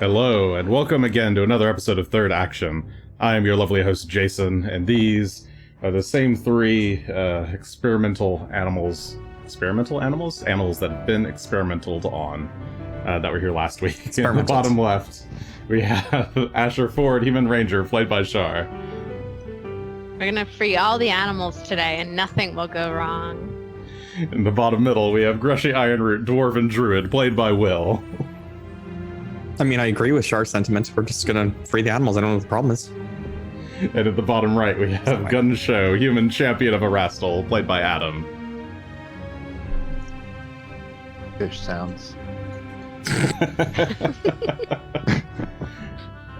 Hello, and welcome again to another episode of Third Action. I am your lovely host, Jason, and these are the same three experimental animals? Animals that have been experimentaled on, that were here last week. In the bottom left, we have Asher Ford, Human Ranger, played by Char. We're gonna free all the animals today, and nothing will go wrong. In the bottom middle, we have Greshy, Ironroot, Dwarven Druid, played by Will. I mean, I agree with Char's sentiment. We're just gonna free the animals. I don't know what the problem is. And at the bottom right, we have Gunn Shough, Human Champion of Erastil, played by Adam. Fish sounds.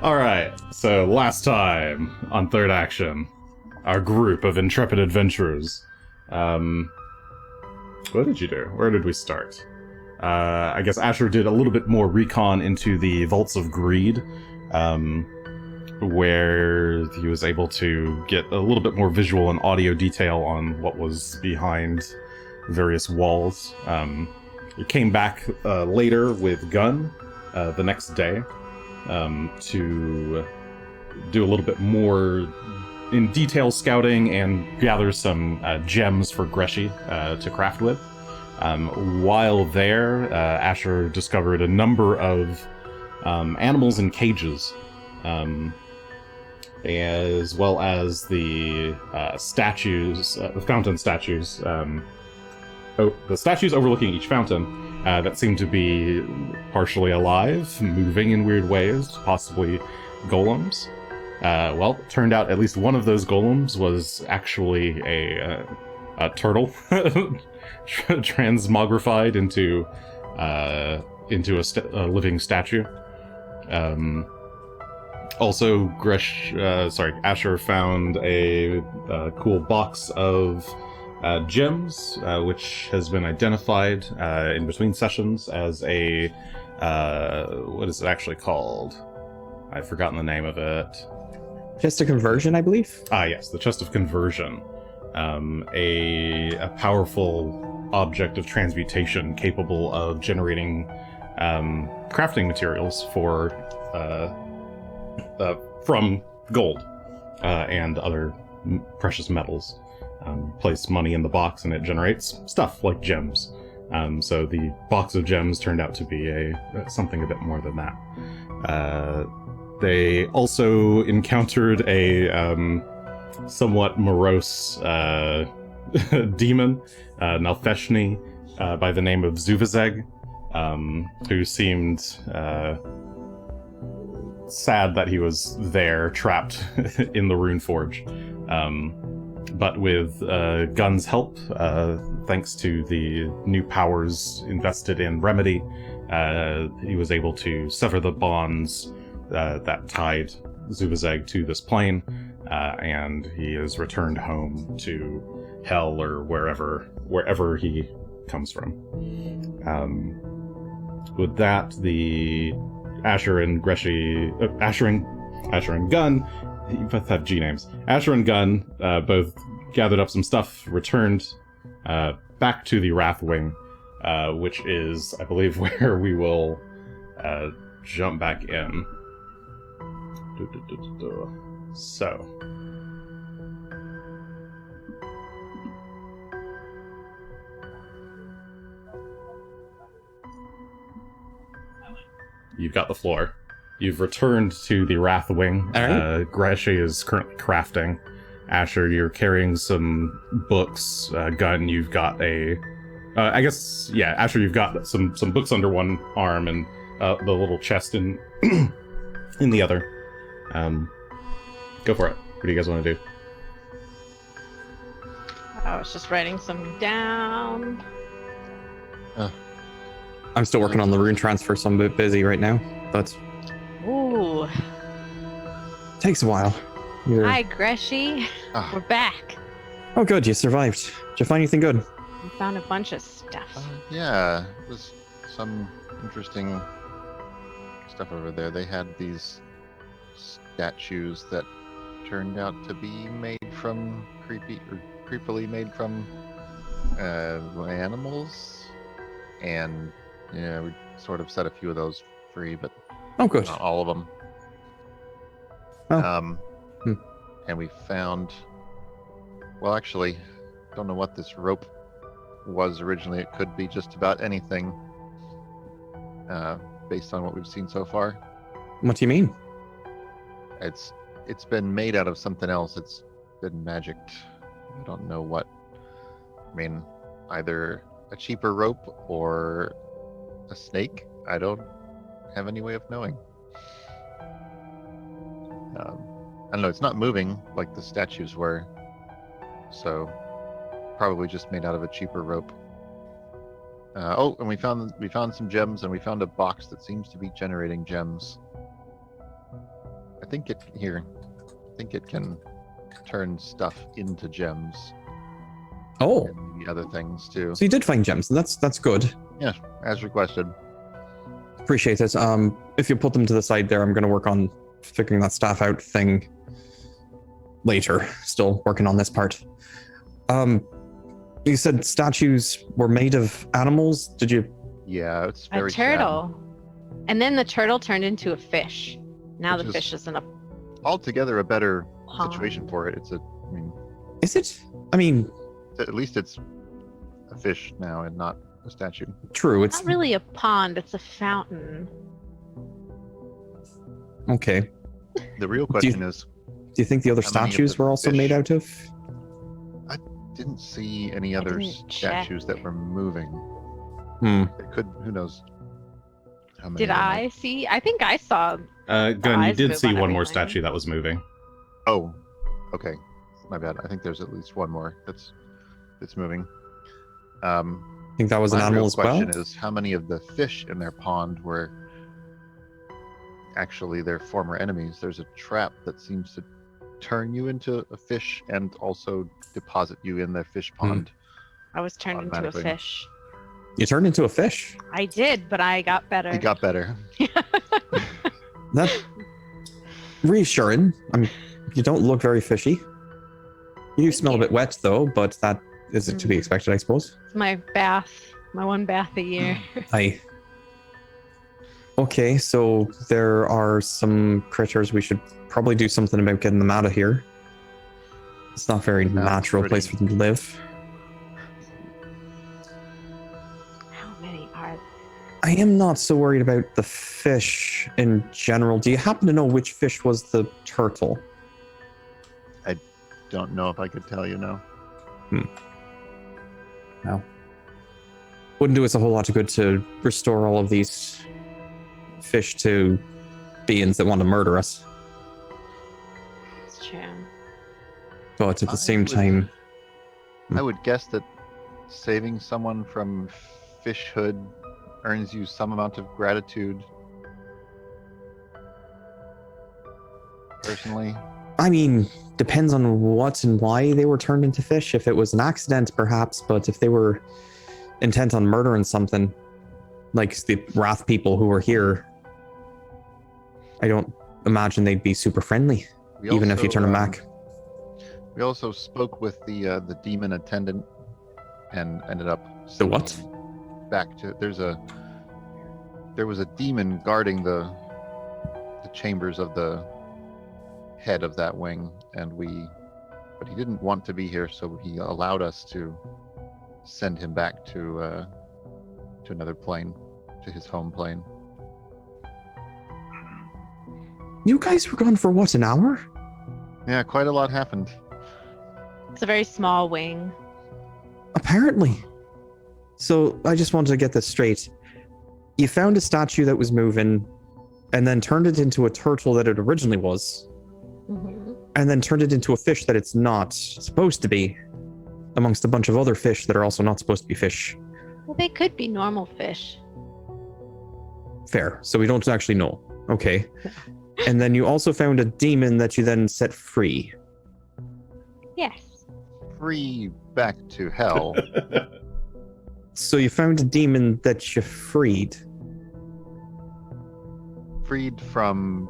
Alright, so last time on Third Action, our group of intrepid adventurers. What did you do? Where did we start? I guess Asher did a little bit more recon into the Vaults of Greed, where he was able to get a little bit more visual and audio detail on what was behind various walls. He came back later with Gunn the next day to do a little bit more in detail scouting and gather some gems for Greshy to craft with. While there, Asher discovered a number of animals in cages, as well as the statues, the fountain statues. The statues overlooking each fountain that seem to be partially alive, moving in weird ways, possibly golems. Well, it turned out at least one of those golems was actually a turtle, transmogrified into a living statue. Also, Asher found a cool box of gems, which has been identified in between sessions as a what is it actually called? I've forgotten the name of it. Chest of Conversion, I believe? Ah, yes, the Chest of Conversion. A powerful object of transmutation capable of generating crafting materials for from gold and other precious metals. Place money in the box and it generates stuff like gems. So the box of gems turned out to be something a bit more than that. They also encountered a somewhat morose demon, Nalfeshni, by the name of Zuvazeg, who seemed sad that he was there, trapped in the Rune Forge. But with Gunn's help, thanks to the new powers invested in Remedy, he was able to sever the bonds that tied Zuvazeg to this plane, and he is returned home to Hell or wherever he comes from. With that, the Asher and Gunn, you both have G names. Asher and Gunn both gathered up some stuff, returned back to the Wrathwing, which is, I believe, where we will jump back in. So. You've got the floor. You've returned to the Wrathwing. Right. Greshy is currently crafting. Asher, you're carrying some books. Gunn, you've got Asher, you've got some books under one arm and the little chest in in the other. Go for it. What do you guys want to do? I was just writing some down. I'm still working on the rune transfer, so I'm a bit busy right now. But Ooh. takes a while. Hi, Greshy. We're back. Oh, good. You survived. Did you find anything good? We found a bunch of stuff. Yeah, it was some interesting stuff over there. They had these statues that turned out to be made from creepily made from animals, and we sort of set a few of those free, but Oh, good. Not all of them. Oh. And we found. Well, actually, don't know what this rope was originally. It could be just about anything, based on what we've seen so far. What do you mean? It's been made out of something else. It's been magicked. I don't know what. I mean, either a cheaper rope or a snake. I don't have any way of knowing. I don't know. It's not moving like the statues were, so probably just made out of a cheaper rope. And we found some gems, and we found a box that seems to be generating gems. I think it can turn stuff into gems. Oh, And maybe other things too. so you did find gems, and that's good. Yeah, as requested. Appreciate it. If you put them to the side there, I'm going to work on figuring that staff out thing later. Still working on this part. You said statues were made of animals. Did you? Yeah, it's A very sad. turtle. And then the turtle turned into a fish. Now Which the is fish is in a Altogether, a better pond. situation for it. Is it? I mean, At least it's a fish now and not a statue. true. It's It's not really a pond, it's a fountain. okay. The real question is, Do you think the other How many of statues the were also fish? made out of? didn't see any other didn't statues check. that were moving. Hmm. It could, who knows? How many Did there I see? I think I saw. Gunn, you eyes did move see on one more everything. statue that was moving. Oh, okay. My bad. I think there's at least one more that's moving. I think that was an My animal real as well. question is, how many of the fish in their pond were actually their former enemies? There's a trap that seems to turn you into a fish and also deposit you in their fish pond. I was turned into a Automatically. fish. You turned into a fish. I did, but I got better. He got better. That's reassuring. You don't look very fishy. You Thank smell you. a bit wet though, but that is to be expected, I suppose. It's my bath, my one bath a year. Okay, so there are some critters. We should probably do something about getting them out of here. It's not a very Sounds natural place pretty- for them to live. How many are I am not so worried about the fish in general. Do you happen to know which fish was the turtle? Don't know if I could tell you now. Wouldn't do us a whole lot of good to restore all of these fish to beings that want to murder us. It's true. But at the same would- time, I would guess that saving someone from fishhood earns you some amount of gratitude. Personally, I mean, depends on what and why they were turned into fish. If it was an accident, perhaps, but if they were intent on murdering something, like the Wrath people who were here, I don't imagine they'd be super friendly, we even if you also, turn them back. We also spoke with the demon attendant and ended up The what? sending back to there was a demon guarding the chambers of the head of that wing, but he didn't want to be here, so he allowed us to send him back to another plane, to his home plane. You guys were gone for what, an hour? Yeah, quite a lot happened. It's a very small wing. Apparently. So I just wanted to get this straight. You found a statue that was moving, and then turned it into a turtle that it originally was, Mhm. and then turned it into a fish that it's not supposed to be, amongst a bunch of other fish that are also not supposed to be fish. Well, they could be normal fish. Fair. So we don't actually know. Okay. And then you also found a demon that you then set free. Yes. Free back to hell. So you found a demon that you freed. Freed from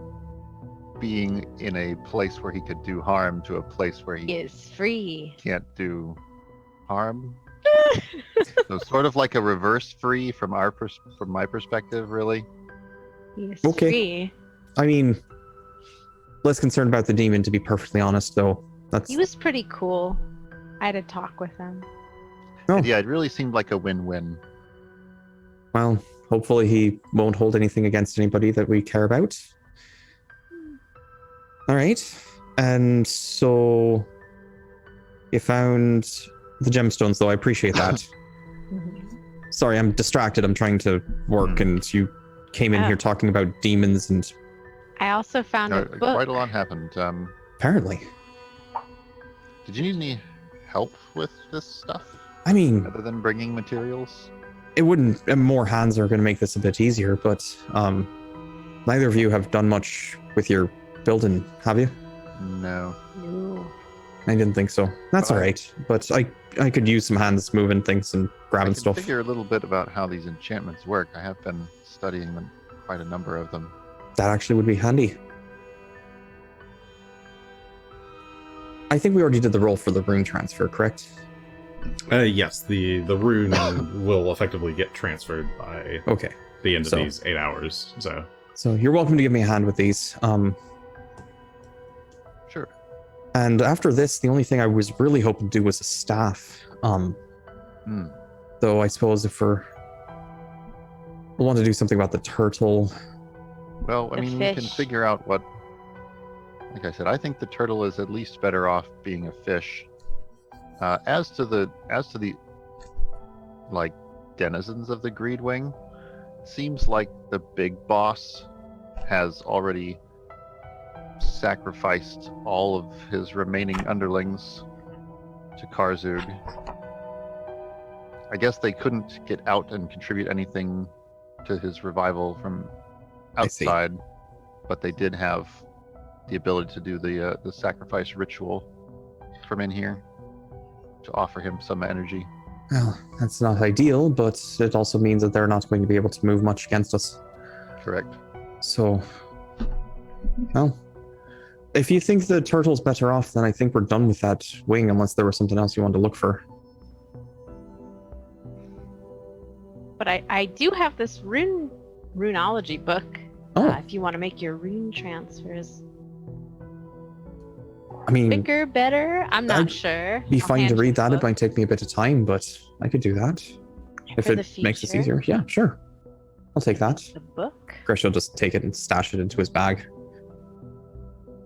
being in a place where he could do harm to a place where he Is free. can't do harm. So sort of like a reverse free from my perspective, really. He was Okay. free. I mean, less concerned about the demon, to be perfectly honest, though. That's He was pretty cool. I had a talk with him. oh, Yeah, it really seemed like a win-win. well. Hopefully, he won't hold anything against anybody that we care about. All right, and so you found the gemstones, though. I appreciate that. Sorry, I'm distracted. I'm trying to work, and you came in Oh. here talking about demons, and I also found a book. Quite a lot happened. apparently, Did you need any help with this stuff I mean, other than bringing materials? it wouldn't. More hands are going to make this a bit easier, but neither of you have done much with your building, have you? No. No. I didn't think so. That's all Alright. right, but I could use some hands moving things and I grabbing can stuff. figure a little bit about how these enchantments work. I have been studying them, quite a number of them. That actually would be handy. I think we already did the roll for the rune transfer, correct? Yes, the rune will effectively get transferred by Okay. the end of So- these 8 hours. So you're welcome to give me a hand with these. Sure. And after this, the only thing I was really hoping to do was a staff. Though I suppose if we'll want to do something about the turtle. Well, I The mean, we can fish. figure out what. Like I said, I think the turtle is at least better off being a fish. As to the like denizens of the Greedwing, seems like the big boss has already sacrificed all of his remaining underlings to Karzug. I guess they couldn't get out and contribute anything to his revival from I see. outside, but they did have the ability to do the sacrifice ritual from in here to offer him some energy. Well, that's not ideal, but it also means that they're not going to be able to move much against us. Correct. So, well, if you think the turtle's better off, then I think we're done with that wing, unless there was something else you wanted to look for. But I do have this runology book. Oh, If you want to make your rune transfers I mean, quicker, better. I'm not I'd sure. be I'll fine to hand you read the that. It book might take me a bit of time, but I could do that. If for it the makes this future. easier. Yeah, sure. I'll take that. The book. Greshy will just take it and stash it into his bag.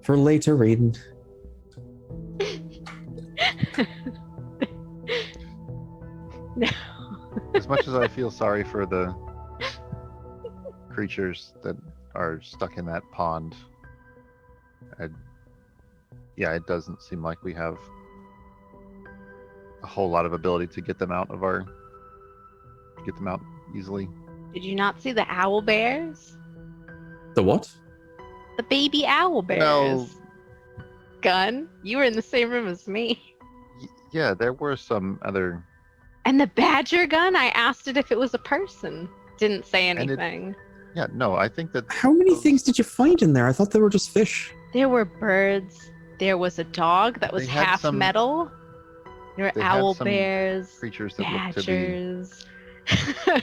For later reading. No. As much as I feel sorry for the creatures that are stuck in that pond, yeah, it doesn't seem like we have a whole lot of ability to get them out easily. Did you not see the owl bears? The what? The baby owl bears. Well- Gunn, you were in the same room as me. Yeah, there were some other. And the badger gun, I asked it if it was a person. Didn't say it- anything. Yeah, no, I think that. How many those- things did you find in there? I thought they were just fish. There were birds. There was a dog that was They had half some- metal. There were they had owl some bears, creatures that looked to be badgers.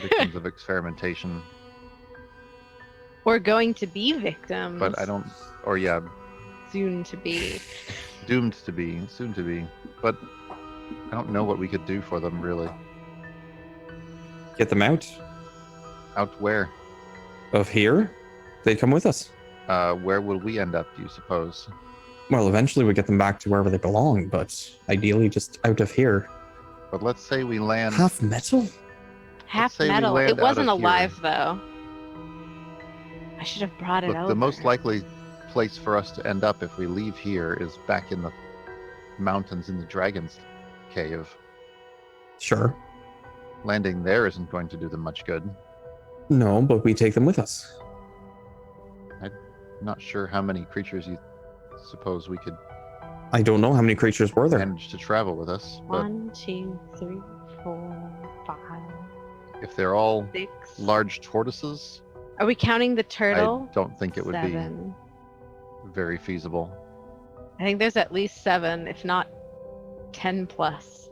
victims of experimentation, Or going to be victims. but I don't. Or yeah, Soon to be. doomed to be, soon to be, but I don't know what we could do for them really. Get them out Out where? of here. They'd come with us. Where will we end up, do you suppose? Well, eventually we get them back to wherever they belong, but ideally just out of here. But let's say we land. Half metal? Half say we metal. land It out wasn't of here. alive though. I should have brought it Look, over. the most likely place for us to end up if we leave here is back in the mountains in the Dragon's Cave. Sure. Landing there isn't going to do them much good. No, but we take them with us. Not sure how many creatures you suppose we could I don't know how many creatures were there. manage to travel with us, but 1, 2, 3, 4, 5, if they're all 6. large tortoises, Are we counting the turtle? I don't think it would 7. be very feasible. I think there's at least 7, if not 10 plus.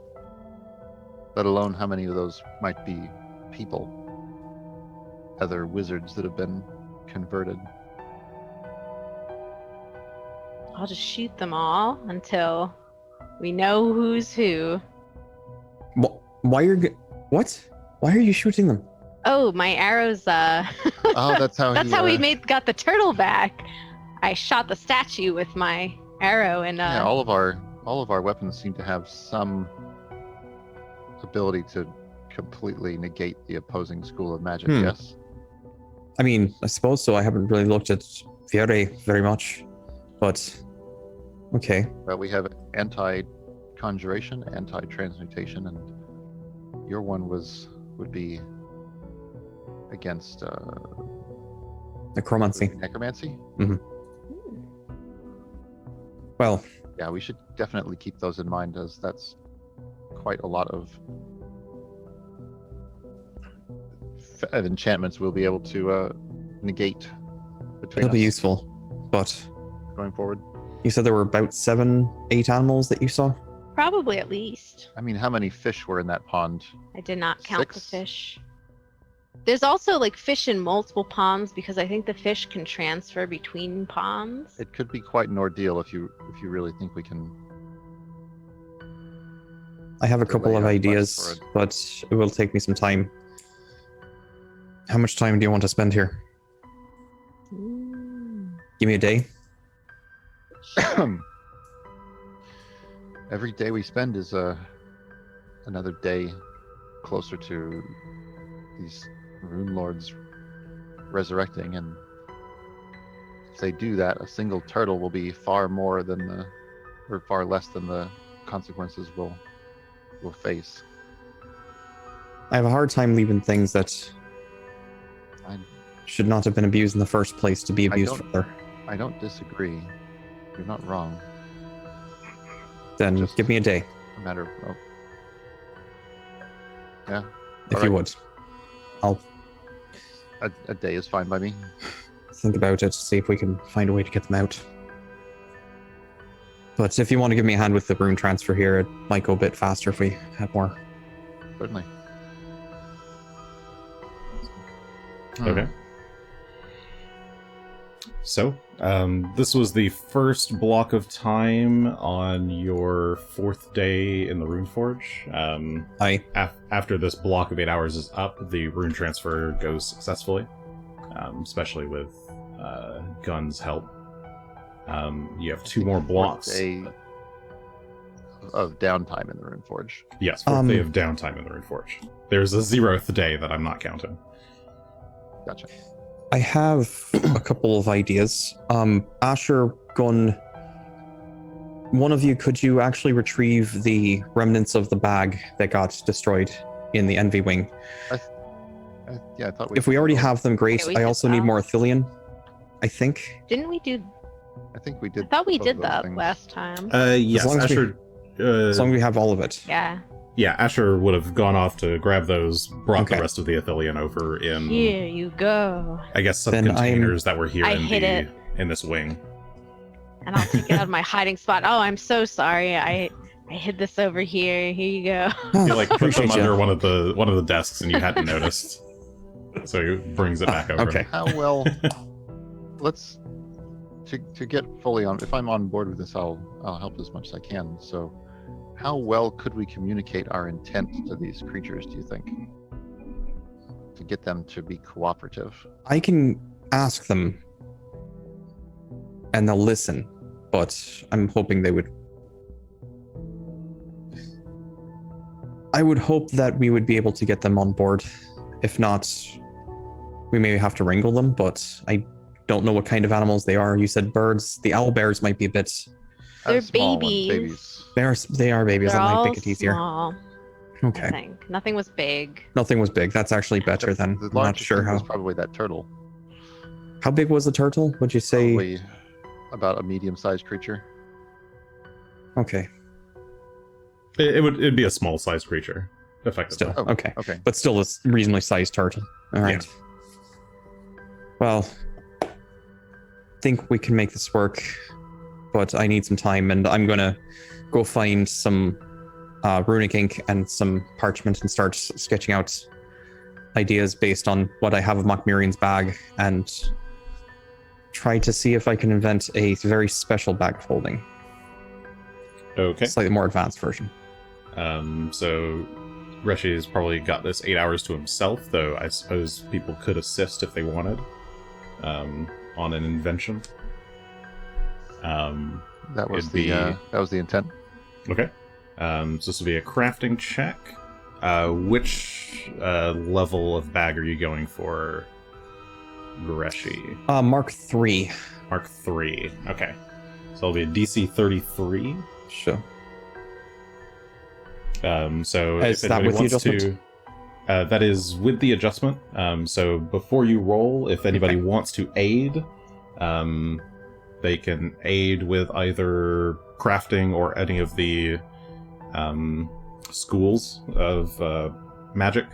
Let alone how many of those might be people. Other wizards that have been converted. I'll just shoot them all until we know who's who. Why are what? Why are you shooting them? Oh, my arrows. Oh, that's how That's he, how we got the turtle back. I shot the statue with my arrow, and Yeah, all of our weapons seem to have some ability to completely negate the opposing school of magic. Yes. I mean, I suppose so. I haven't really looked at Fiore very much, but okay. But we have anti-conjuration, anti-transmutation, and your one would be against Necromancy. necromancy. Well, Yeah, we should definitely keep those in mind, as that's quite a lot of enchantments we'll be able to negate between it'll be us useful. But going forward. you said there were about 7-8 animals that you saw? probably at least. I mean, how many fish were in that pond? I did not count the 6? fish. There's also like fish in multiple ponds because I think the fish can transfer between ponds. It could be quite an ordeal if you really think we can. I have a couple Delay of our ideas, quest for but it will take me some time. How much time do you want to spend here? Give me a day. Every day we spend is another day closer to these Runelords resurrecting, and if they do that, a single turtle will be far less than the consequences we'll face. I have a hard time leaving things that I should not have been abused in the first place to be abused don't- further. I don't disagree. You're not wrong. Then just- give me a day, A matter of yeah, if all you right. would. I'll a day is fine by me. think about it, see if we can find a way to get them out. But if you want to give me a hand with the rune transfer here, it might go a bit faster if we had more. Certainly. Okay. So, this was the first block of time on your 4th day in the Runeforge. After this block of 8 hours is up, the rune transfer goes successfully, especially with Gunn's help. You have 2 more blocks. Day of downtime in the Runeforge. Yes, 4th day of downtime in the Runeforge. There's a 0th day that I'm not counting. Gotcha. I have a couple of ideas. Asher, Gunn, one of you, could you actually retrieve the remnants of the bag that got destroyed in the Envy Wing? Yeah, I thought If we already have them, great. Yeah, we I did also need that. more Athelion, I think. Didn't we do? I think we did. I thought we both did of those that things. last time. Yes, long as we- Asher. As long as we have all of it. Yeah. Yeah, Asher would have gone off to grab those, brought Okay. the rest of the Athelion over in, Here you go. I guess, some Then containers that were here I in hid it. in this wing. And I'll take it out of my hiding spot. Oh, I'm so sorry. I hid this over here. Here you go. You like put them Appreciate ya. under one of the desks, and you hadn't noticed. So he brings it back over. Okay. How well? Let's to get fully on. If I'm on board with this, I'll help as much as I can. So, how well could we communicate our intent to these creatures? Do you think, to get them to be cooperative? I can ask them and they'll listen, but I'm hoping they would. I would hope that we would be able to get them on board. If not, we may have to wrangle them, but I don't know what kind of animals they are. You said birds. The owl bears might be a bit. They're Small ones, babies. They are babies. They're That might all make it easier. small, I Okay. think. Nothing was big. Nothing was big. That's actually better than. The I'm not largest sure thing how. was probably that turtle. How big was the turtle? Would you say? Probably about a medium-sized creature. Okay. It'd be a small sized creature, effectively. Still. Oh, Okay. Okay. But still a reasonably sized turtle. All right. Well, think we can make this work, but I need some time, and I'm gonna go find some runic ink and some parchment and start sketching out ideas based on what I have of Mokmirian's bag and try to see if I can invent a very special bag of holding. Okay. Slightly more advanced version. So Greshy has probably got this 8 hours to himself, though I suppose people could assist if they wanted on an invention. That was it'd be- that was the intent. Okay. So this will be a crafting check. Which level of bag are you going for, Greshy? Mark 3. Mark 3. Okay. So it'll be a DC 33. Sure. So Is if that anybody with the wants adjustment? to, that is with the adjustment. So before you roll, if anybody Okay. wants to aid, they can aid with either crafting or any of the schools of magic.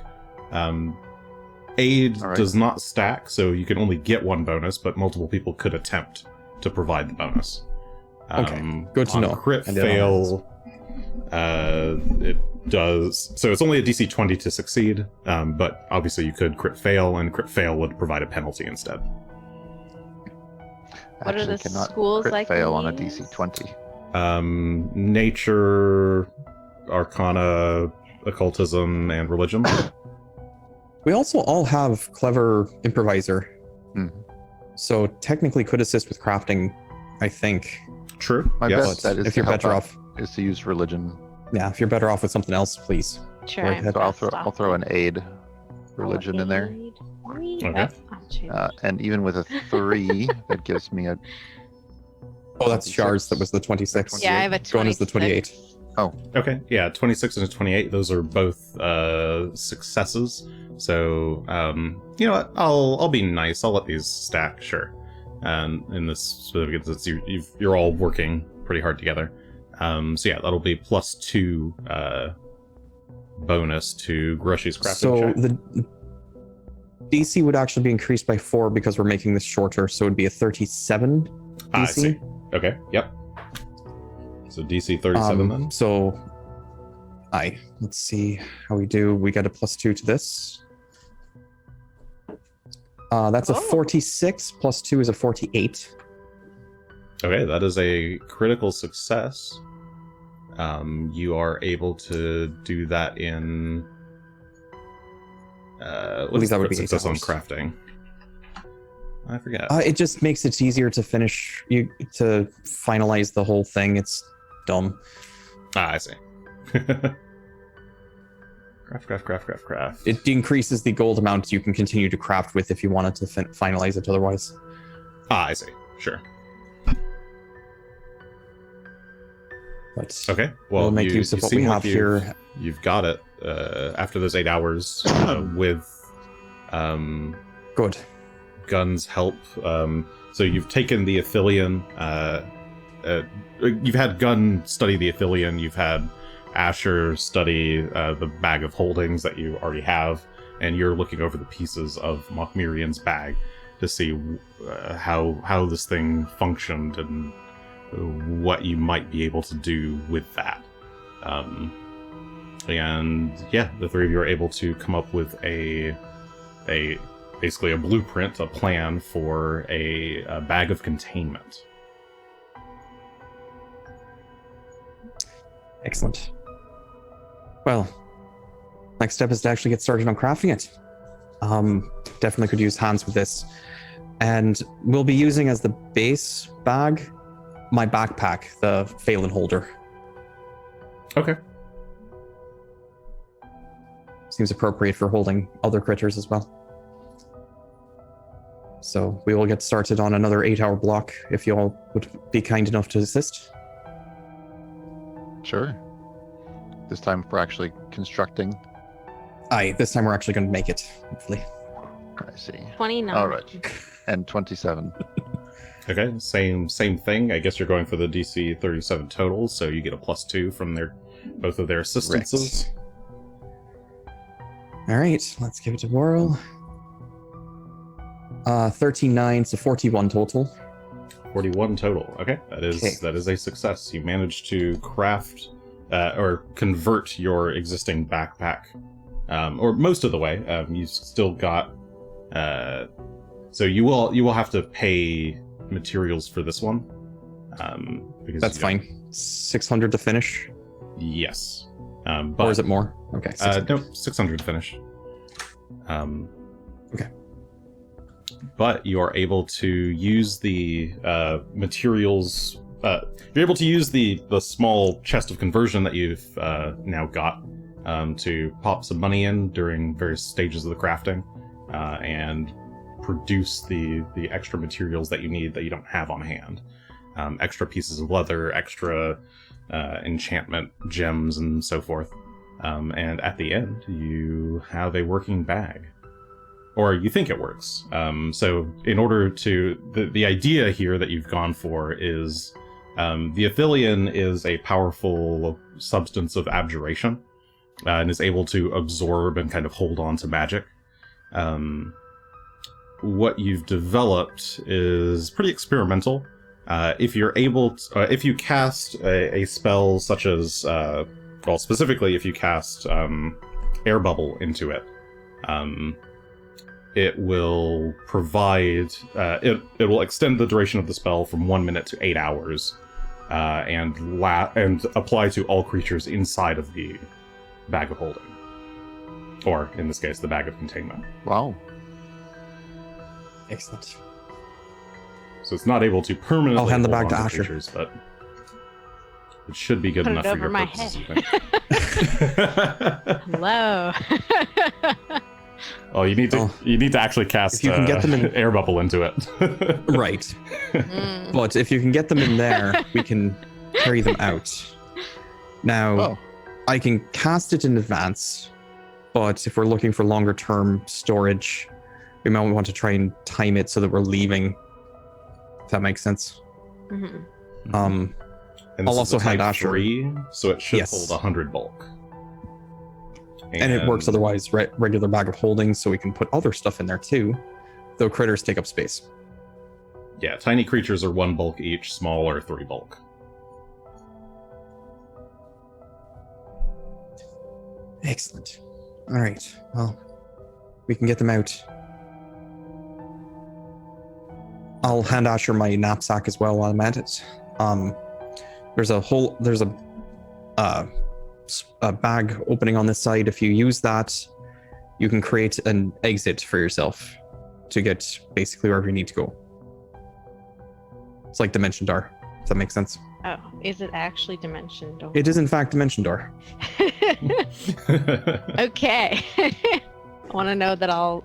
Aid All right. does not stack, so you can only get one bonus, but multiple people could attempt to provide the bonus. Okay, good to on know. Crit I didn't know fail, it does. So it's only a DC 20 to succeed, but obviously you could crit fail, and crit fail would provide a penalty instead. What are Actually the cannot schools crit like fail on a these? DC 20. Nature, Arcana, Occultism, and Religion. We also all have clever improviser. Mhm. So technically could assist with crafting, I think. True. My yes. best bet is If to you're help better out, off, is to use religion. yeah, if you're better off with something else, please. Sure, Go I'm ahead. So I'll best throw off an with- aid religion in there. Okay. And even with a 3, that gives me a Oh, that's 26. Char's. That was the 26. Yeah, I have a 26. Gunn is the 28. Okay. Yeah, 26 and a 28. Those are both successes. So you know what? I'll be nice. I'll let these stack. Sure. In this specific instance, you're all working pretty hard together. So yeah, that'll be +2 bonus to Greshy's crafting So check. the DC would actually be increased by 4 because we're making this shorter. So it would be a 37 I DC. see. Okay. Yep. So DC 37 then. So, let's see how we do. We get a +2 to this. That's a Oh. 46. +2 is a 48. Okay, that is a critical success. You are able to do that in. What believe is that the would crit be success on 8 hours. crafting? I forget. It just makes it easier to finish to finalize the whole thing. It's dumb. I see. Craft. It increases the gold amount you can continue to craft with if you wanted to finalize it otherwise. I see. Sure. But Okay. Well, we'll make you, use of you what we seem have like here. You've got it. After those 8 hours, with Good. Gunn's help. So you've taken the Athelion. You've had Gunn study the Athelion. You've had Asher study the bag of holdings that you already have, and you're looking over the pieces of Mokmirian's bag to see how this thing functioned and what you might be able to do with that. And yeah, the three of you are able to come up with a basically a blueprint, a plan for a bag of containment. Excellent. Well, next step is to actually get started on crafting it. Definitely could use hands with this. And we'll be using as the base bag my backpack, the Phelan holder. Okay. Seems appropriate for holding other critters as well. So we will get started on another 8-hour block if you all would be kind enough to assist. Sure. This time for actually constructing. Aye, this time we're actually going to make it, hopefully. I see. 29. All right. And 27. Okay, same thing. I guess you're going for the DC 37 total, so you get a +2 from both of their assistances. All right, let's give it a whirl. 39, so 41 total. 41 total. Okay, that is a success. You managed to craft or convert your existing backpack, or most of the way. You still got. So you will have to pay materials for this one. Because That's you don't- fine. 600 to finish, Yes. or But is it more? Okay. 600. no, 600 finish. Okay. But you are able to use the materials. You're able to use the small chest of conversion that you've now got to pop some money in during various stages of the crafting, and produce the extra materials that you need that you don't have on hand. Extra pieces of leather, extra enchantment gems, and so forth. And at the end, you have a working bag. Or you think it works. So in order to... The idea here that you've gone for is... the Athelian is a powerful substance of abjuration, and is able to absorb and kind of hold on to magic. What you've developed is pretty experimental. If you're able to, if you cast a spell such as, well, specifically if you cast air bubble into it, it will provide, it will extend the duration of the spell from 1 minute to 8 hours, and apply to all creatures inside of the bag of holding, or in this case, the bag of containment. Wow. Excellent. So it's not able to permanently I'll hand the hold bag to on Asher. creatures, but it should be good Put it enough for over your my purposes, head. I think. Hello. Oh, you need to actually cast If you can get them in- air bubble into it. Right. Mm. But if you can get them in there, we can carry them out. Now, Oh, I can cast it in advance, but if we're looking for longer term storage, we might want to try and time it so that we're leaving. If that makes sense. Mhm. Um, And I'll this is also a hand type Asher. 3, so it should Yes. hold 100 bulk. and it works otherwise, regular bag of holding, so we can put other stuff in there too, though critters take up space. Yeah, tiny creatures are 1 bulk each, small are 3 bulk. Excellent. All right. Well, we can get them out. I'll hand Asher my knapsack as well while I'm at it. There's a bag opening on this side. If you use that, you can create an exit for yourself to get basically wherever you need to go. It's like Dimension Door, if that makes sense. Oh, is it actually Dimension Door? It is in fact Dimension Door. Okay. I want to know that I'll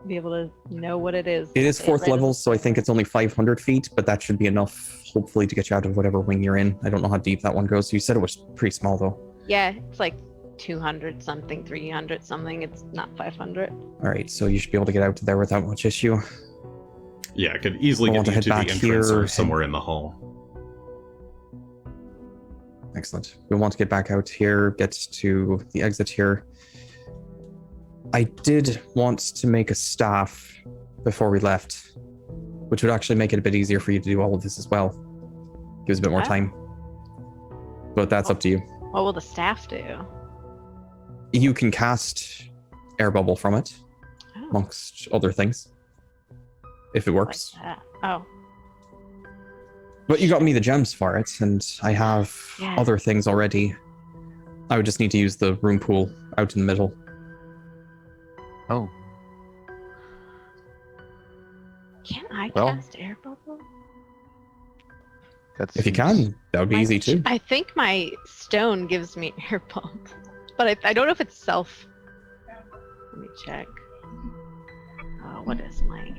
be able to know what it is. It is Get 4th rid of level, the- so I think it's only 500 feet, but that should be enough, hopefully, to get you out of whatever wing you're in. I don't know how deep that one goes. You said it was pretty small, though. Yeah, it's like 200 something, 300 something. It's not 500. All right, so you should be able to get out there without much issue. Yeah, it could easily I get want to you head to the back entrance here, or head- somewhere in the hall. Excellent. We want to get back out here, get to the exit here. I did want to make a staff before we left, which would actually make it a bit easier for you to do all of this as well. Gives a bit more Ah. time. But that's up to you. What will the staff do? You can cast air bubble from it, Oh, amongst other things, if it like works. that. Oh, But you got me the gems for it, and I have Yeah. other things already. I would just need to use the room pool out in the middle. oh, can I Well- cast air bubble? that's If you can, that would be My easy too. I think my stone gives me air bubble, but I don't know if it's self. Let me check. Oh, what is my?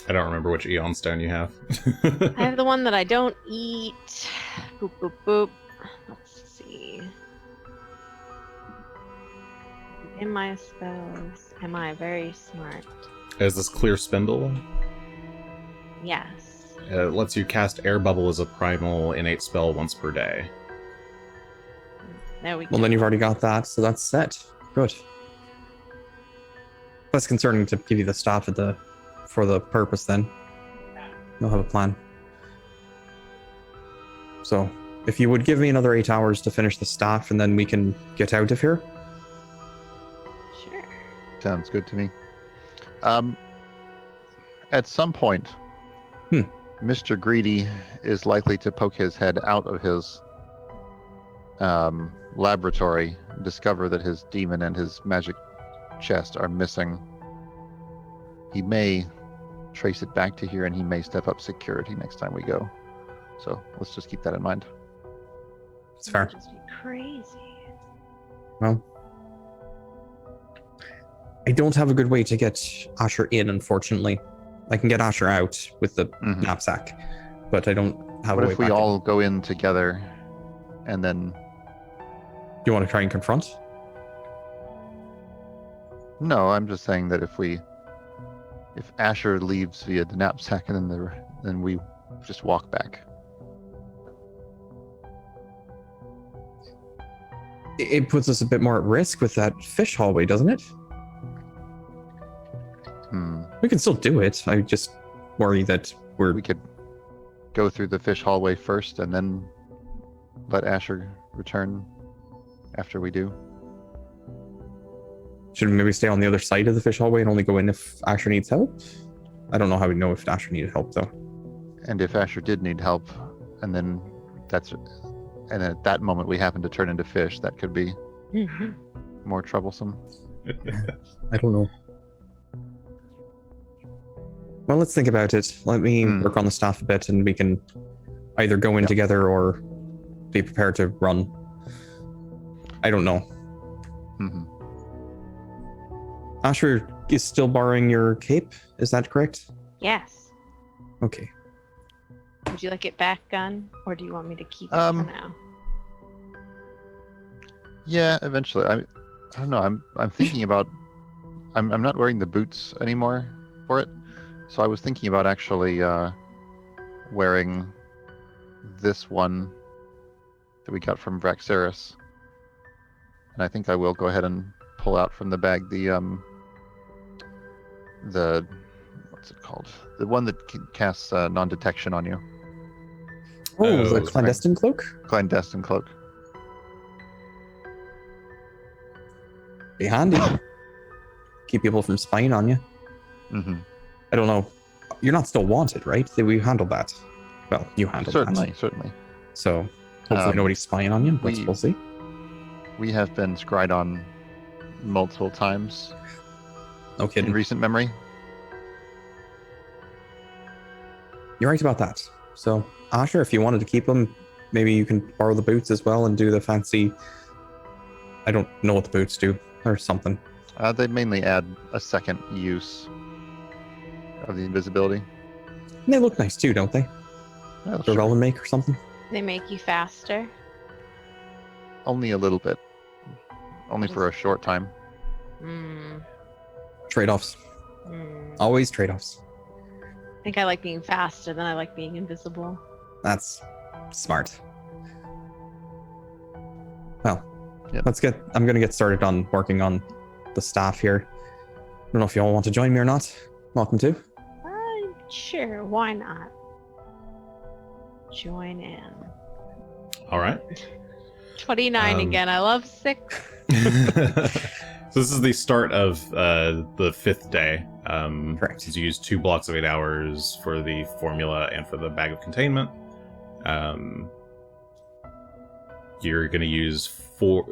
I don't remember which Eon Stone you have. I have the one that I don't eat. Boop boop boop. Let's see. In my spells, am I very smart? Is this clear spindle? Yes. It lets you cast air bubble as a primal innate spell once per day. There we go. Well, then you've already got that, so that's set. Good. That's concerning to give you the staff for the purpose then. You'll have a plan. So, if you would give me another 8 hours to finish the staff, and then we can get out of here. Sure. sounds good to me. At some point, Mr. Greedy is likely to poke his head out of his laboratory, discover that his demon and his magic chest are missing. He may trace it back to here, and he may step up security next time we go. So let's just keep that in mind. It's fair. That'd just be crazy. Well, I don't have a good way to get Asher in, unfortunately. I can get Asher out with the knapsack, but I don't have What a way if we back all go in together, and then... You want to try and confront? No, I'm just saying that if Asher leaves via the knapsack, and then we just walk back. It puts us a bit more at risk with that fish hallway, doesn't it? We can still do it. I just worry that We could go through the fish hallway first, and then let Asher return after we do. Should we maybe stay on the other side of the fish hallway and only go in if Asher needs help? I don't know how we know if Asher needed help, though. And if Asher did need help, and then at that moment we happen to turn into fish, that could be more troublesome. I don't know. Well, let's think about it. Let me work on the staff a bit, and we can either go in together or be prepared to run. I don't know. Asher is still borrowing your cape, is that correct? Yes. Okay. Would you like it back, Gunn, or do you want me to keep it for now? Yeah, eventually. I don't know. I'm thinking about. I'm not wearing the boots anymore for it, so I was thinking about actually wearing this one that we got from Vraxeris, and I think I will go ahead and pull out from the bag the what's it called? The one that casts non-detection on you. Oh, the clandestine cloak? Clandestine cloak. Be handy. Keep people from spying on you. I don't know. You're not still wanted, right? We handled that. Well, you handled that. Certainly. So, hopefully nobody's spying on you, but we'll see. We have been scryed on multiple times. No kidding. In recent memory. You're right about that. So, Asher, if you wanted to keep them, maybe you can borrow the boots as well and do the fancy... I don't know what the boots do, or something. They mainly add a second use of the invisibility. And they look nice too, don't they? Oh, They're Relevant make or something? They make you faster. Only a little bit. Only for a short time. Trade-offs. Always trade-offs. I think I like being faster than I like being invisible. That's smart. Well, Yep. I'm going to get started on working on the staff here. I don't know if you all want to join me or not. Welcome to. Sure, why not? Join in. All right. 29 again. I love 6. So this is the start of the 5th day. Correct. Since you use 2 blocks of 8 hours for the formula and for the bag of containment. You're going to use 4...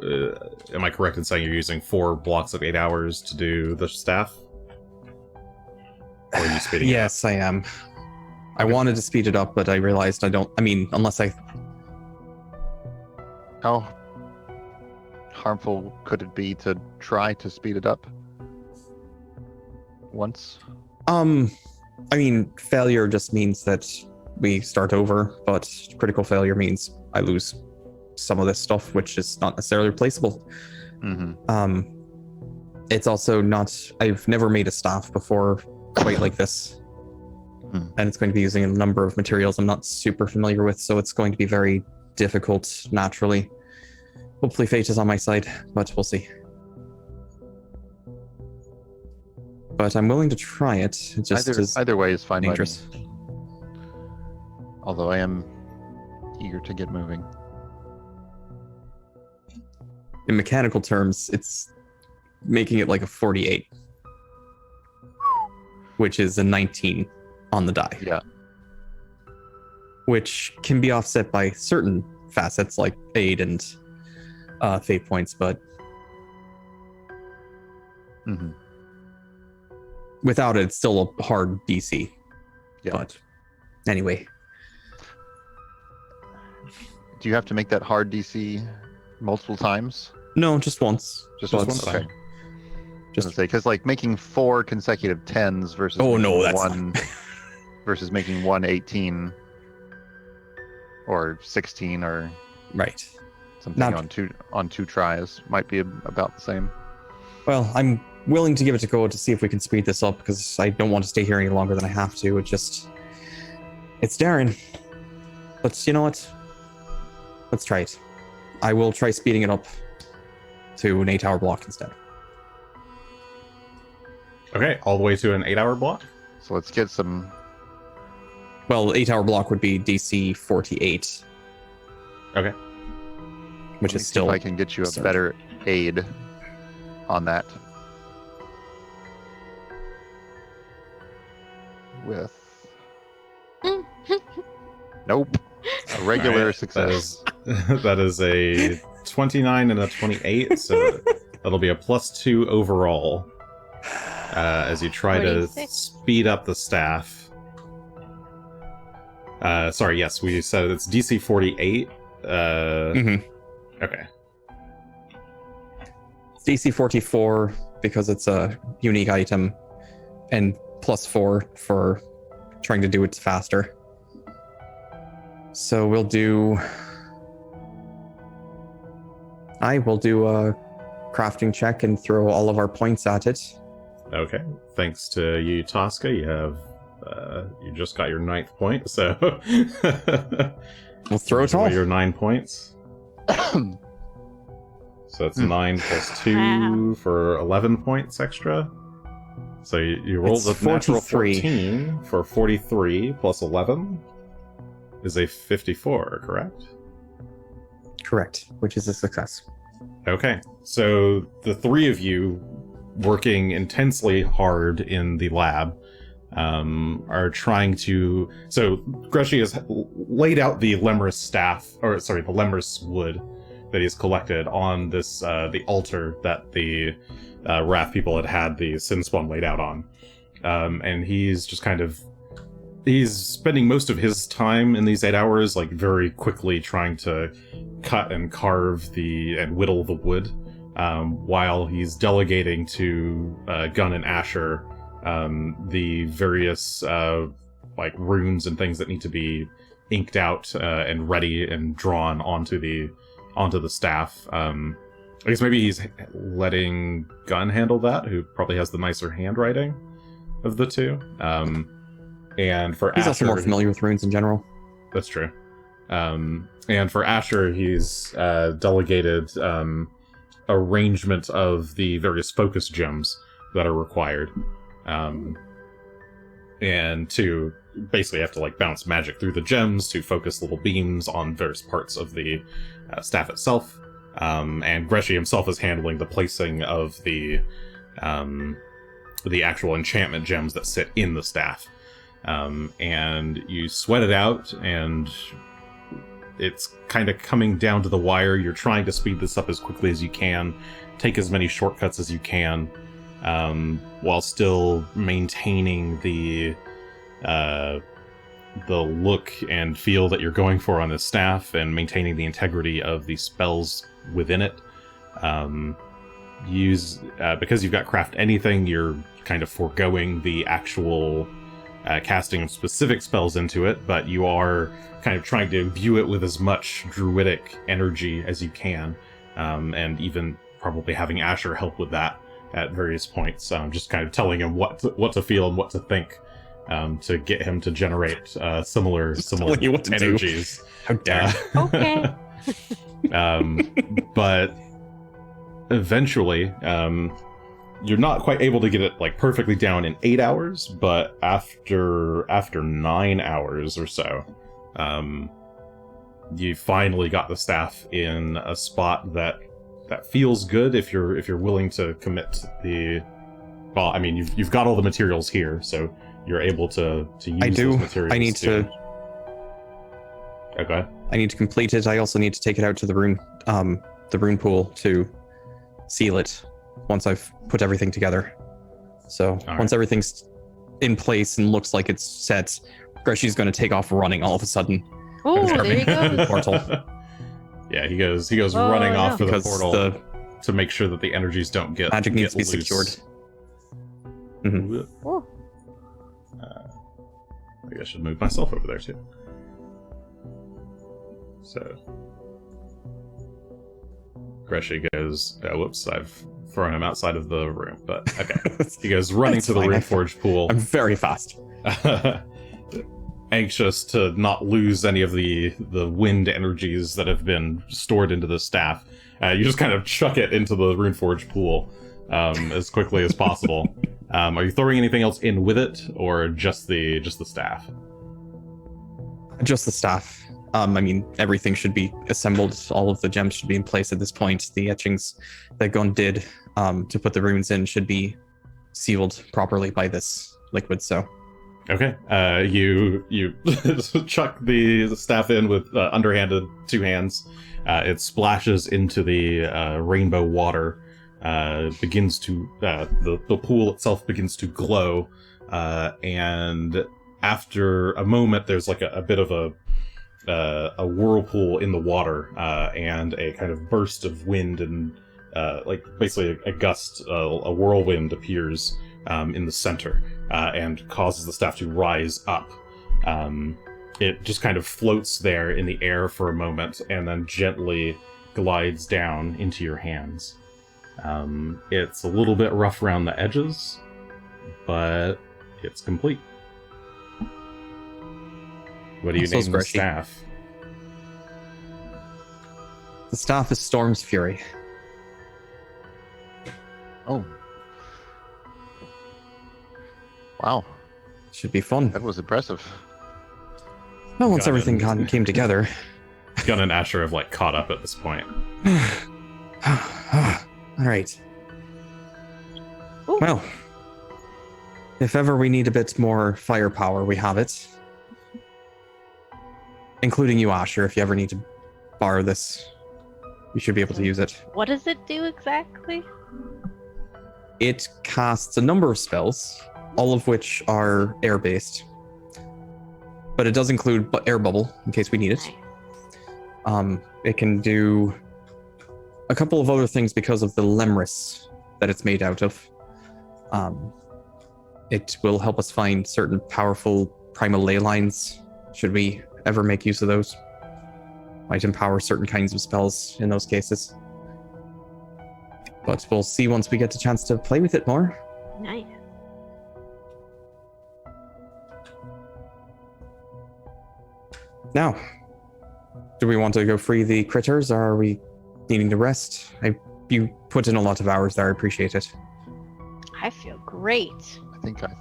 am I correct in saying you're using 4 blocks of 8 hours to do the staff? Or are you speeding it up? Yes, I am. I wanted to speed it up, but I realized I don't... I mean, unless I... How harmful could it be to try to speed it up once? I mean, failure just means that we start over, but critical failure means I lose some of this stuff, which is not necessarily replaceable. It's also not... I've never made a staff before quite like this. And it's going to be using a number of materials I'm not super familiar with, so it's going to be very difficult naturally. Hopefully fate is on my side, but we'll see. But I'm willing to try it. It just either way is fine. dangerous. Although I am eager to get moving. In mechanical terms, it's making it like a 48. which is a 19 on the die. Yeah. Which can be offset by certain facets like aid and fate points, but Mm-hmm. without it, it's still a hard DC. Yeah. But anyway, Do you have to make that hard DC multiple times? no, just once. Just But- once? Okay. Just Just say, because like making 4 consecutive 10s versus Oh, no, making that's one versus making 1 18 or 16 or right. something Not- on two tries might be about the same. Well, I'm willing to give it a go to see if we can speed this up because I don't want to stay here any longer than I have to. It's daring. But you know what? Let's try it. I will try speeding it up to an 8-hour block instead. Okay, all the way to an 8-hour block. So let's get some. Well, 8-hour block would be DC 48, Okay. which let me is see still. if I can get you a absurd. better aid on that. With. Nope. A regular Alright, success. That is a 29 and a 28, so that'll be a +2 overall as you try to 46. speed up the staff. Sorry, yes, we said it's DC 48. Mhm. Okay. It's DC 44 because it's a unique item, and +4 for trying to do it faster. So I will do a crafting check and throw all of our points at it. Okay. Thanks to you, Tosca, you have you just got your 9th point, so We'll throw it all. Your 9 points. So that's 9 plus 2 for 11 points extra. So you rolled It's a natural 43. 14 for 43 plus 11 is a 54, correct? Correct, which is a success. Okay, so the three of you working intensely hard in the lab are trying to. So Greshy has laid out the Lemurus staff, or sorry, the Lemurus wood that he's collected on this the altar that the Wrath people had the Sin Spawn laid out on, and he's just kind of. He's spending most of his time in these 8 hours, like very quickly trying to cut and carve and whittle the wood, while he's delegating to Gunn and Asher the various like runes and things that need to be inked out and ready and drawn onto the staff. I guess maybe he's letting Gunn handle that, who probably has the nicer handwriting of the two. And for He's Asher, also more familiar with runes in general. that's true. And for Asher, he's delegated arrangement of the various focus gems that are required. And to basically have to like bounce magic through the gems to focus little beams on various parts of the staff itself. And Greshy himself is handling the placing of the actual enchantment gems that sit in the staff. And you sweat it out, and it's kind of coming down to the wire. You're trying to speed this up as quickly as you can, take as many shortcuts as you can, while still maintaining the look and feel that you're going for on this staff, and maintaining the integrity of the spells within it. Because you've got craft anything, you're kind of foregoing the actual casting of specific spells into it, but you are kind of trying to imbue it with as much druidic energy as you can, and even probably having Asher help with that at various points, just kind of telling him what to feel and what to think, to get him to generate similar telling you what to do. energies. How dare Okay. But eventually, you're not quite able to get it like perfectly down in 8 hours, but after 9 hours or so, you finally got the staff in a spot that feels good if you're willing to commit the Well, I mean, you've got all the materials here, so you're able to use I do. those materials. I need to. Okay. I need to complete it. I also need to take it out to the rune pool to seal it once I've put everything together. So once everything's in place and looks like it's set, Greshy's going to take off running all of a sudden. Oh, there he goes. Portal. Yeah, he goes running off to the Because portal to make sure that the energies don't get magic needs to be loose. secured. Mm-hmm. Oh. Maybe I should move myself over there too. So Greshy goes, whoops, I've thrown him outside of the room, but okay. He goes running to the Runeforge pool. I'm very fast. Anxious to not lose any of the wind energies that have been stored into the staff. You just kind of chuck it into the Runeforge pool as quickly as possible. Are you throwing anything else in with it, or just the staff? Just the staff. I mean, everything should be assembled. All of the gems should be in place at this point. The etchings that Gunn did to put the runes in should be sealed properly by this liquid. So, okay. You chuck the staff in with underhanded two hands. It splashes into the rainbow water. Begins to the pool itself begins to glow, and after a moment, there's like a bit of a whirlpool in the water, and a kind of burst of wind, and like basically a gust, a whirlwind appears in the center, and causes the staff to rise up. It just kind of floats there in the air for a moment, and then gently glides down into your hands. It's a little bit rough around the edges, but it's complete. What do you name the staff? The staff is Storm's Fury. Oh. Wow. Should be fun. That was impressive. Well, once Gunn everything came together. Gunn and Asher have like caught up at this point. All right. Ooh. Well, if ever we need a bit more firepower, we have it. Including you, Asher. If you ever need to borrow this, you should be able to use it. What does it do exactly? It casts a number of spells, all of which are air-based. But it does include air bubble, in case we need it. Nice. It can do a couple of other things because of the lemris that it's made out of. It will help us find certain powerful primal ley lines, should we ever make use of those. Might empower certain kinds of spells in those cases. But we'll see once we get a chance to play with it more. Nice. Now, do we want to go free the critters, or are we needing to rest? You put in a lot of hours there, I appreciate it. I feel great. I think I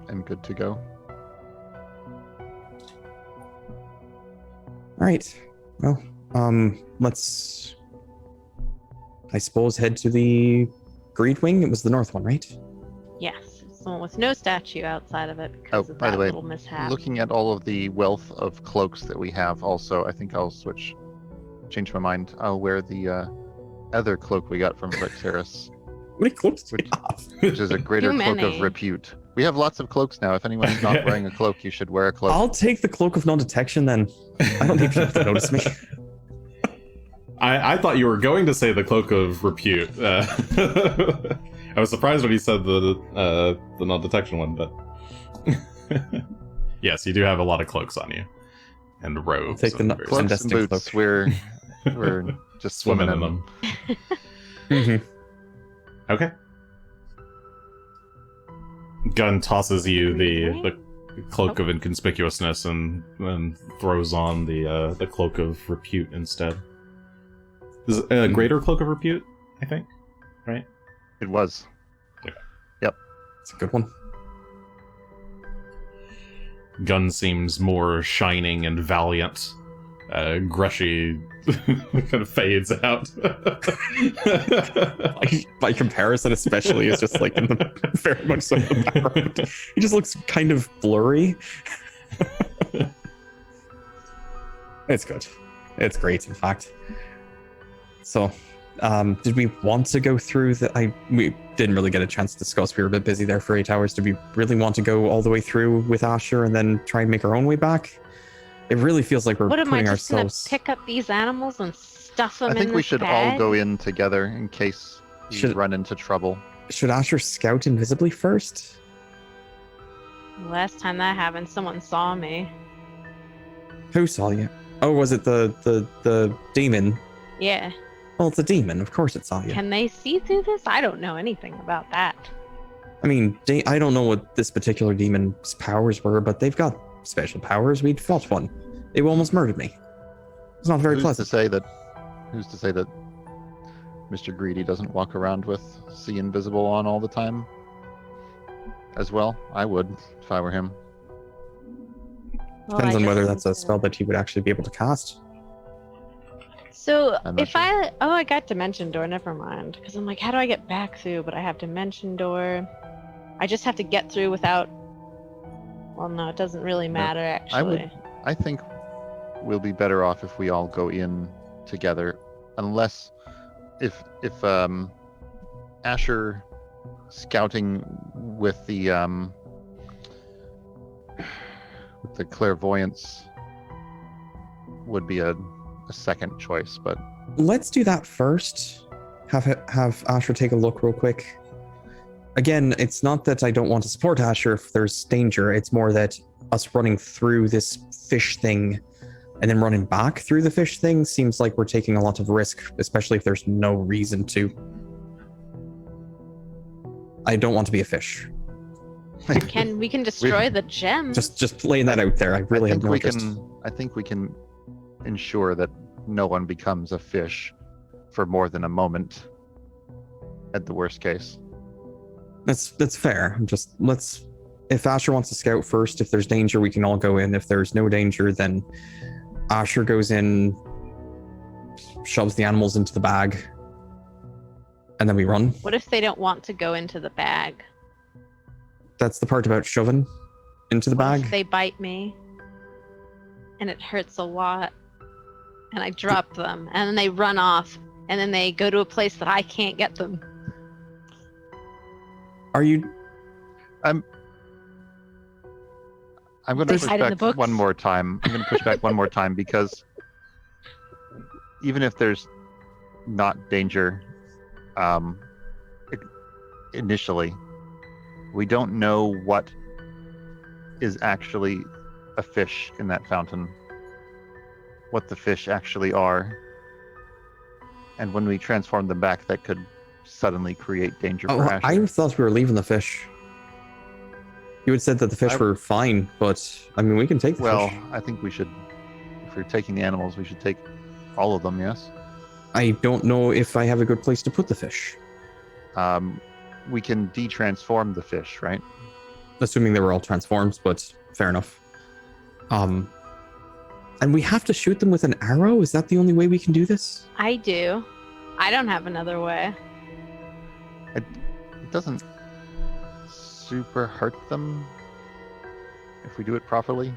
am good to go. All right. Well, let's, I suppose, head to the Greed Wing. It was the north one, right? Yes, it's the one with no statue outside of it because Oh, of by that the way, little mishap. Looking at all of the wealth of cloaks that we have also, I think I'll change my mind. I'll wear the other cloak we got from Rexaris, How many cloaks do we have? which is a greater Too cloak of many. repute. We have lots of cloaks now. If anyone's not wearing a cloak, you should wear a cloak. I'll take the Cloak of Non-Detection then. I don't need people to notice me. I thought you were going to say the Cloak of Repute. I was surprised when you said the non-detection one, but yes, you do have a lot of cloaks on you and robes. Take the and no- various- Cloaks and Fantastic boots. cloak. We're just swimming in them. Mhm. Okay. Gunn tosses you the cloak of inconspicuousness and throws on the cloak of repute instead. Is it a greater cloak of repute? I think, right? It was. It's a good one. Gunn seems more shining and valiant Greshy kind of fades out. By comparison, especially, is just like in the, very much so in the background. He just looks kind of blurry. It's good. It's great, in fact. So, did we want to go through the... we didn't really get a chance to discuss. We were a bit busy there for 8 hours. Did we really want to go all the way through with Asher and then try and make our own way back? It really feels like we're What am I putting just gonna ourselves... pick up these animals and stuff them I in think we this should bag? all go in together in case we Should- run into trouble. Should Asher scout invisibly first? Last time that happened, someone saw me. Who saw you? Oh, was it the demon? Yeah. Well, it's a demon. Of course it saw you. Can they see through this? I don't know anything about that. I mean, I don't know what this particular demon's powers were, but they've got special powers. We'd fought one. They almost murdered me. It's not very Who's pleasant. to say that Mr. Greedy doesn't walk around with See Invisible on all the time? As well, I would if I were him. Well, Depends I on whether just that's a need to- spell that he would actually be able to cast. So I'm not if sure. I got Dimension Door, never mind. Because I'm like, how do I get back through? But I have Dimension Door. I just have to get through without. Well, no, it doesn't really matter actually. I think we'll be better off if we all go in together, unless if Asher scouting with the clairvoyance would be a second choice, but Let's do that first. Have Asher take a look real quick. Again, it's not that I don't want to support Asher if there's danger. It's more that us running through this fish thing and then running back through the fish thing seems like we're taking a lot of risk, especially if there's no reason to. I don't want to be a fish. We can destroy the gem. Just laying that out there. I really have no interest. I think we can ensure that no one becomes a fish for more than a moment at the worst case. That's fair. If Asher wants to scout first, if there's danger, we can all go in. If there's no danger, then Asher goes in, shoves the animals into the bag, and then we run. What if they don't want to go into the bag? That's the part about shoving into the What if bag. they bite me and it hurts a lot and I drop them and then they run off and then they go to a place that I can't get them? Are you? I'm going to They push hide in the back books? one more time. I'm going to push back one more time because even if there's not danger initially, we don't know what is actually a fish in that fountain, what the fish actually are, and when we transform them back, that could suddenly create danger for Asher. I thought we were leaving the fish. You had said that the fish were fine, but I mean, we can take the fish. I think we should, if we're taking the animals, we should take all of them, yes? I don't know if I have a good place to put the fish. We can de-transform the fish, right? Assuming they were all transformed, but fair enough. And we have to shoot them with an arrow? Is that the only way we can do this? I do. I don't have another way. It doesn't super hurt them if we do it properly.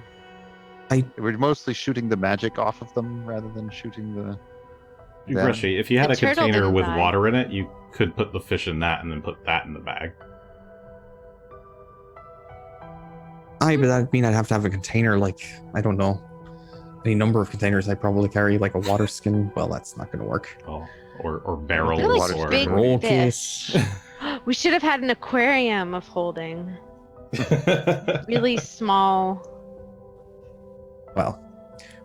We're mostly shooting the magic off of them rather than shooting the... Greshy, if you had The a turtle container didn't with die. water in it, you could put the fish in that and then put that in the bag. But that'd mean I'd have to have a container, like, I don't know, any number of containers I'd probably carry, like a water skin. Well, that's not going to work. Oh, or barrels, They're like water or big roll fish. case. We should have had an aquarium of holding. Really small. Well,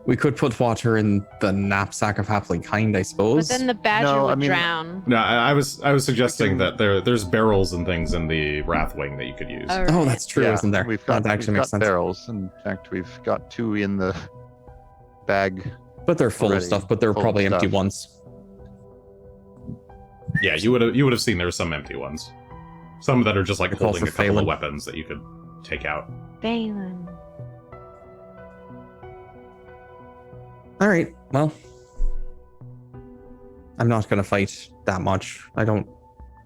we could put water in the knapsack of Halfling Kind, I But suppose. then the badger No, I would mean- drown. No, I was suggesting can- that there's barrels and things in the Wrathwing that you could use. All Oh, right. that's true, Yeah, isn't there? We've got, That actually we've makes got sense. barrels. In fact, we've got 2 in the bag. But they're full of already stuff, but they're full of probably empty stuff. ones. Yeah, you would have seen there's some empty ones, some that are just like Call holding for a couple Phelan. of weapons that you could take out. Balin. All right. Well, I'm not gonna fight that much. I don't.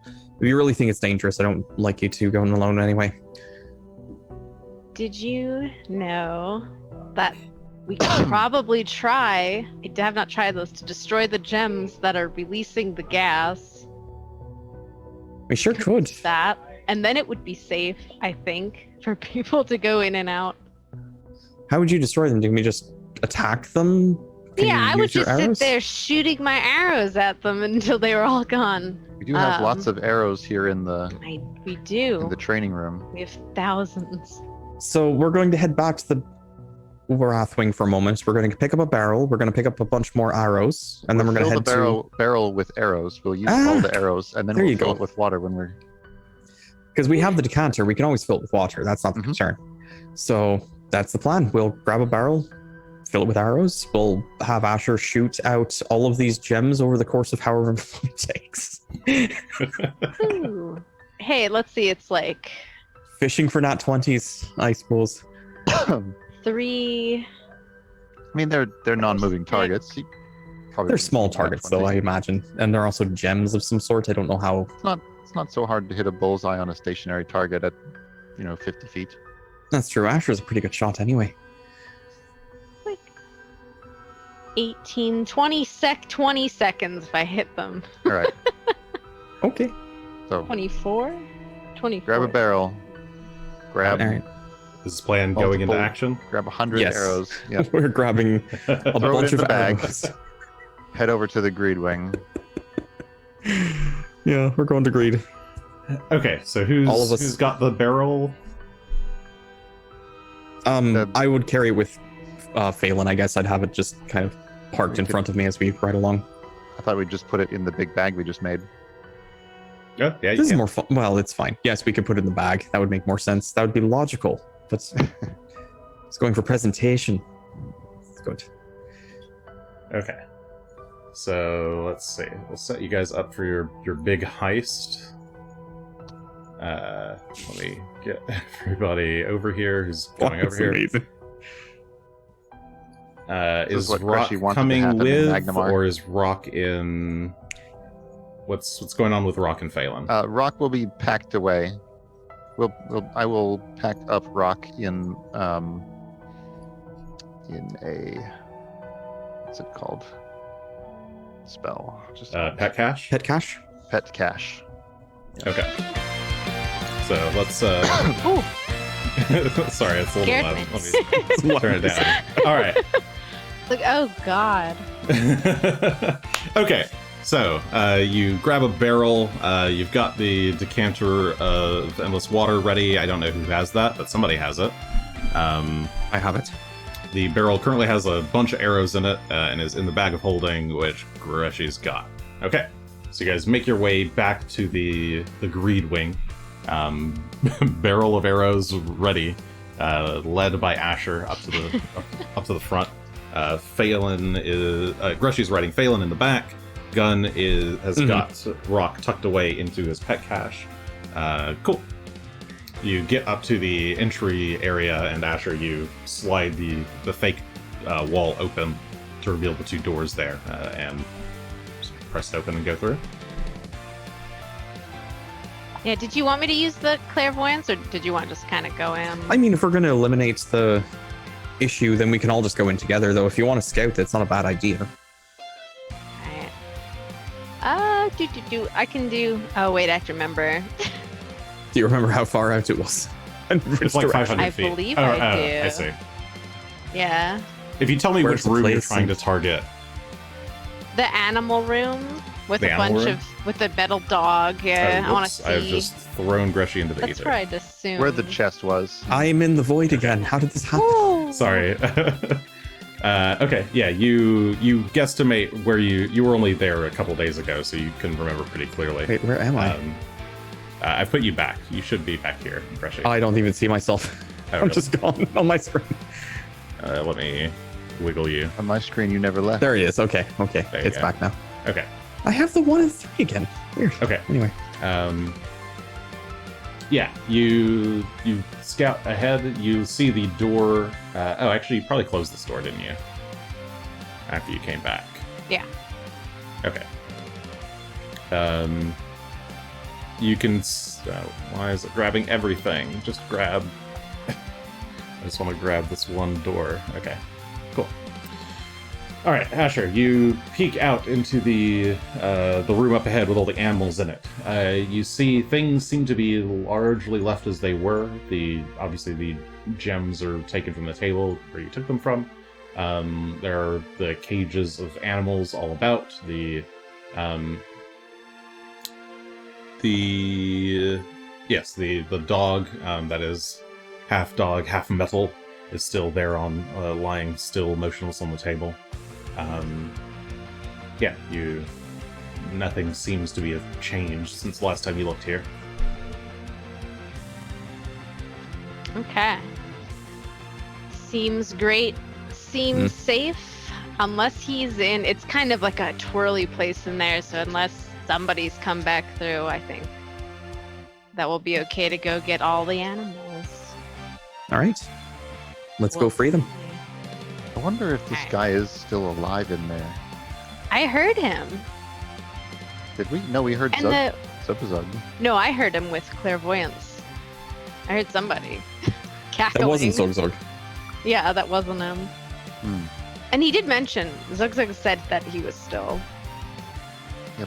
If you really think it's dangerous, I don't like you two going alone anyway. Did you know that we could probably try, I have not tried this, to destroy the gems that are releasing the gas? We sure could. That, and then it would be safe, I think, for people to go in and out. How would you destroy them? Can we just attack them? Can Yeah, you I would use your just arrows? sit there shooting my arrows at them until they were all gone. We do have lots of arrows here in the We do. training room. We have thousands. So we're going to head back to the Wrathwing for a moment. We're going to pick up a barrel. We're going to pick up a bunch more arrows, and then we're going to fill head the barrel with arrows. We'll use all the arrows, and then there we'll you fill go. it with water when we're. because we have the decanter. We can always fill it with water. That's not the concern. So that's the plan. We'll grab a barrel, fill it with arrows. We'll have Asher shoot out all of these gems over the course of however long it takes. Ooh. Hey, let's see. It's like Fishing for nat 20s, I suppose. 3. I mean, they're non-moving targets. You probably They're wouldn't small see targets, that though, I 20. imagine. And they're also gems of some sort. I don't know how. It's not so hard to hit a bullseye on a stationary target at, 50 feet. That's true. Asher's a pretty good shot anyway. Like 18, 20 seconds if I hit them. All right. Okay. So 24? 24. grab a barrel. Grab All right. Is this plan going into Multiple- action? grab 100 Yes. arrows. Yeah. We're grabbing a Throw it bunch in of the bag. arrows. Head over to the greed wing. Yeah, we're going to greed. Okay, so who's All of us- who's got the barrel? I would carry it with Phelan. I guess I'd have it just kind of parked in front of me as we ride along. I thought we'd just put it in the big bag we just made. Yeah, you This is can. more fun. Well, it's fine. Yes, we could put it in the bag. That would make more sense. That would be logical. But it's going for presentation. It's good. Okay. So let's see. We'll set you guys up for your big heist. Let me get everybody over here who's going over here. Amazing. This is Is what Rock Greshy wanted to coming happen in with, Magnamar. or is Rock in? What's going on with Rock and Phelan? Rock will be packed away. I will pack up Rock in a what's it called? Spell. Just Pet cache. Pet cache? pet cache. Okay. So let's. Ooh, Sorry, it's a little Scared loud. me. Let me turn it down. All right. like, oh god. Okay, so you grab a barrel. You've got the decanter of endless water ready. I don't know who has that, but somebody has it. I have it. The barrel currently has a bunch of arrows in it and is in the bag of holding, which Greshy's got. Okay, so you guys make your way back to the greed wing. Barrel of arrows ready, led by Asher up to the front. Phelan is Greshy's riding Phelan in the back. Gunn has got Rock tucked away into his pet cache. Cool. You get up to the entry area, and Asher, you slide the fake wall open to reveal the two doors there, and just press it open and go through. Yeah, did you want me to use the clairvoyance, or did you want to just kind of go in? I mean, if we're going to eliminate the issue, then we can all just go in together, though. If you want to scout, that's not a bad idea. Alright. I can do. Oh, wait, I have to remember. Do you remember how far out it was? It's like 500 I feet. believe I do. I see. Yeah. If you tell me Where's which the room you're place trying to and- target, The animal room with The a animal bunch room? with a metal dog. Yeah, I want to whoops, see. I've just thrown Greshy into the That's ether. where I'd assume. Where the chest was. I'm in the void again. How did this happen? Ooh. Sorry. Okay, yeah, you guesstimate where you were only there a couple days ago, so you can remember pretty clearly. Wait, where am I? I've put you back. You should be back here, Greshy. I don't even see myself. Oh, I'm really? just gone on my screen. Let me wiggle you. On my screen, you never left. There he is. Okay. There you It's go. back now. Okay. I have the 1 and 3 again. Weird. Okay. Anyway. Yeah, you scout ahead. You see the door. Actually, you probably closed this door, didn't you? after you came back. Yeah. Okay. You can. Why is it grabbing everything? Just grab. I just want to grab this one door. Okay. Cool. All right, Asher, you peek out into the room up ahead with all the animals in it. You see things seem to be largely left as they were. Obviously the gems are taken from the table where you took them from. There are the cages of animals all about. The dog that is half dog, half metal is still there lying still motionless on the table. Nothing seems to be changed since the last time you looked here. Okay. Seems great. Seems safe. Unless he's in... It's kind of like a twirly place in there, so unless somebody's come back through, I think that will be okay to go get all the animals. All right. Let's go free them. I wonder if this guy is still alive in there. I heard him. Did we? No, we heard Zug. No, I heard him with clairvoyance. I heard somebody cackling. That wasn't Zug. Yeah, that wasn't him. And he did mention, Zug said that he was still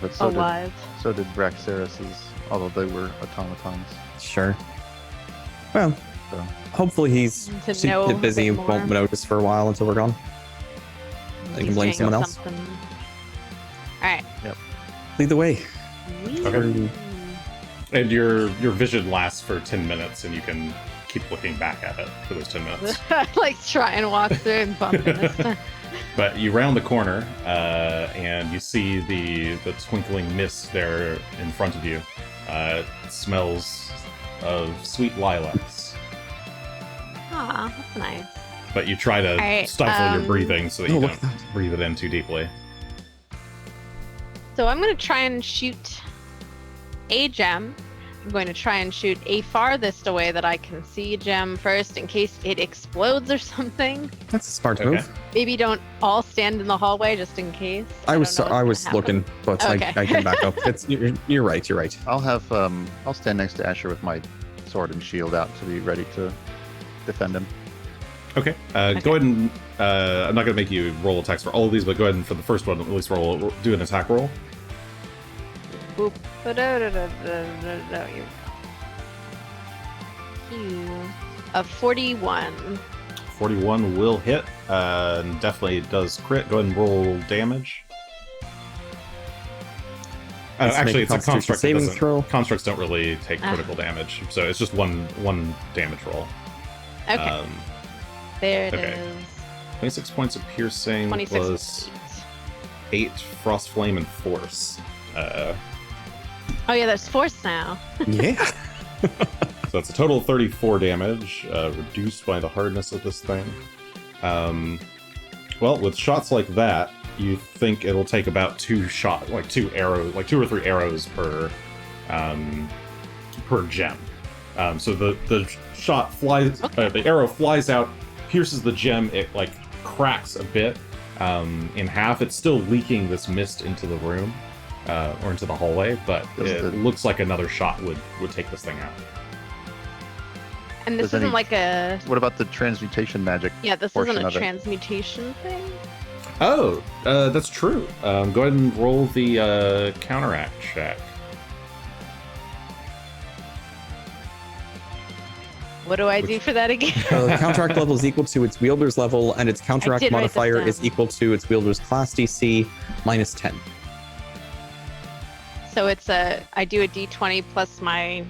but alive. So did Braxaris's, although they were automatons. Sure. Well, so. Hopefully he's super busy and won't notice for a while until we're gone. They can blame someone else. Alright. Yep. Lead the way. Okay. And your vision lasts for 10 minutes, and you can keep looking back at it for those 10 minutes. Like, try and walk through and bump it. But you round the corner, and you see the twinkling mist there in front of you. It smells of sweet lilacs. Aw, that's nice. But you try to stifle your breathing so that you don't breathe it in too deeply. So I'm going to try and shoot a gem. I'm going to try and shoot a farthest away that I can see gem first in case it explodes or something. That's a smart move. Maybe don't all stand in the hallway just in case. I was looking, but okay. I can back up. You're right. You're right. I'll stand next to Asher with my sword and shield out to be ready to defend him. Okay. Go ahead and I'm not going to make you roll attacks for all of these, but go ahead and for the first one, at least do an attack roll. Boop. A 41. 41 will hit, and definitely does crit. Go ahead and roll damage. Actually, it's a construct. Saving throw. Constructs don't really take critical damage, so it's just one damage roll. Okay. There it is. 26 points of piercing plus 8 frost flame and force. Oh yeah, there's force now. Yeah. So that's a total of 34 damage, reduced by the hardness of this thing. Well, with shots like that, you think it'll take about 2 or 3 arrows per gem. So the shot flies, the arrow flies out, pierces the gem. It cracks a bit in half. It's still leaking this mist into the room or into the hallway, but it looks like another shot would take this thing out. And this isn't like a... What about the transmutation magic? Yeah, this isn't a transmutation thing? Oh, that's true. Go ahead and roll the counteract check. What do I do for that again? Counteract level is equal to its wielder's level, and its counteract modifier is equal to its wielder's class DC minus 10. So it's I do a d20 plus my...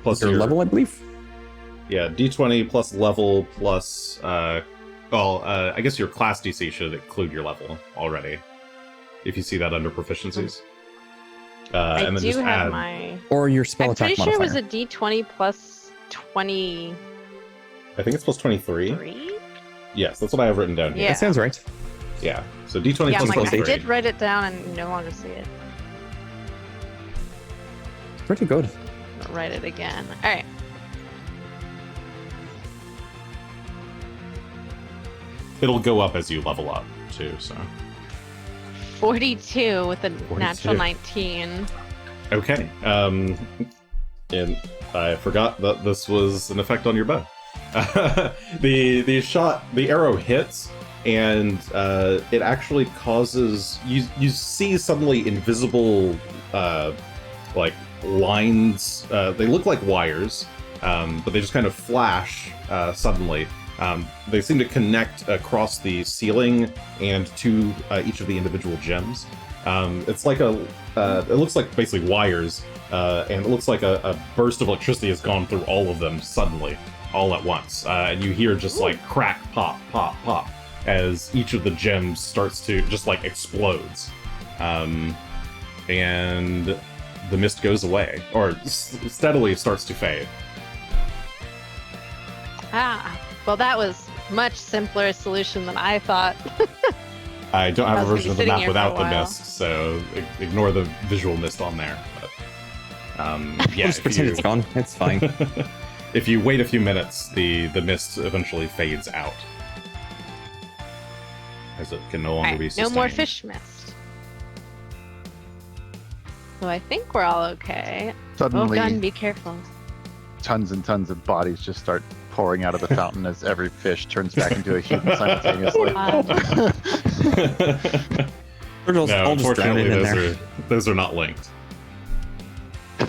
Plus your level, I believe? Yeah, d20 plus level plus... I guess your class DC should include your level already. If you see that under proficiencies. I and then do just have add... my... Or your spell attack modifier. I'm pretty sure it was a d20 plus 20... I think it's plus 23. 3? Yes, that's what I have written down here. Yeah. That sounds right. Yeah, so d20 plus 23. I did write it down and no longer see it. Pretty good. I'll write it again. Alright. It'll go up as you level up too. So 42 with a 42. natural 19. okay. And I forgot that this was an effect on your bow. The arrow hits, and it actually causes you see suddenly invisible like lines. They look like wires, but they just kind of flash suddenly. They seem to connect across the ceiling and to each of the individual gems. It's like it looks like basically wires, and it looks like a burst of electricity has gone through all of them suddenly, all at once. And you hear just like crack, pop, pop, pop, as each of the gems starts to just like explodes. And the mist goes away, or steadily starts to fade. Well, that was much simpler solution than I thought. I don't have a version of the map without the while. mist, so ignore the visual mist on there. But, yeah, Just pretend it's gone. It's fine. if you wait a few minutes, the mist eventually fades out, as it can no longer Alright, be no sustained. more fish mist. So I think we're all okay. Suddenly, Oh, Gunn, be careful. tons and tons of bodies just start pouring out of the fountain as every fish turns back into a human simultaneously. We're just No, all just unfortunately, drowning in there. those are not linked. Well,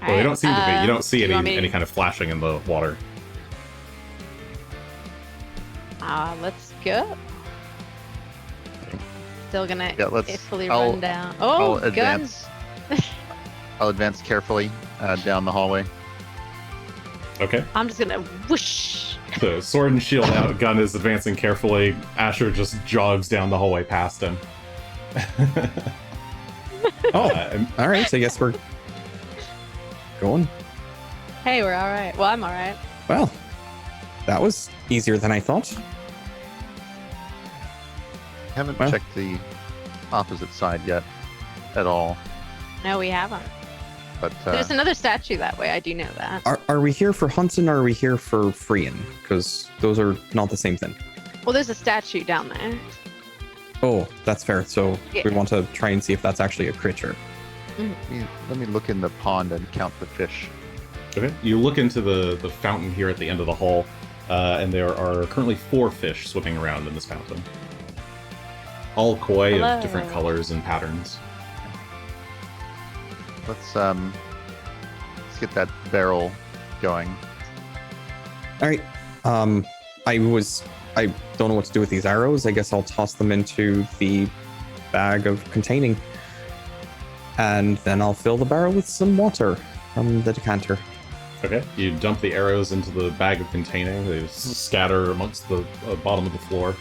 they Alright, don't seem to be. You don't see do you want me any to- kind of flashing in the water. Let's go. Still gonna Yeah, let's- iffily I'll- run down. I'll Oh, Guns. advance. I'll advance carefully down the hallway. Okay. I'm just gonna whoosh. The sword and shield out, Gunn is advancing carefully. Asher just jogs down the hallway past him. Oh, And all right. So I guess we're going. Hey, we're all right. Well, I'm all right. Well, that was easier than I thought. Haven't Well. checked the opposite side yet at all, No, we haven't. but There's another statue that way. I do know that. Are we here for hunting or are we here for freeing? Because those are not the same thing. Well, there's a statue down there. Oh, that's fair. So Yeah. we want to try and see if that's actually a creature. let me look in the pond and count the fish. okay, you look into the fountain here at the end of the hall, and there are currently 4 fish swimming around in this fountain. All koi Hello. of different colors and patterns. Let's get that barrel going. All right. I don't know what to do with these arrows. I guess I'll toss them into the bag of containing. And then I'll fill the barrel with some water from the decanter. Okay, you dump the arrows into the bag of containing. They scatter amongst the bottom of the floor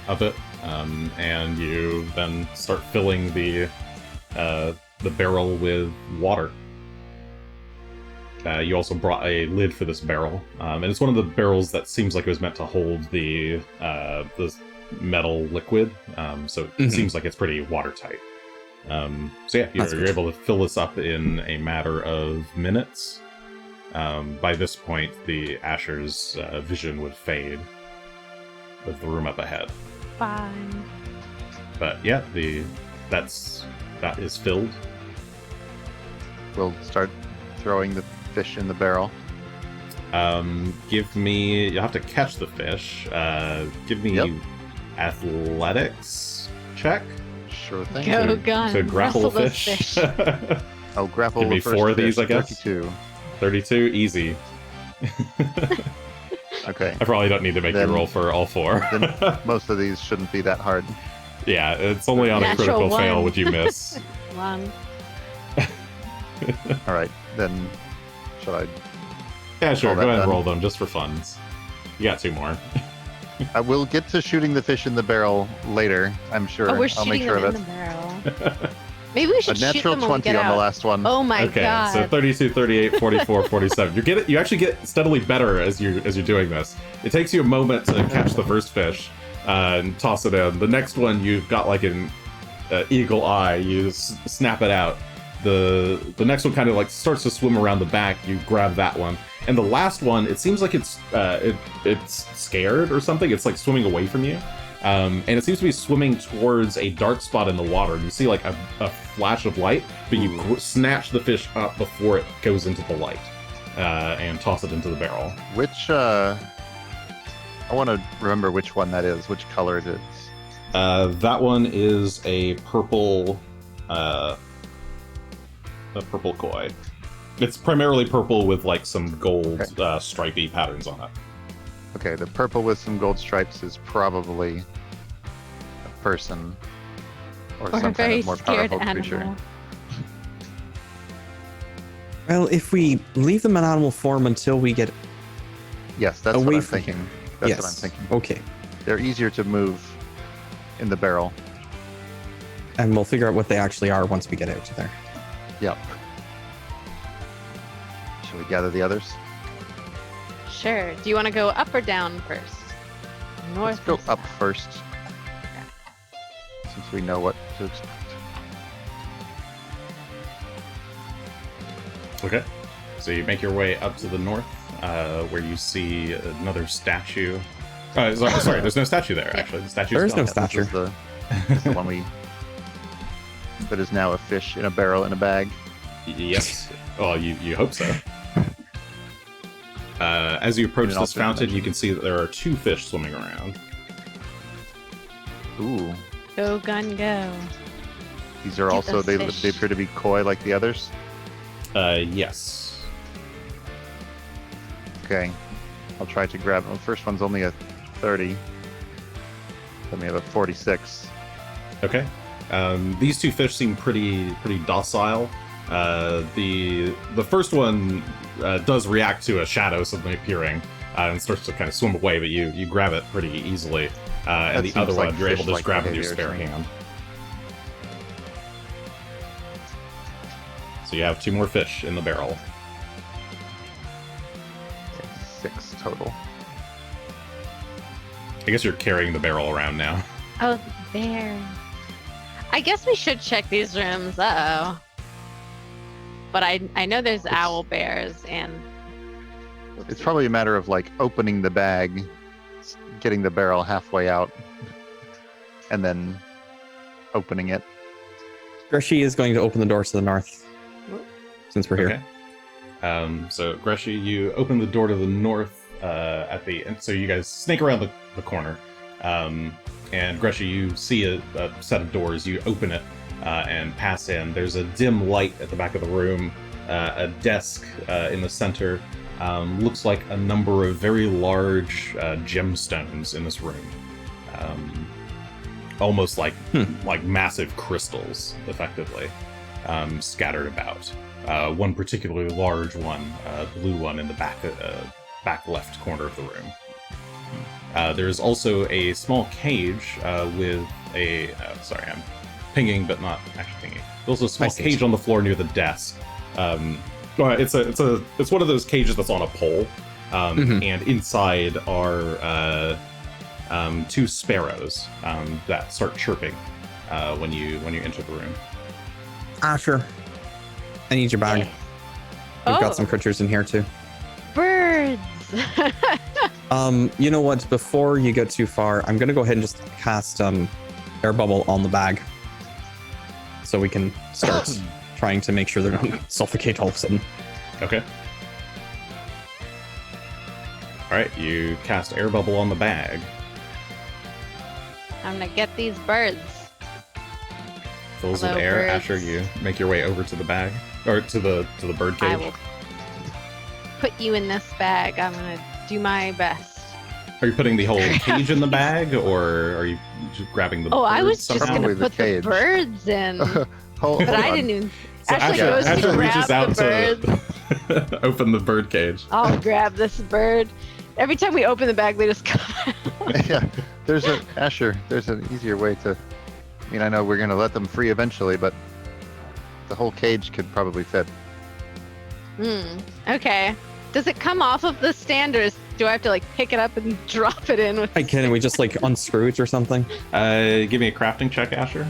of it, and you then start filling the barrel with water. You also brought a lid for this barrel, and it's one of the barrels that seems like it was meant to hold the metal liquid, so it Mhm. seems like it's pretty watertight. So yeah, That's you're good. able to fill this up in a matter of minutes. By this point, the Asher's vision would fade with the room up ahead. Fine. But yeah, that is filled. We'll start throwing the fish in the barrel. Give me. You'll have to catch the fish. Give me Yep. athletics check Sure thing. Go, to, Gun. to grapple Wrestle a those fish. I'll grapple Give me the first 4 of these, fish, I guess. 32. 32, easy. Okay. I probably don't need to make Then- you roll for all 4. Then most of these shouldn't be that hard. Yeah, it's only on a Natural critical one. fail would you miss. One. All right, then should I? Yeah, sure. All Go that ahead and done. roll them just for funs. You got 2 more. I will get to shooting the fish in the barrel later. I'm sure. Oh, we're I'll make shooting sure them of in it. the barrel. Maybe we A should shoot natural them when we 20 get on out. the last one. Oh my Okay, god. so 32, 38, 44, 47. You actually get steadily better as you're doing this. It takes you a moment to catch the first fish and toss it in. The next one, you've got like an eagle eye. You snap it out, the next one kind of like starts to swim around the back. You grab that one, and the last one, it seems like it's scared or something. It's like swimming away from you, and it seems to be swimming towards a dark spot in the water. And you see like a flash of light, but you snatch the fish up before it goes into the light, and toss it into the barrel. Which I want to remember which one that is, which color it is. That one is a purple koi. It's primarily purple with like some gold stripy patterns on it. Okay, the purple with some gold stripes is probably a person or Or a some very kind of more scared powerful animal. creature. Well, if we leave them in animal form until we get Yes, that's away what I'm from thinking. here. That's yes. what I'm thinking. Okay, They're easier to move in the barrel. and we'll figure out what they actually are once we get out to there. Yep. Shall we gather the others? Sure. Do you want to go up or down first? North. Let's go or up south? first. Since we know what to expect. Okay. So you make your way up to the north, where you see another statue. Sorry, there's no statue there, actually. The statue There is no gone. statue. This is the one we... that is now a fish in a barrel in a bag. Yes. Well, you hope so. As you approach In an this alternate fountain, you dimension. can see that there are 2 fish swimming around. Ooh. Go, Gunn, go. These are Get also, those they fish. appear to be koi like the others. Yes. Okay. I'll try to grab them. The first one's only a 30. Then we have a 46. Okay. These 2 fish seem pretty docile. The first one does react to a shadow suddenly appearing and starts to kind of swim away, but you grab it pretty easily. And That the seems other like one you're able to just fish-like grab with your behavior spare to me. hand. So you have 2 more fish in the barrel. Okay, 6 total. I guess you're carrying the barrel around now. Oh, there. I guess we should check these rooms. Uh-oh. But I know there's owl bears and... It's probably a matter of like opening the bag, getting the barrel halfway out, and then opening it. Greshy is going to open the doors to the north, since we're here. Okay. So Greshy, you open the door to the north at the end. So you guys snake around the corner. And Greshy, you see a set of doors. You open it and pass in. There's a dim light at the back of the room, a desk in the center. Looks like a number of very large gemstones in this room. Almost like massive crystals, effectively, scattered about. One particularly large one, blue one, in the back left corner of the room. There is also a small cage with a... sorry, I'm pinging, but not actually pinging. There's also a small cage on the floor near the desk. It's one of those cages that's on a pole, and inside are 2 sparrows that start chirping when you enter the room. Asher, I need your bag. We've got some creatures in here too. Birds! You know what? Before you get too far, I'm gonna go ahead and just cast air bubble on the bag, so we can start trying to make sure they don't suffocate all of a sudden. Okay. Alright, you cast air bubble on the bag. I'm gonna get these birds. Fills with Hello, air. birds. After you make your way over to the bag, or to the bird cage. I will put you in this bag. I'm gonna do my best. Are you putting the whole cage in the bag, or are you just grabbing the Oh, I birds was just somehow? gonna Probably the put the cage. birds in, Hold but I on. didn't even. So Ashley Asher, goes Asher to reaches grab out the bird. to open the bird cage. I'll grab this bird. Every time we open the bag, they just come out. Yeah, there's an easier way to... I mean, I know we're going to let them free eventually, but the whole cage could probably fit. Okay. Does it come off of the stand, or do I have to like pick it up and drop it in? With Hey, can we just like unscrew it or something? Give me a crafting check, Asher.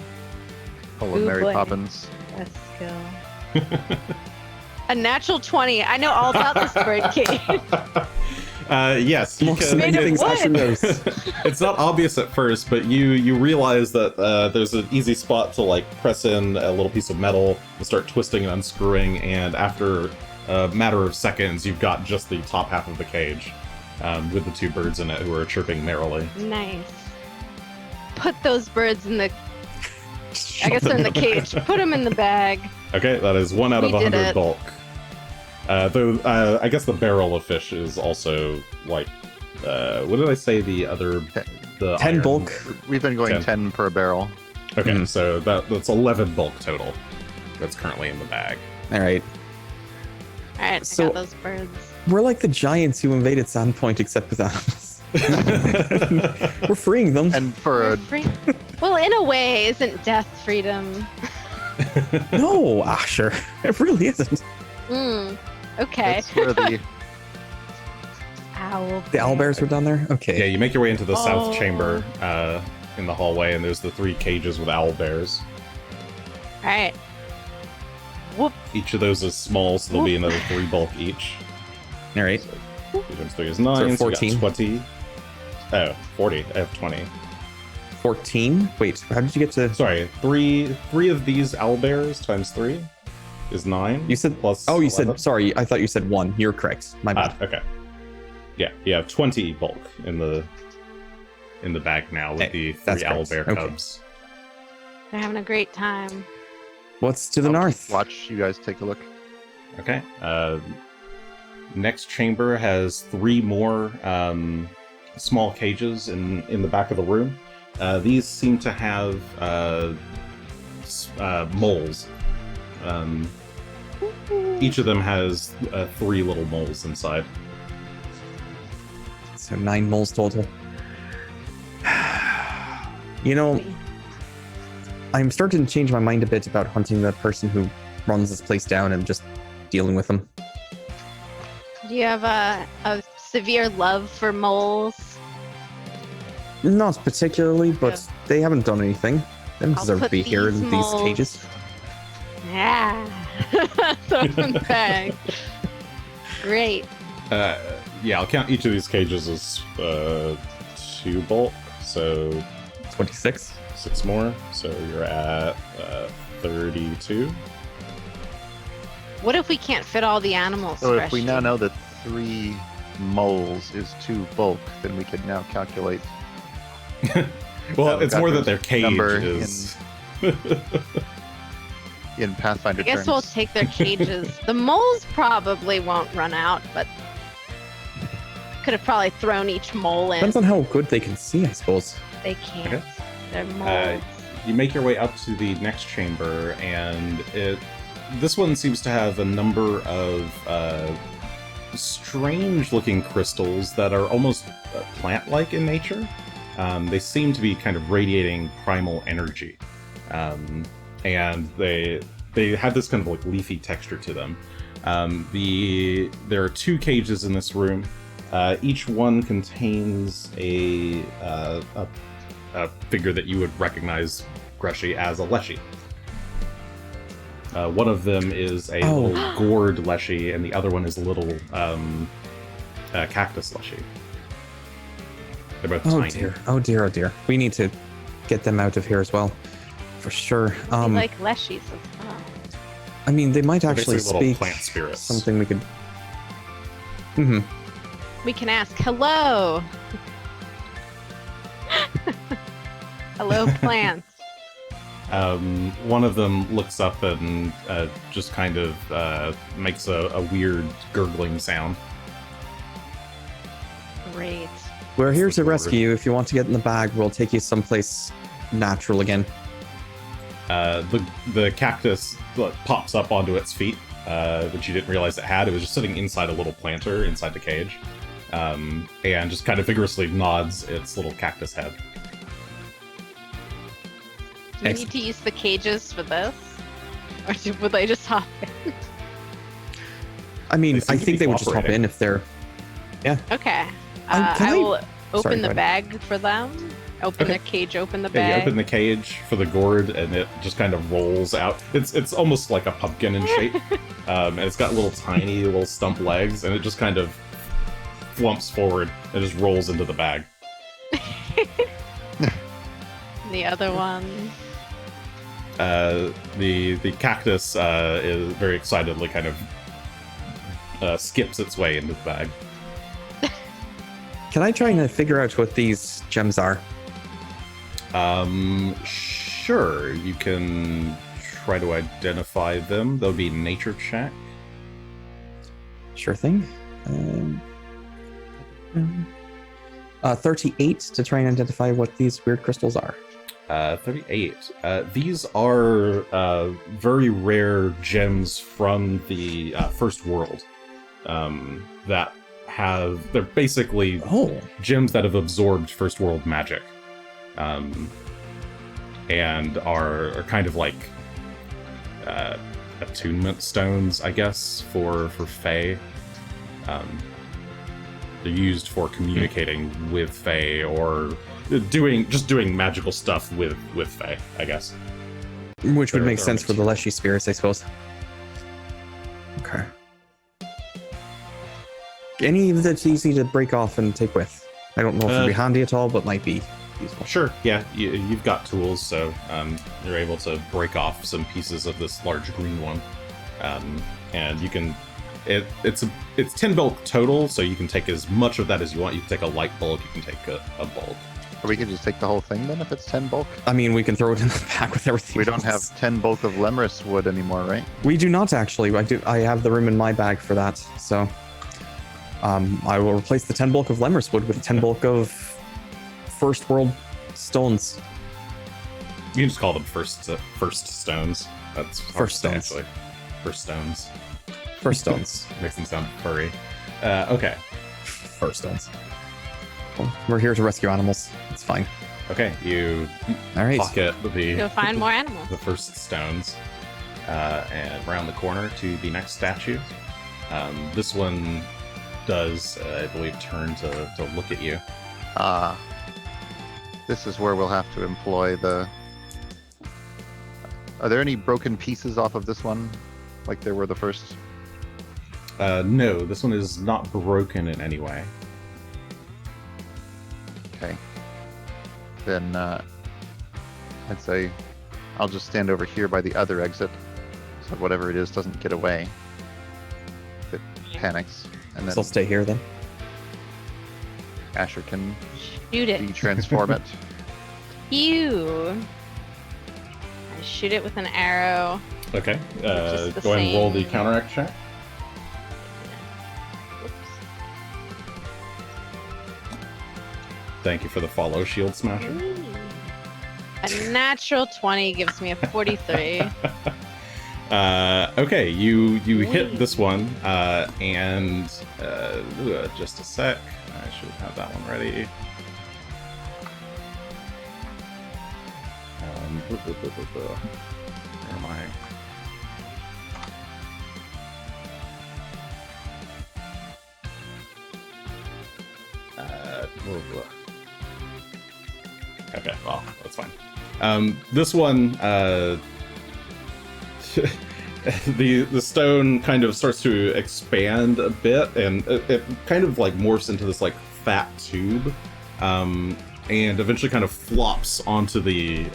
Full of Ooh, Mary boy. Poppins. a skill? A natural 20. I know all about this bird cage. Yes, you Most can. amazing Made of Asher wood. knows. It's not obvious at first, but you realize that there's an easy spot to like press in a little piece of metal and start twisting and unscrewing, and after a matter of seconds, you've got just the top half of the cage with the two birds in it who are chirping merrily. Nice. Put those birds in the. I guess they're in the cage. Put them in the bag. Okay, that is 1 out of We did 100 it. bulk. Though I guess the barrel of fish is also like, what did I say? The other, the 10 iron- bulk. We've been going 10. 10 per barrel. Okay, Mhm. so that's 11 bulk total. That's currently in the bag. All right. All right, So- I got those birds. We're like the giants who invaded Sandpoint, except with animals. We're freeing them. And for We're a free- well, in a way, isn't death freedom? No, Asher. It really isn't. Okay. that's where the Owl. The owlbears were down there? Okay. Yeah, you make your way into the south Oh. chamber in the hallway, and there's the 3 cages with owl bears. All right. Whoop. Each of those is small, so there'll be another 3 bulk each. All right. 3 times 3 is 9, So so, 14. you got 20. Oh, 40. I have 20. 14? Wait, how did you get to... Sorry, three of these owlbears times 3 is 9. You said... plus Oh, you 11. said... Sorry, I thought you said 1. You're correct. My bad. Okay. Yeah, you have 20 bulk in the bag now with Okay, the that's 3 correct. owlbear Okay. cubs. They're having a great time. What's to the I'll north? watch you guys take a look. Okay. Next chamber has 3 more small cages in the back of the room. These seem to have moles. Each of them has 3 little moles inside. So 9 moles total. You know, I'm starting to change my mind a bit about hunting the person who runs this place down and just dealing with them. Do you have a severe love for moles? Not particularly, but Yeah. they haven't done anything. They don't I'll deserve to put be here in these these moles- cages. Yeah. Throw them in the bag. Great. Yeah, I'll count each of these cages as 2 bulk, so 26. 6 more. So you're at 32. What if we can't fit all the animals? So if we Greshy? now know that 3 moles is 2 bulk, then we can now calculate. Well, I've it's got more that this their cage number is. in Pathfinder I guess terms. we'll take their cages. The moles probably won't run out, but could have probably thrown each mole in. Depends on how good they can see, I suppose. They can't. Okay. They're moles. You make your way up to the next chamber, and this one seems to have a number of strange-looking crystals that are almost plant-like in nature. They seem to be kind of radiating primal energy, and they have this kind of like leafy texture to them. There are 2 cages in this room. Each one contains a figure that you would recognize, Greshy, as a Leshy. One of them is a Oh. little gourd Leshy, and the other one is a little cactus Leshy. They're both Oh tiny. dear. Oh dear. Oh dear. We need to get them out of here as well, for sure. We like leshies as well. I mean, they might They're actually basically little speak plant spirits. something we could. Mm-hmm. We can ask, hello. Hello, plants. One of them looks up and just kind of makes a weird gurgling sound. Great. We're here That's to the rescue you. If you want to get in the bag, we'll take you someplace natural again. The cactus pops up onto its feet, which you didn't realize it had. It was just sitting inside a little planter inside the cage, and just kind of vigorously nods its little cactus head. Do we need to use the cages for this? Or would they just hop in? I mean, They seem I to think be they would just hop cooperating. in if they're. Okay. can I I- will open Sorry, the go ahead. bag for them Open Okay. the cage, open the Yeah, you bag. open the cage for the gourd, and it just kind of rolls out. It's almost like a pumpkin in shape, and it's got tiny little stump legs, and it just kind of flumps forward and just rolls into the bag. The other one. The cactus is very excitedly kind of skips its way into the bag. Can I try and figure out what these gems are? Sure, you can try to identify them. There'll be nature check. Sure thing. 38 to try and identify what these weird crystals are. 38. These are very rare gems from the first world that they're basically gems that have absorbed first world magic, and are kind of like attunement stones, I guess, for Fae. They're used for communicating with Fae or doing magical stuff with Fae, I guess. Which would They're make sense for the Leshy spirits, I suppose. Okay. Any that's easy to break off and take with? I don't know if it'd be handy at all, but might be useful. Sure, yeah, you've got tools, so you're able to break off some pieces of this large green one, and you can. It's 10 bulk total, so you can take as much of that as you want. You can take a light bulk, you can take a bulk. Or we could just take the whole thing then if it's 10 bulk. I mean, we can throw it in the back with everything. We don't have 10 bulk of lemurus wood anymore, right? We do not actually. I have the room in my bag for that. So, I will replace the 10 bulk of lemurus wood with 10 bulk of first world stones. You can just call them first stones. That's First stones. actually. First stones. First stones. Makes them sound furry. Okay. First stones. Well, we're here to rescue animals. It's fine. Okay, you All right. pocket Go find more animals. the first stones, and round the corner to the next statue. This one does, I believe, turn to look at you. This is where we'll have to employ the... Are there any broken pieces off of this one? Like there were the first? No, this one is not broken in any way. Okay. Then I'd say I'll just stand over here by the other exit, so whatever it is doesn't get away. If it panics, and then So I'll stay here then. Asher can Shoot it. de-transform it. You. I shoot it with an arrow. Okay, just the go ahead and roll the same. counteract check. Oops. Thank you for the follow, Shield Smasher. Ooh. A natural 20 gives me a 43. Okay, you hit Wee. this one, and just a sec. I should have that one ready. Where am I? Okay, well, that's fine. This one, the stone kind of starts to expand a bit, and it kind of like morphs into this like fat tube, and eventually kind of flops onto the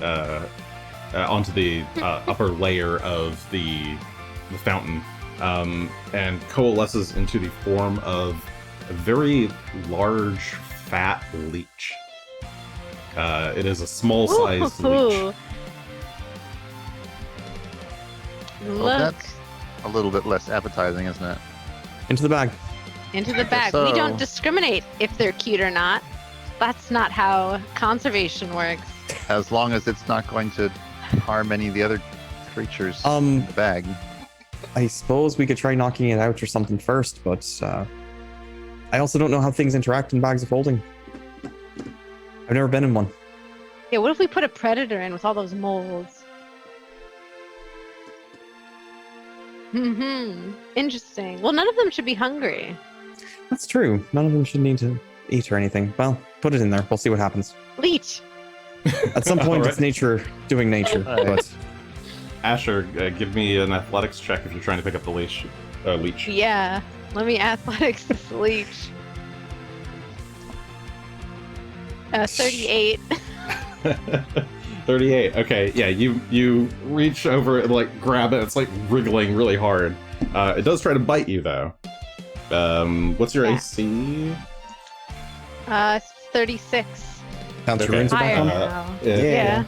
upper layer of the fountain, and coalesces into the form of a very large, fat leech. It is a small-sized leech. Ooh. Well, Look that's a little bit less appetizing, isn't it? Into the bag. into the guess bag. so. We don't discriminate if they're cute or not. That's not how conservation works. As long as it's not going to harm any of the other creatures in the bag. I suppose we could try knocking it out or something first, but I also don't know how things interact in bags of holding. I've never been in one. Yeah, what if we put a predator in with all those moles? Interesting. Well, none of them should be hungry. That's true. None of them should need to eat or anything. Well, put it in there. We'll see what happens. Leech. At some point, Alright. it's nature doing nature. Alright. But Asher, give me an athletics check if you're trying to pick up the leash. Leech. Yeah. Let me athletics this leech. 38. 38. Okay, yeah, you reach over and like grab it. It's like wriggling really hard. It does try to bite you though. What's your Yeah. AC? 36. counts your Okay. runes are back Higher on. now. It, Yeah.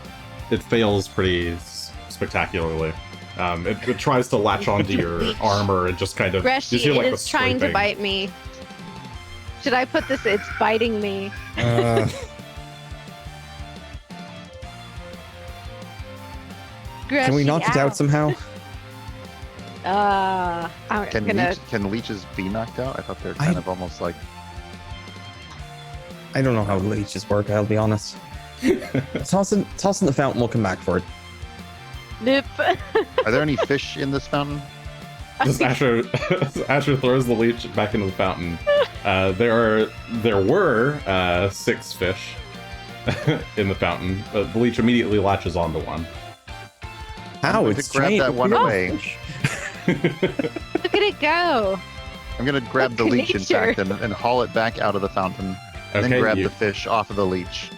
it fails pretty spectacularly. It tries to latch onto your armor and just kind of. Greshy, you see, like, it the is trying to scraping. bite me. Should I put this? It's biting me. Can we Greshy, knock it ow. out somehow? I'm gonna. Can leeches be knocked out? I thought they're kind I- of almost like. I don't know how leeches work, I'll be honest. Toss in the fountain, we'll come back for it. Nope. Are there any fish in this fountain? Just Asher throws the leech back into the fountain. There were 6 fish in the fountain, but the leech immediately latches onto one. How? going It's to grab giant that one weird away. fish. Look at it go. I'm gonna grab the Look at leech, in nature. fact, and haul it back out of the fountain. And Okay, then grab you the fish off of the leech.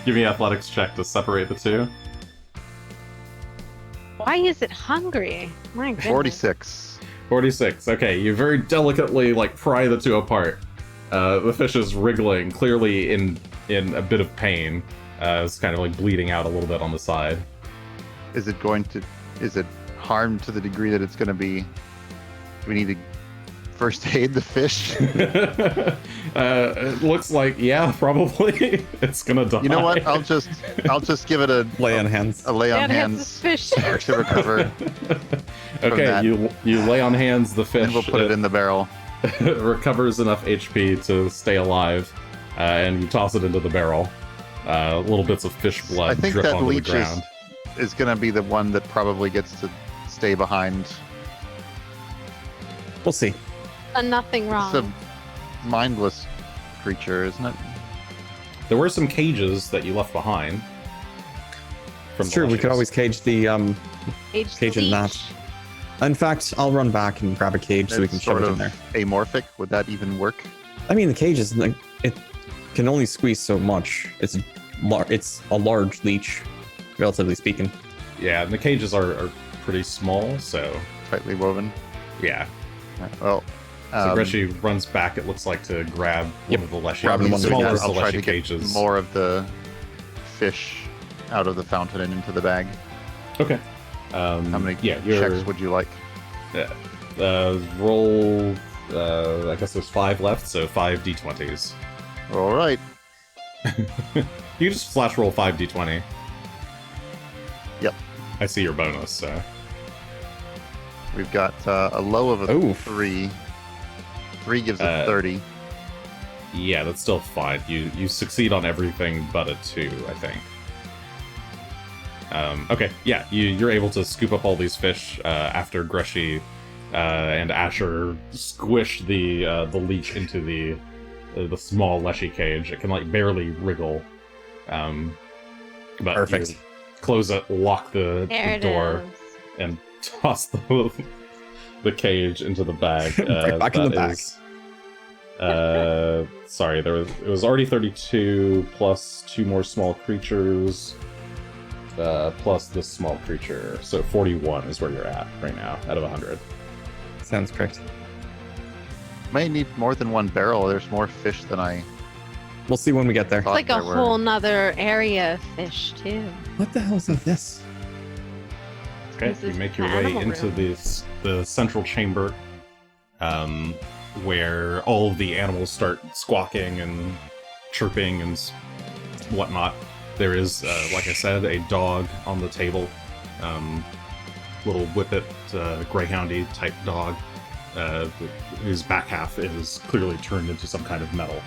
give me an athletics check to separate the two. Why is it hungry? My goodness. 46. 46. Okay, you very delicately like pry the two apart. The fish is wriggling, clearly in a bit of pain. It's kind of like bleeding out a little bit on the side. Is it harmed to the degree that it's gonna be? Do we need to first aid the fish? It looks like, yeah, probably it's gonna die. You know what? I'll just give it a Lay on hands. lay on Dad has hands this fish. to recover. Okay, that. you lay on hands the fish. And we'll put it in the barrel. It recovers enough HP to stay alive, and you toss it into the barrel. Little bits of fish blood I think drip that onto the leech ground. is gonna be the one that probably gets to stay behind. We'll see. Nothing wrong. It's a mindless creature, isn't it? There were some cages that you left behind. It's true, we could Lushes. always cage the Aged cage in that. leech. In fact, I'll run back and grab a cage so we It's can shove sort it in of there. amorphic. Would that even work? I mean, the cage is like it can only squeeze so much. It's a large leech, relatively speaking. Yeah, and the cages are pretty small, so Tightly woven. yeah. Well, So Greshy runs back, it looks like, to grab Yep, one of the leshy, grabbing one of the smaller cages. I'll try leshy to get cages. more of the fish out of the fountain and into the bag. Okay. How many yeah, checks would you like? roll. I guess there's 5 left, so 5 d20s. All right. You just flash roll 5 d20. Yep. I see your bonus, so We've got a low of a Oh. 3. 3 gives a 30. yeah, that's still fine. You succeed on everything but a 2, I think. Okay, yeah, you're able to scoop up all these fish after Greshy and Asher squish the leech into the small leshy cage. It can like barely wriggle. But Perfect. you close it, lock the There it door, is. and toss the cage into the bag. Right back in the that bag. is- sorry, it was already 32 plus 2 more small creatures, plus this small creature. So 41 is where you're at right now, out of 100. Sounds correct. May need more than one barrel. There's more fish than I We'll see when we get there. thought It's like a there were. whole nother area of fish too. What the hell's with this? Okay, This you is make your the way animal into room. the central chamber, where all of the animals start squawking and chirping and whatnot. There is, like I said, a dog on the table, little whippet, greyhoundy type dog, whose back half is clearly turned into some kind of metal.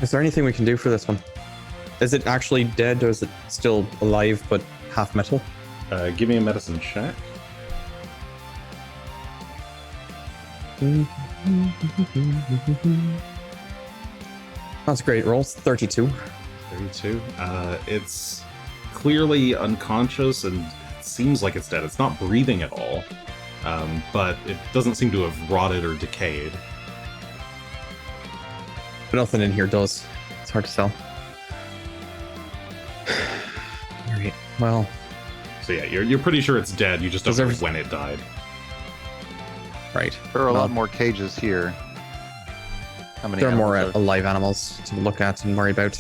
Is there anything we can do for this one? Is it actually dead or is it still alive but half metal? Give me a medicine check. That's great rolls. 32. 32. It's clearly unconscious and it seems like it's dead. It's not breathing at all, but it doesn't seem to have rotted or decayed. But nothing in here does. It's hard to tell. Alright, well. So yeah, you're pretty sure it's dead. You just don't know Deserves- when it died. Right. There are a Well, lot more cages here. How many? There are more animals alive animals to look at and worry about.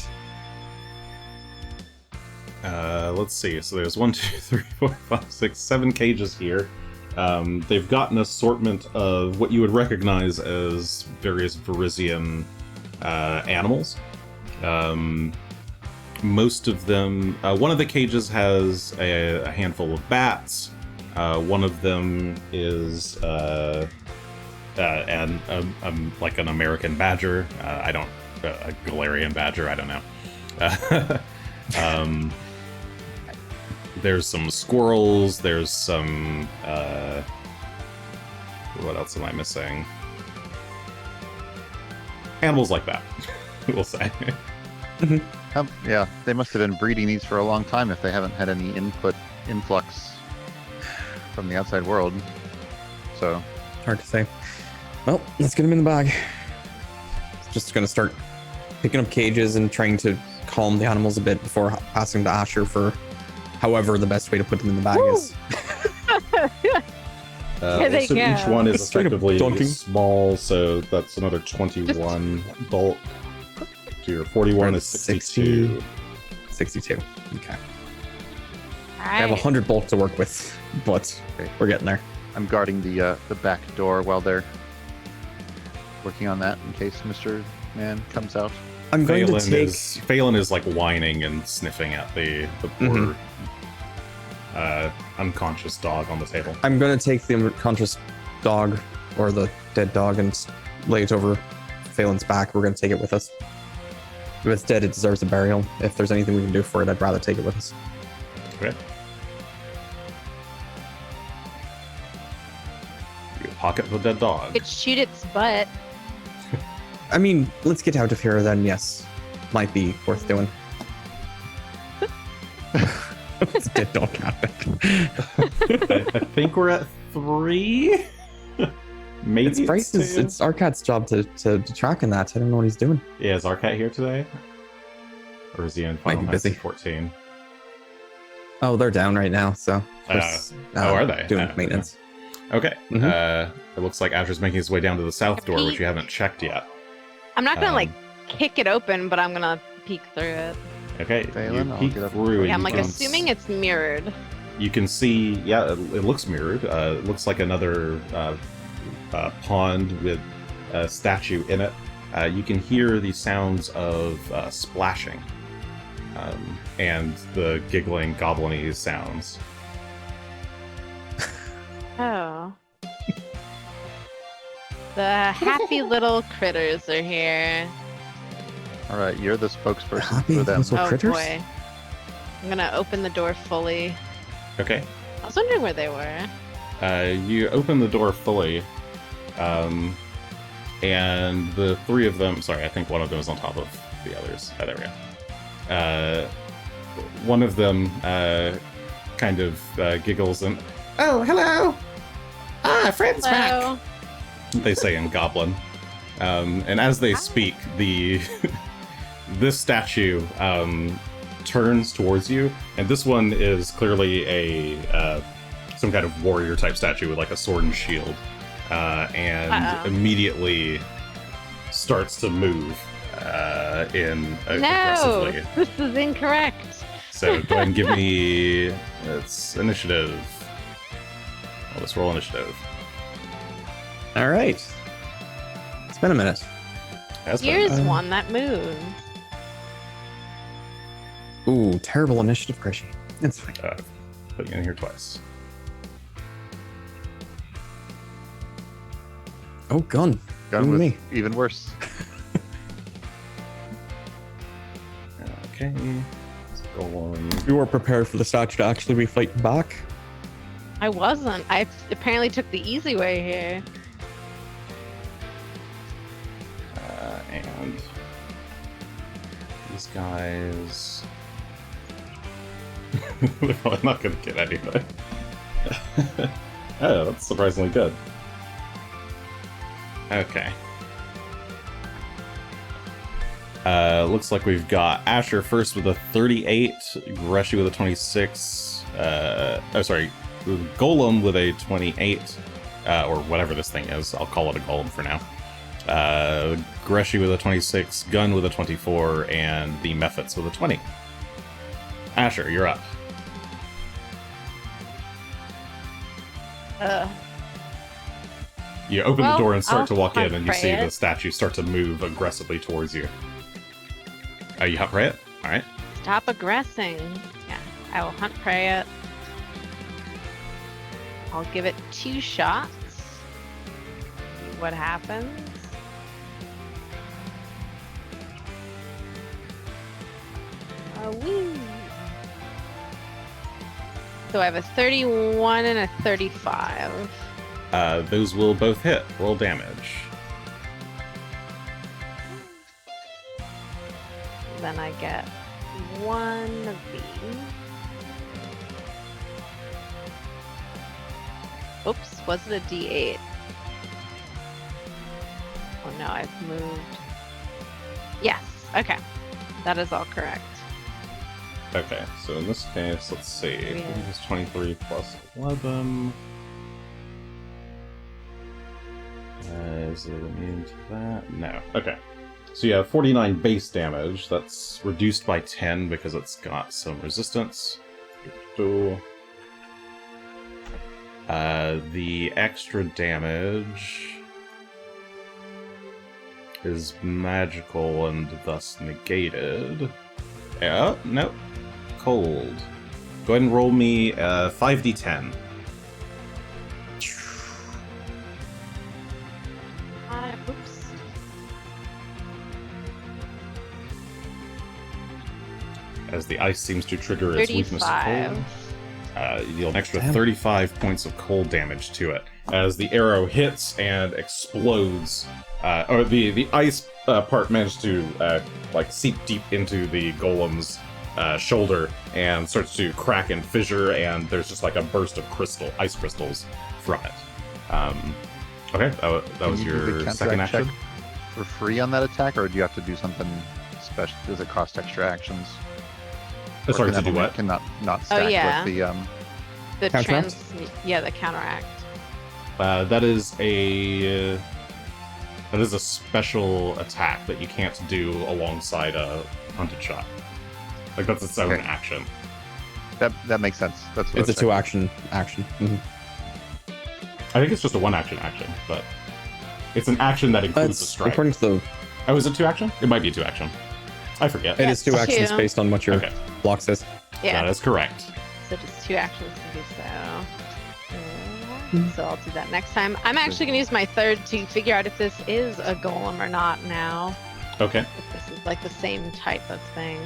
Let's see. So there's 1, 2, 3, 4, 5, 6, 7 cages here. They've got an assortment of what you would recognize as various Varisian animals. Most of them... one of the cages has a handful of bats. One of them is like an American badger. I don't... a Galarian badger, I don't know. There's some squirrels, there's some... what else am I missing? Animals like that, we'll say. Yeah, they must have been breeding these for a long time if they haven't had any influx from the outside world. So, Hard to say. Well, let's get them in the bag. Just gonna start picking up cages and trying to calm the animals a bit before passing to Asher for however the best way to put them in the bag is. Here they so go. each one is Just straight up effectively dunking. small, so that's another 21 bulk. So your 41 is 62. 62. Okay. I Alright. have 100 bulk to work with, but we're getting there. I'm guarding the back door while they're working on that in case Mr. Man comes out. I'm going to take... Phelan is like whining and sniffing at the poor unconscious dog on the table. I'm going to take the unconscious dog, or the dead dog, and lay it over Phelan's back. We're going to take it with us. If it's dead, it deserves a burial. If there's anything we can do for it, I'd rather take it with us. Okay. You pocket the dead dog. Could shoot its butt. I mean, let's get out of here then, yes. Might be worth doing. It's dead dog happened. I think we're at 3. Maybe It's Bryce's, 2. it's Arcat's job to track in that. I don't know what he's doing. Yeah, is Arcat here today? Or is he in Final Might be busy. Fantasy 14? Oh, they're down right now, so. Are they? Doing maintenance. Okay. Mhm. It looks like Asher's making his way down to the south door, which you haven't checked yet. I'm not gonna Um, like kick it open, but I'm gonna peek through it. Okay, Phelan, you I'll peek get up. through and Yeah, I'm you like can assuming it's mirrored. You can see, yeah, it looks mirrored. It looks like another pond with a statue in it. You can hear the sounds of splashing and the giggling, goblin-y sounds. Oh. The happy little critters are here. All right, you're the spokesperson Happy for them. little- Oh critters? boy. I'm gonna open the door fully. Okay. I was wondering where they were. You open the door fully, and the 3 of them... Sorry, I think one of them is on top of the others. Oh, there we go. One of them kind of giggles and... Oh, hello! Ah, friend's Hello. back! They say in Goblin. And as they speak, this statue turns towards you, and this one is clearly a some kind of warrior type statue with like a sword and shield, and Uh-oh. immediately starts to move No, aggressively. this is incorrect. So go ahead and give me its initiative. Well, let's roll initiative. All right. It's been a minute. Has been. Here's one that moves. Ooh, terrible initiative, Greshy. It's fine. Put you in here twice. Oh, Gunn. Gun Ooh, was me. even worse. Okay. Let's roll one. You were prepared for the statue to actually be fighting back. I wasn't. I apparently took the easy way here. And guys... They're probably not going to get anything. Oh, that's surprisingly good. Okay. Looks like we've got Asher first with a 38, Greshy with a 26, Golem with a 28, or whatever this thing is. I'll call it a golem for now. Greshy with a 26, Gunn with a 24, and the Mephits with a 20. Asher, you're up. You open the door and start to walk in, and you see the statue start to move aggressively towards you. Oh, you hunt prey it? Alright. Stop aggressing. Yeah, I will hunt prey it. I'll give it 2 shots. See what happens. Wee. So I have a 31 and a 35. Those will both hit. Roll damage. Then I get 1 of these. Oops, was it a D8? Oh no, I've moved. Yes, okay. That is all correct. Okay, so in this case, let's see. It's 23 plus 11. Is it immune to that? No. Okay. So you have 49 base damage. That's reduced by 10 because it's got some resistance. The extra damage is magical and thus negated. Yeah, nope. Cold. Go ahead and roll me 5d10. Oops. As the ice seems to trigger its weakness to 35. cold. You deal an extra 35 points of cold damage to it. As the arrow hits and explodes, or the ice part managed to seep deep into the golem's shoulder and starts to crack and fissure, and there's just like a burst of ice crystals from it. Okay, that was your second action. For free on that attack, or do you have to do something special? Does it cost extra actions? Sorry, to do what? Cannot not stack yeah. with The Counteract? the counteract. That is a special attack that you can't do alongside a hunted shot. Like that's its own action. That makes sense. That's what It's a 2-action action. Mm-hmm. I think it's just a 1-action action, but it's an action that includes a strike. According to the... Oh, is it 2-action? It might be 2-action. I forget. It is 2 actions two. based on what your block says. Yeah. That is correct. So just 2 actions to do so. So I'll do that next time. I'm actually going to use my third to figure out if this is a golem or not now. Okay. If this is like the same type of thing.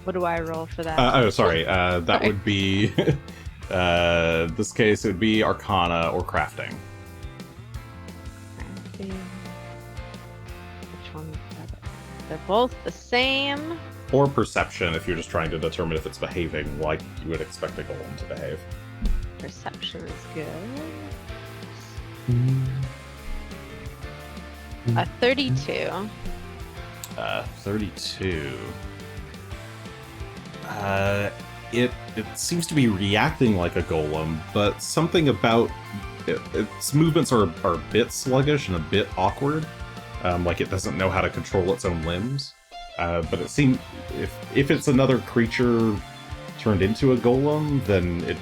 What do I roll for that? Sorry. That would be... this case, it would be Arcana or Crafting. Which one's better? They're both the same. Or Perception if you're just trying to determine if it's behaving like you would expect a golem to behave. Perception is good. A 32. 32. It seems to be reacting like a golem, but something about its movements are a bit sluggish and a bit awkward. Like it doesn't know how to control its own limbs. But it seems if it's another creature turned into a golem, then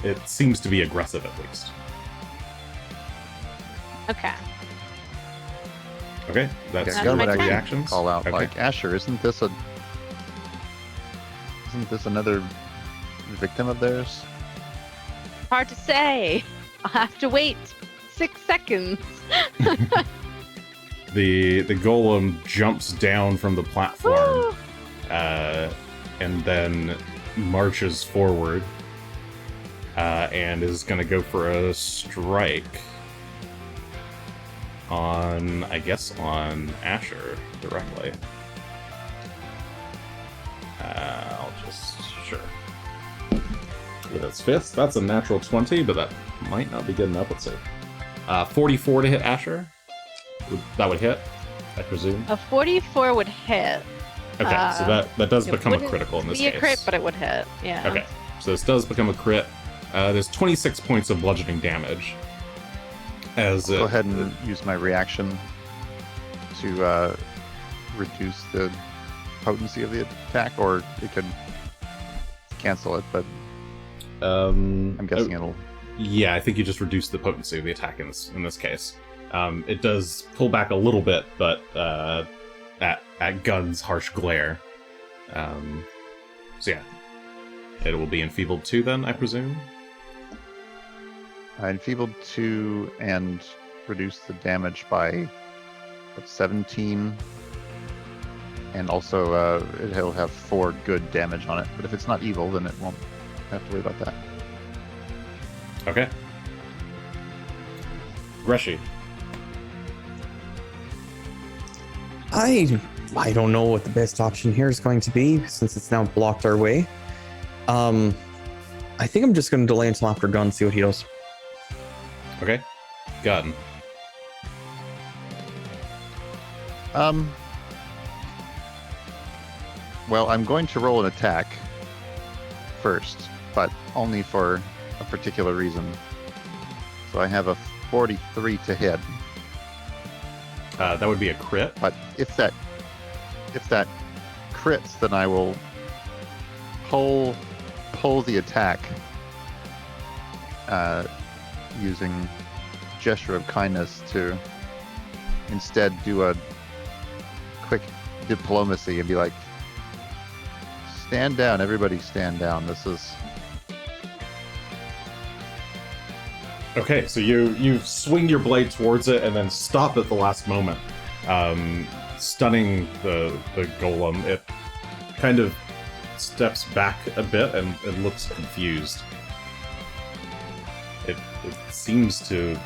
it seems to be aggressive at least. Okay. Okay, that's That's your my turn. reactions. call out Okay. like, Asher, isn't this another victim of theirs? Hard to say. I'll have to wait 6 seconds. The golem jumps down from the platform Woo! and then marches forward and is going to go for a strike. on, I guess, on Asher directly. I'll just, sure. With its fist, that's a natural 20, but that might not be good enough. Let's see. 44 to hit Asher. That would hit, I presume. A 44 would hit. Okay, so that does It become a wouldn't critical in this be case. a crit, but it would hit. Yeah. Okay, so this does become a crit. There's 26 points of bludgeoning damage. As Go ahead and use my reaction to reduce the potency of the attack, or it could cancel it, but I'm guessing it'll... Yeah, I think you just reduce the potency of the attack in this case. It does pull back a little bit, but at Gunn's harsh glare. So yeah, it will be enfeebled 2 then, I presume? Enfeebled 2 and reduce the damage by 17, and also it'll have 4 good damage on it. But if it's not evil, then it won't have to worry about that. Okay. Greshy. I don't know what the best option here is going to be since it's now blocked our way. I think I'm just going to delay until after Gunn, see what he does. Okay. Gunn. Well, I'm going to roll an attack first, but only for a particular reason. So I have a 43 to hit. That would be a crit. But if that crits, then I will pull the attack using gesture of kindness to instead do a quick diplomacy and be like, stand down, everybody stand down. This is... Okay, so you swing your blade towards it and then stop at the last moment, stunning the golem. It kind of steps back a bit and it looks confused. It seems to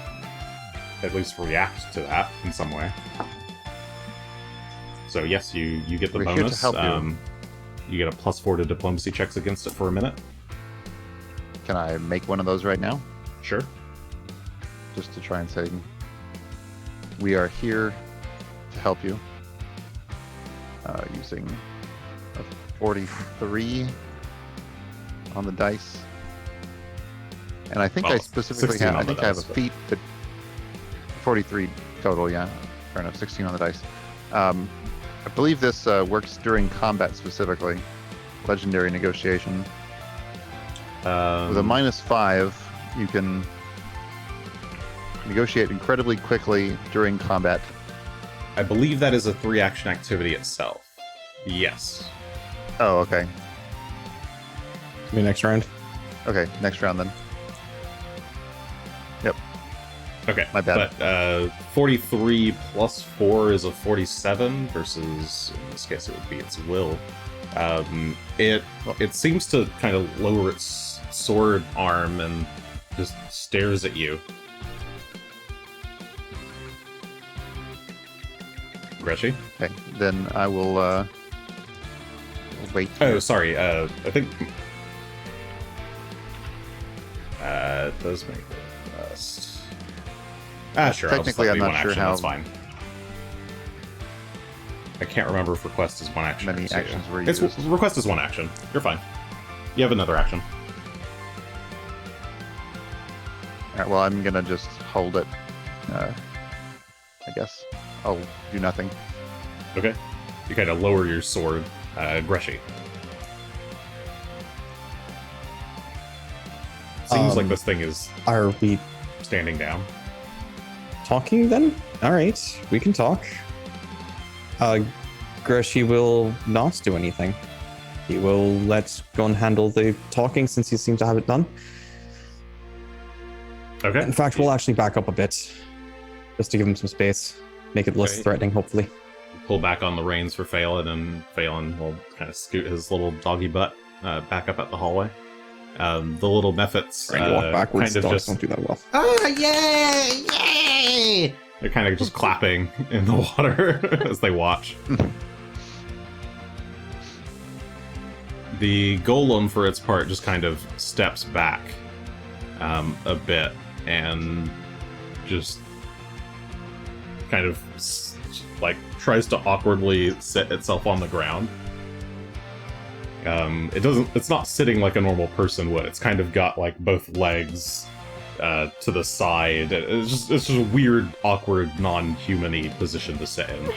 at least react to that in some way. So yes, you get the We're bonus. here to help you. You get a +4 to diplomacy checks against it for a minute. Can I make one of those right now? Sure. Just to try and say, we are here to help you. Using a 43 on the dice. And I think Well, I specifically 16 have, I on the think I have a dice, but- feat that 43 total, yeah. Fair enough, 16 on the dice. I believe this works during combat specifically. Legendary negotiation. With a -5, you can negotiate incredibly quickly during combat. I believe that is a 3-action activity itself. Yes. Oh, okay. Maybe next round. Okay, next round then. Okay. My bad. But 43 plus 4 is a 47 versus, in this case, it would be its will. It seems to kind of lower its sword arm and just stares at you. Greshy? Okay, then I will wait. Oh, sorry. I think it does make it best. Sure. Technically, I'll just let I'm it be not one sure action, how that's fine. I can't remember if request is one action. many or two. actions were It's used. request is one action. You're fine. You have another action. Alright, well, I'm gonna just hold it. I guess I'll do nothing. Okay. You kind of lower your sword, Greshy. Seems like this thing is Are we standing down. talking then? All right, we can talk. Greshy will not do anything. He will let Gunn handle the talking since he seems to have it done. Okay. In fact, we'll actually back up a bit just to give him some space, make it less Okay. threatening, hopefully. Pull back on the reins for Phelan, and Phelan will kind of scoot his little doggy butt back up at the hallway. The little Mephits Trying to walk backwards, kind of dogs just don't do that well. oh yay! They're kind of just clapping in the water as they watch. The golem, for its part, just kind of steps back a bit and just kind of like tries to awkwardly sit itself on the ground. It's not sitting like a normal person would. It's kind of got like both legs to the side. It's just a weird, awkward, non-human-y position to sit in.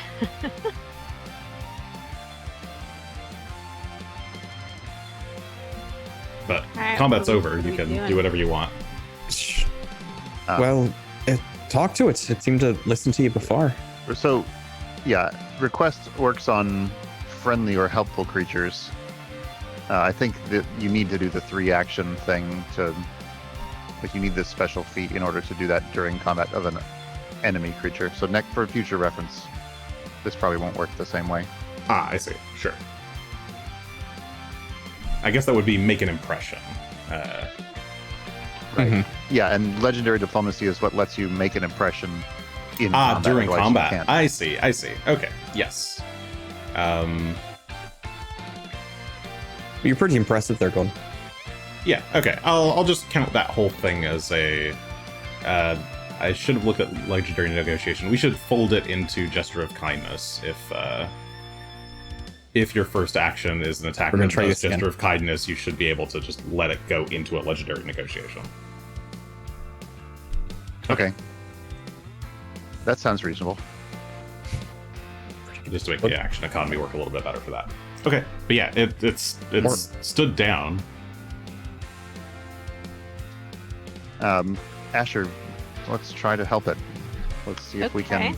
But Alright, combat's what over. are You we can doing? do whatever you want. Well, talk to it. It seemed to listen to you before. So, yeah, request works on friendly or helpful creatures. I think that you need to do the 3-action thing to, like, you need this special feat in order to do that during combat of an enemy creature. So, for future reference, this probably won't work the same way. Ah, I see. Sure. I guess that would be make an impression. Right. Mhm. Yeah, and legendary diplomacy is what lets you make an impression in combat. During otherwise you combat. can't. I see. Okay. Yes. You're pretty impressive there, Gunn. Yeah, okay. I'll just count that whole thing as a... I should have looked at legendary negotiation. We should fold it into gesture of kindness if your first action is an attack We're gonna that try does this again. gesture of kindness, you should be able to just let it go into a legendary negotiation. Okay. That sounds reasonable. Just to make the action economy work a little bit better for that. Okay, but yeah, it's stood down. Asher, let's try to help it. Let's see if we can.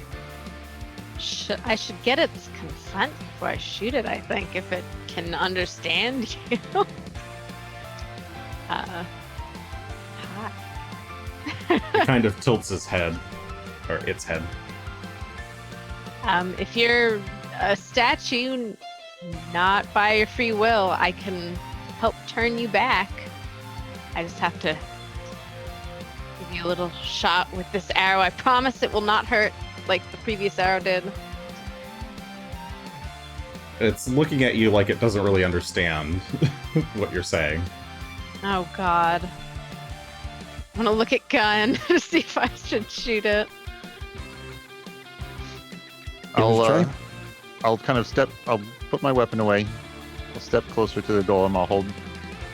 I should get its consent before I shoot it, I think, if it can understand you. Hi. He kind of tilts his head, or its head. If you're a statue, not by your free will, I can help turn you back. I just have to give you a little shot with this arrow. I promise it will not hurt like the previous arrow did. It's looking at you like it doesn't really understand what you're saying. Oh god. I'm gonna look at Gunn to see if I should shoot it. I'll kind of I'll put my weapon away. I'll step closer to the golem. I'll hold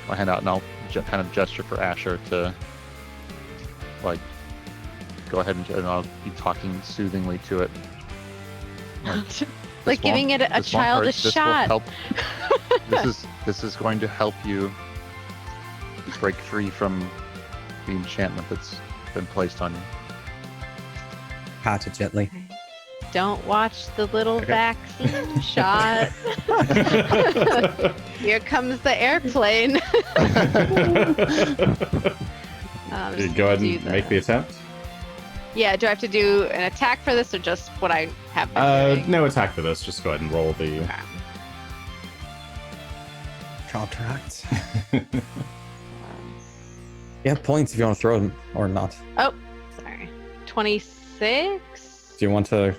my hand out and I'll kind of gesture for Asher to, like, go ahead and I'll be talking soothingly to it. Like "This giving won't- it a this won't hurt. childish This will shot. help. This is going to help you break free from the enchantment that's been placed on you. Pat it gently. Don't watch the little Okay. vaccine shot. Here comes the airplane. Just Go ahead do and make the attempt. Yeah, do I have to do an attack for this or just what I have been doing? No attack for this. Just go ahead and roll the... Okay. Counteract. You have points if you want to throw them or not. Oh, sorry. 26? Do you want to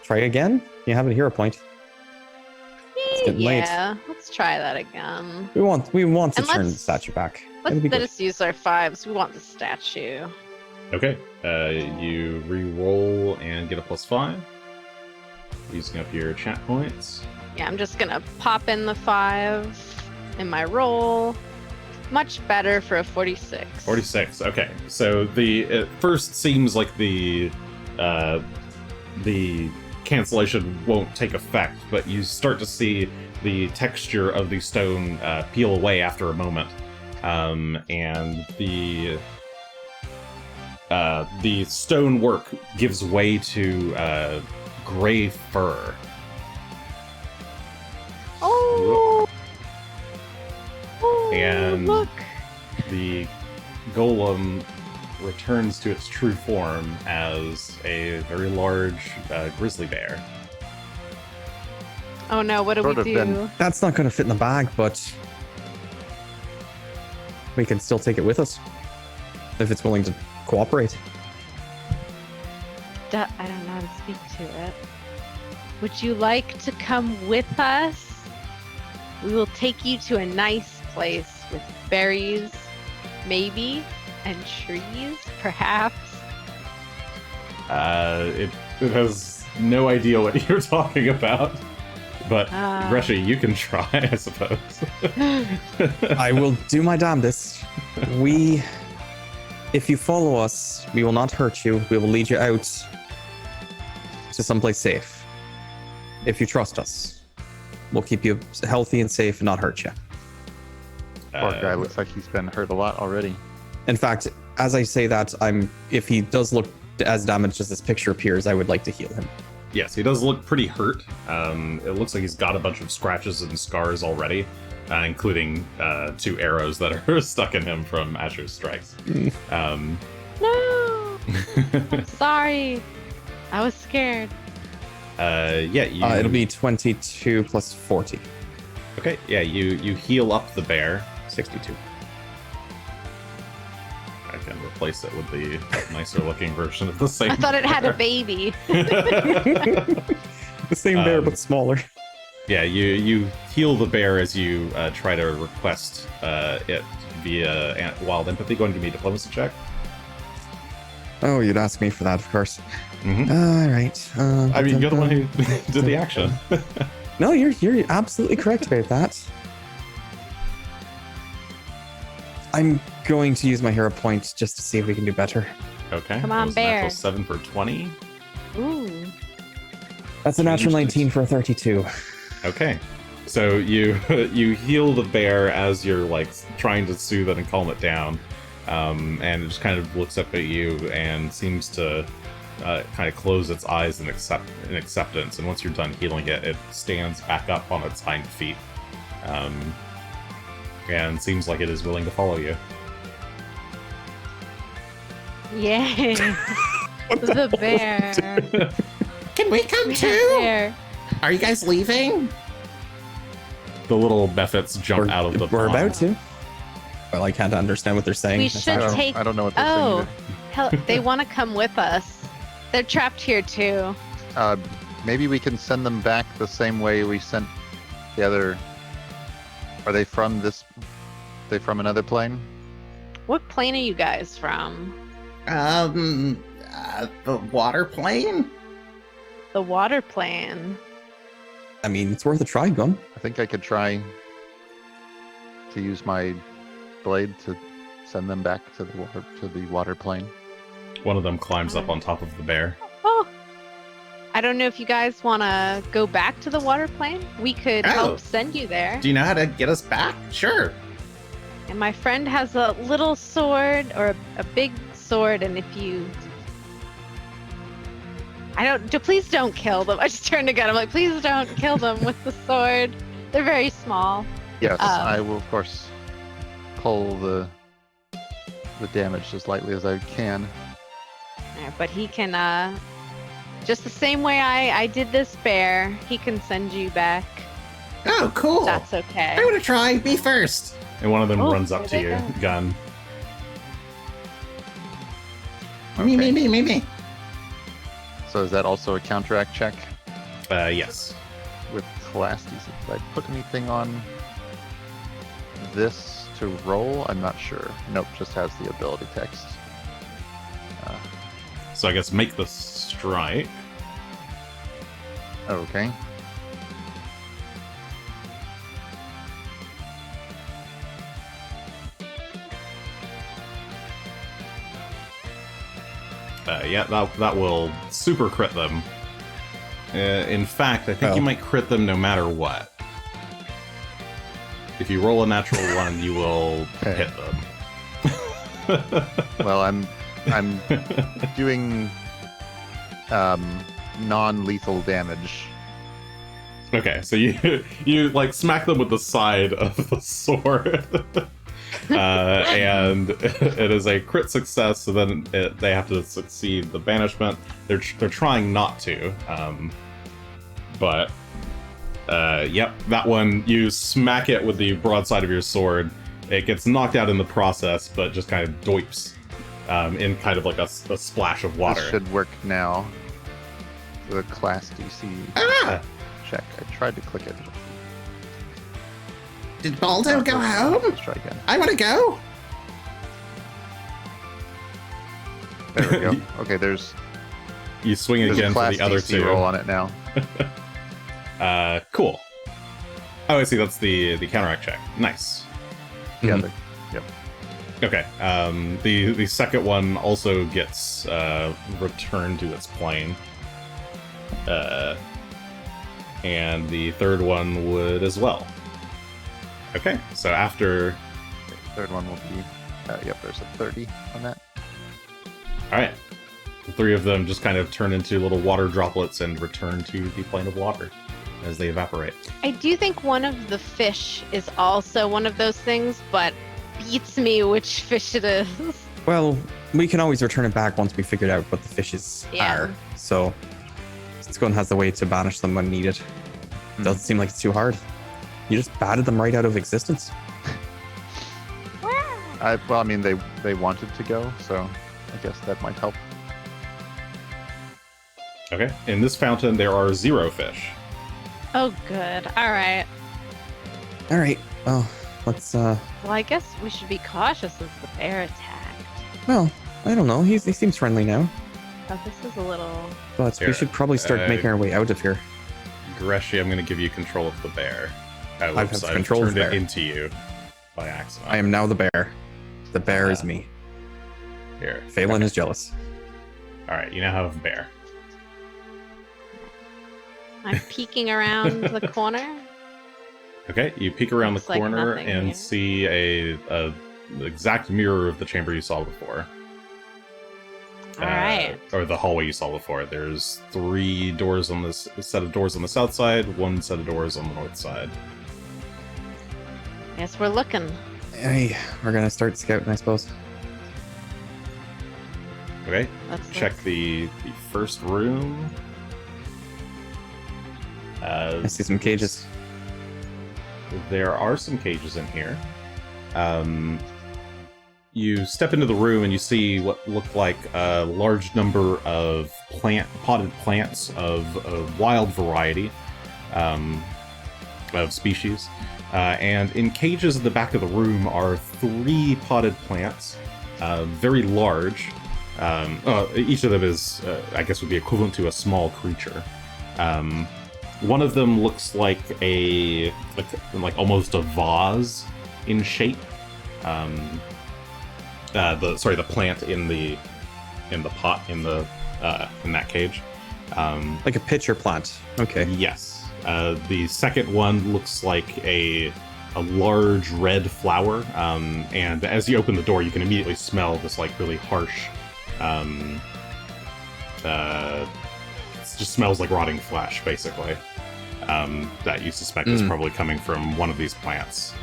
try again? You have a hero point. getting late. Yeah, let's try that again. We want to And turn the let's- statue back. Let's It'll be let good. us use our 5s. We want the statue. Okay. You re-roll and get a +5. Using up your chat points. Yeah, I'm just gonna pop in the 5 in my roll. Much better for a 46. 46. Okay. So it first seems like the cancellation won't take effect, but you start to see the texture of the stone peel away after a moment, and the stonework gives way to gray fur. Oh! Oh, And- look! The golem returns to its true form as a very large grizzly bear. Oh no, what do Sort we of do? been- That's not going to fit in the bag, but we can still take it with us if it's willing to cooperate. I don't know how to speak to it. Would you like to come with us? We will take you to a nice place with berries, maybe, and trees, perhaps. It has no idea what you're talking about. But, Greshy, you can try, I suppose. I will do my damnedest. If you follow us, we will not hurt you. We will lead you out to someplace safe. If you trust us, we'll keep you healthy and safe and not hurt you. Poor guy looks like he's been hurt a lot already. In fact, as I say that, if he does look as damaged as this picture appears, I would like to heal him. Yes, he does look pretty hurt. It looks like he's got a bunch of scratches and scars already, including 2 arrows that are stuck in him from Asher's strikes. No! I'm sorry. I was scared. It'll be 22 plus 40. Okay, yeah, you heal up the bear. 62. I can replace it with the nicer looking version of the same. I thought it had a baby. The same bear, but smaller. Yeah, you heal the bear as you try to request it via wild empathy. Go and give me a diplomacy check. Oh, you'd ask me for that, of course. Mm-hmm. All right. I mean, you're the one who did the action. No, you're absolutely correct about that. I'm going to use my hero point just to see if we can do better. Okay. Come on, that was bear. Natural 7 for 20. Ooh. That's a natural 19 for a 32. Okay. So you heal the bear as you're like trying to soothe it and calm it down, and it just kind of looks up at you and seems to kind of close its eyes in acceptance. And once you're done healing it, it stands back up on its hind feet, and seems like it is willing to follow you. Yay. The bear. Can we come The too? bear. Are you guys leaving? The little Beffets jump out of the We're pond. about to. Well, I can't understand what they're saying. We That's should not- take. I don't know what they're Oh, saying hell, they want to come with us. They're trapped here too. either. Maybe we can send them back the same way we sent the other. Are they from this? They from another plane? What plane are you guys from? The water plane? The water plane. I mean, it's worth a try, Gunn. I think I could try to use my blade to send them back to the water plane. One of them climbs up on top of the bear. Oh. I don't know if you guys want to go back to the water plane. We could Oh. help send you there. Do you know how to get us back? Sure. And my friend has a little sword or a big sword, and if you, please don't kill them. I just turned to Gunn. I'm like, please don't kill them with the sword. They're very small. Yes, I will of course pull the damage as lightly as I can. But he can, just the same way I did this bear, he can send you back. Oh, cool. That's okay. I want to try. Me first. And one of them Oh, runs up to there you, they go. gun. Me, me, me, me, me. So is that also a counteract check Yes. with class DC? Did I put anything on this to roll? I'm not sure. Nope, just has the ability text. So I guess make the strike. Okay. Yeah, that will super crit them. In fact, I think Oh. you might crit them no matter what. If you roll a natural one, you will Okay. hit them. Well, I'm doing non-lethal damage. Okay, so you like smack them with the side of the sword, and it is a crit success. So then they have to succeed the banishment. They're trying not to, but yep, that one you smack it with the broadside of your sword. It gets knocked out in the process, but just kind of doips in kind of like a splash of water. This should work now. the class DC Ah! check. I tried to click it. Did Baldo go home? Let's try again. I want to go. There we go. Okay, there's You swing it a again for class the other DC two. roll on it now. Cool. Oh, I see. That's the counteract check. Nice. Yeah. Mhm. Okay. The second one also gets returned to its plane. And the third one would as well. Okay. So after, Third one will be. Yep, there's a 30 on that. all right, the three of them just kind of turn into little water droplets and return to the plane of water as they evaporate. I do think one of the fish is also one of those things, but beats me which fish it is. Well, we can always return it back once we figured out what the fishes Yeah. are. So, since Gunn has the way to banish them when needed, doesn't seem like it's too hard. You just batted them right out of existence. Well, I mean, they wanted to go, so I guess that might help. Okay. In this fountain, there are 0 fish. Oh, good. All right. All right. Well, let's. Well, I guess we should be cautious as the bear attacked. Well, I don't know. He seems friendly now, Oh, this is a little. but we Here, should probably start making our way out of here. Greshy, I'm going to give you control of the bear. I've Whoops, had control of turned the it bear. into you by accident. I am now the bear. The bear is me. Here. Phelan is jealous. All right, you now have a bear. I'm peeking around the corner. Okay, you peek around Looks the like corner nothing and here. see a exact mirror of the chamber you saw before. All right. Or the hallway you saw before. There's 3 doors on this set of doors on the south side, 1 set of doors on the north side. Guess we're looking. Hey, we're gonna start scouting, I suppose. Okay, Let's check the first room. I see some cages. There are some cages in here. You step into the room and you see what look like a large number of potted plants of a wild variety of species. And in cages in the back of the room are 3 potted plants, very large. Each of them is, I guess, would be equivalent to a small creature. One of them looks like like almost a vase in shape. The plant in the pot in that cage. Like a pitcher plant. Okay. Yes. The second one looks like a large red flower, and as you open the door, you can immediately smell this like really harsh. It just smells like rotting flesh, basically. That you suspect is probably coming from one of these plants.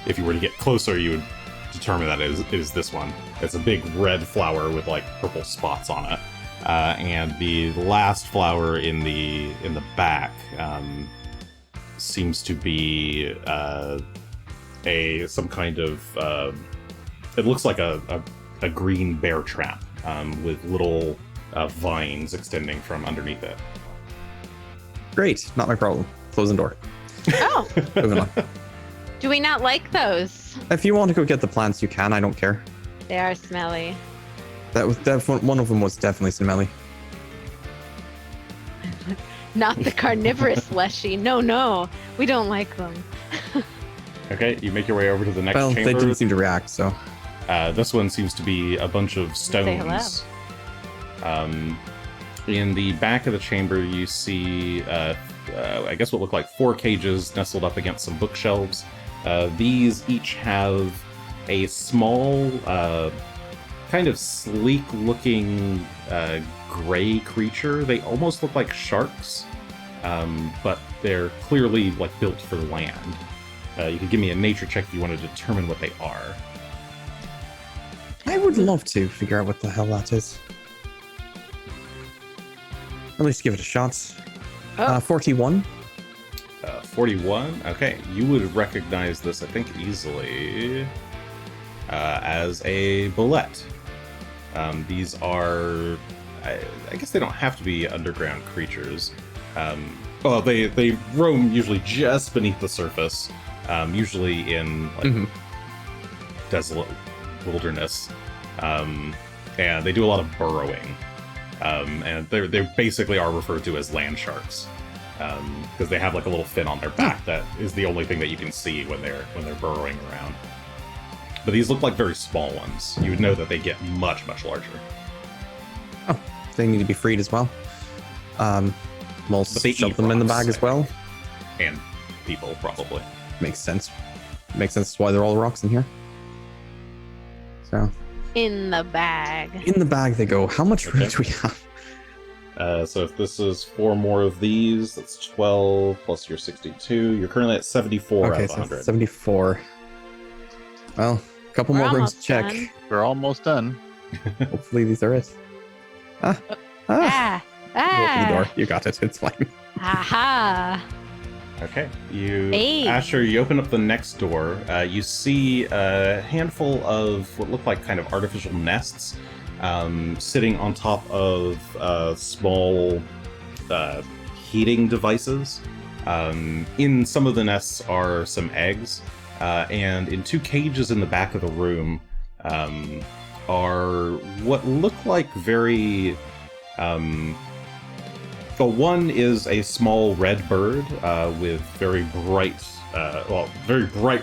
If you were to get closer, you would determine that it is this one. It's a big red flower with like purple spots on it. And the last flower in the back seems to be some kind of it looks like a green bear trap with little vines extending from underneath it. Great. Not my problem. Closing door. Oh, Moving on. do we not like those? If you want to go get the plants, you can. I don't care. They are smelly. That was one of them was definitely smelly. Not the carnivorous leshy. No, we don't like them. Okay, you make your way over to the next Well, chamber. they didn't seem to react, so. This one seems to be a bunch of Say hello. stones. In the back of the chamber, you see, I guess what look like 4 cages nestled up against some bookshelves. These each have a small, kind of sleek-looking gray creature. They almost look like sharks, but they're clearly like built for land. You could give me a nature check if you want to determine what they are. I would love to figure out what the hell that is. At least give it a shot. Oh. 41. 41. Okay, you would recognize this, I think, easily as a bullet. These are I guess they don't have to be underground creatures. Well, they roam usually just beneath the surface, usually in like desolate wilderness, and they do a lot of burrowing, and they basically are referred to as land sharks, because they have like a little fin on their back that is the only thing that you can see when they're burrowing around. But these look like very small ones. You would know that they get much larger. Oh, they need to be freed as well. We'll But they shove eat them in the rocks, bag as well. And people, probably. Makes sense. Makes sense. That's why they're all rocks in here. So In the bag. in the bag they go. How much room Okay. do we have? So if this is 4 more of these, that's 12 plus your 62. You're currently at 74 out Okay, of so 100. 74. Well, a couple We're more rooms to almost check. done. We're almost done. Hopefully these are it. Ah. Open the door. You got it. It's fine. Aha! Okay. Hey. Asher, you open up the next door. You see a handful of what look like kind of artificial nests sitting on top of small heating devices. In some of the nests are some eggs, and in 2 cages in the back of the room are what look like very... one is a small red bird with very bright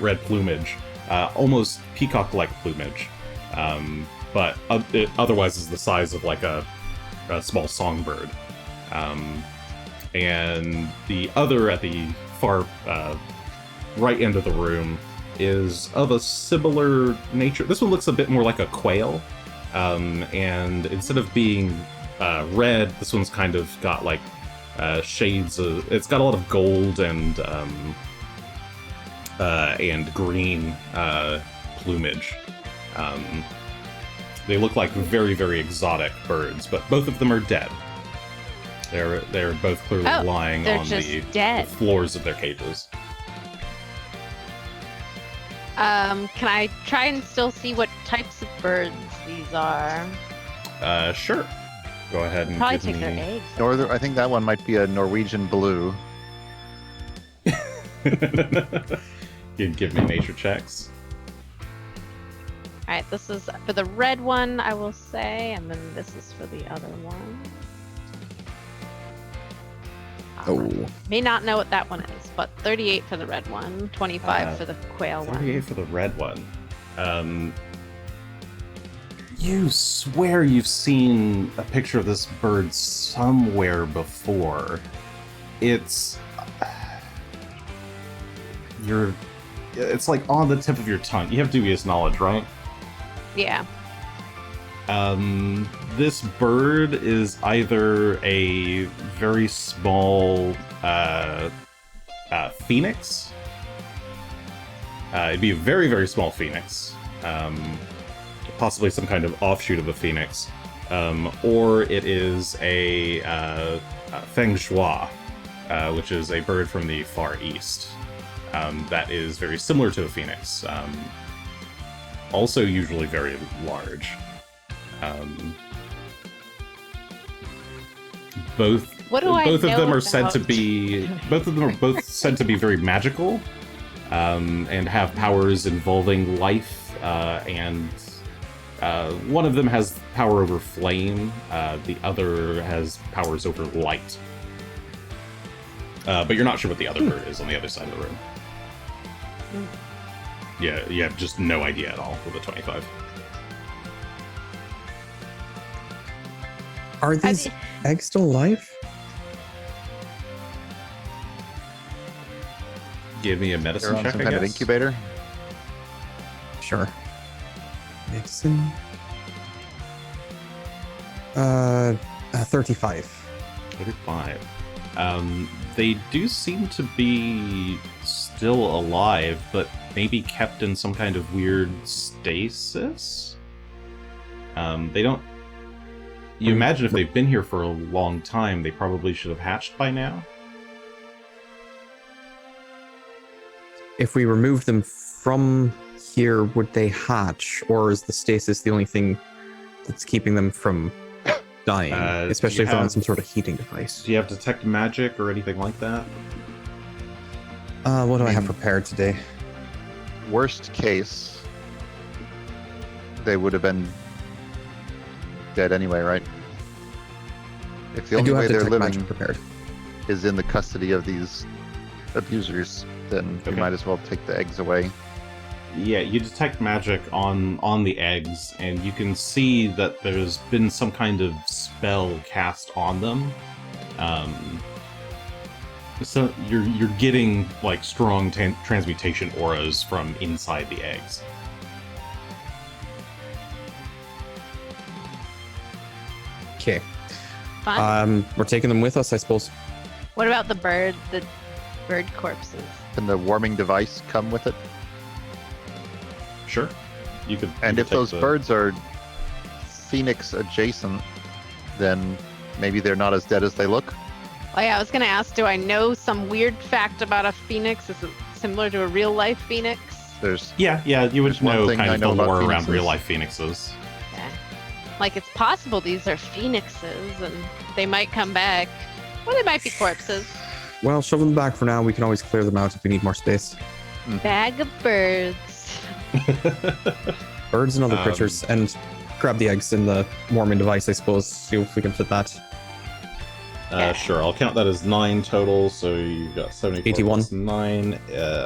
red plumage, almost peacock-like plumage, but it otherwise is the size of like a small songbird. And the other at the far right end of the room is of a similar nature. This one looks a bit more like a quail, and instead of being red, this one's kind of got like shades of... It's got a lot of gold and green plumage. They look like very exotic birds, but both of them are dead. They're both clearly lying they're on just the dead. floors of their cages. Can I try and still see what types of birds these are? Sure. Go ahead and Probably give take me... their eggs. I think that one might be a Norwegian blue. Give me nature checks. Alright, this is for the red one, I will say, and then this is for the other one. Oh. May not know what that one is, but 38 for the red one, 25 for the quail 38 one. for the red one. You swear you've seen a picture of this bird somewhere before. It's... It's like on the tip of your tongue. You have dubious knowledge, right? Yeah. This bird is either a very small phoenix. It'd be a very small phoenix. Possibly some kind of offshoot of a phoenix. Or it is a feng shui, which is a bird from the Far East. That is very similar to a phoenix. Also usually very large. Both of them are said to be very magical, and have powers involving life, and one of them has power over flame, the other has powers over light. But you're not sure what the other bird is on the other side of the room. Yeah, you have just no idea at all with a 25. Are these eggs still alive? Give me a They're medicine on check, some I kind of guess. incubator. Sure. Medicine. 35. 35. They do seem to be still alive, but maybe kept in some kind of weird stasis? They don't... You imagine if they've been here for a long time, they probably should have hatched by now? If we remove them from here, would they hatch? Or is the stasis the only thing that's keeping them from dying, Do especially you if they're on have- some sort of heating device. Do you have detect magic or anything like that? What do I have prepared today? Worst case, they would have been dead anyway, right? If the I only do way have they're detect living magic prepared. is in the custody of these abusers, then Okay. we might as well take the eggs away. Yeah, you detect magic on the eggs, and you can see that there's been some kind of spell cast on them. So you're getting like strong transmutation auras from inside the eggs. Okay. Fun. We're taking them with us, I suppose. What about the bird corpses? Can the warming device come with it? Sure, you could. And you if could take those the- birds are Phoenix adjacent, then maybe they're not as dead as they look. Oh yeah, I was gonna ask, do I know some weird fact about a phoenix? Is it similar to a real life phoenix? There's Yeah, you would There's one know thing kind I of know the about lore around phoenixes. real life phoenixes. Yeah. Like it's possible these are phoenixes and they might come back. Or they might be corpses. Well, shove them back for now. We can always clear them out if we need more space. Bag of birds. Birds and other Um, creatures, and grab the eggs in the warming device, I suppose. See if we can fit that. Sure, I'll count that as 9 total. So you got 74 81. plus 9.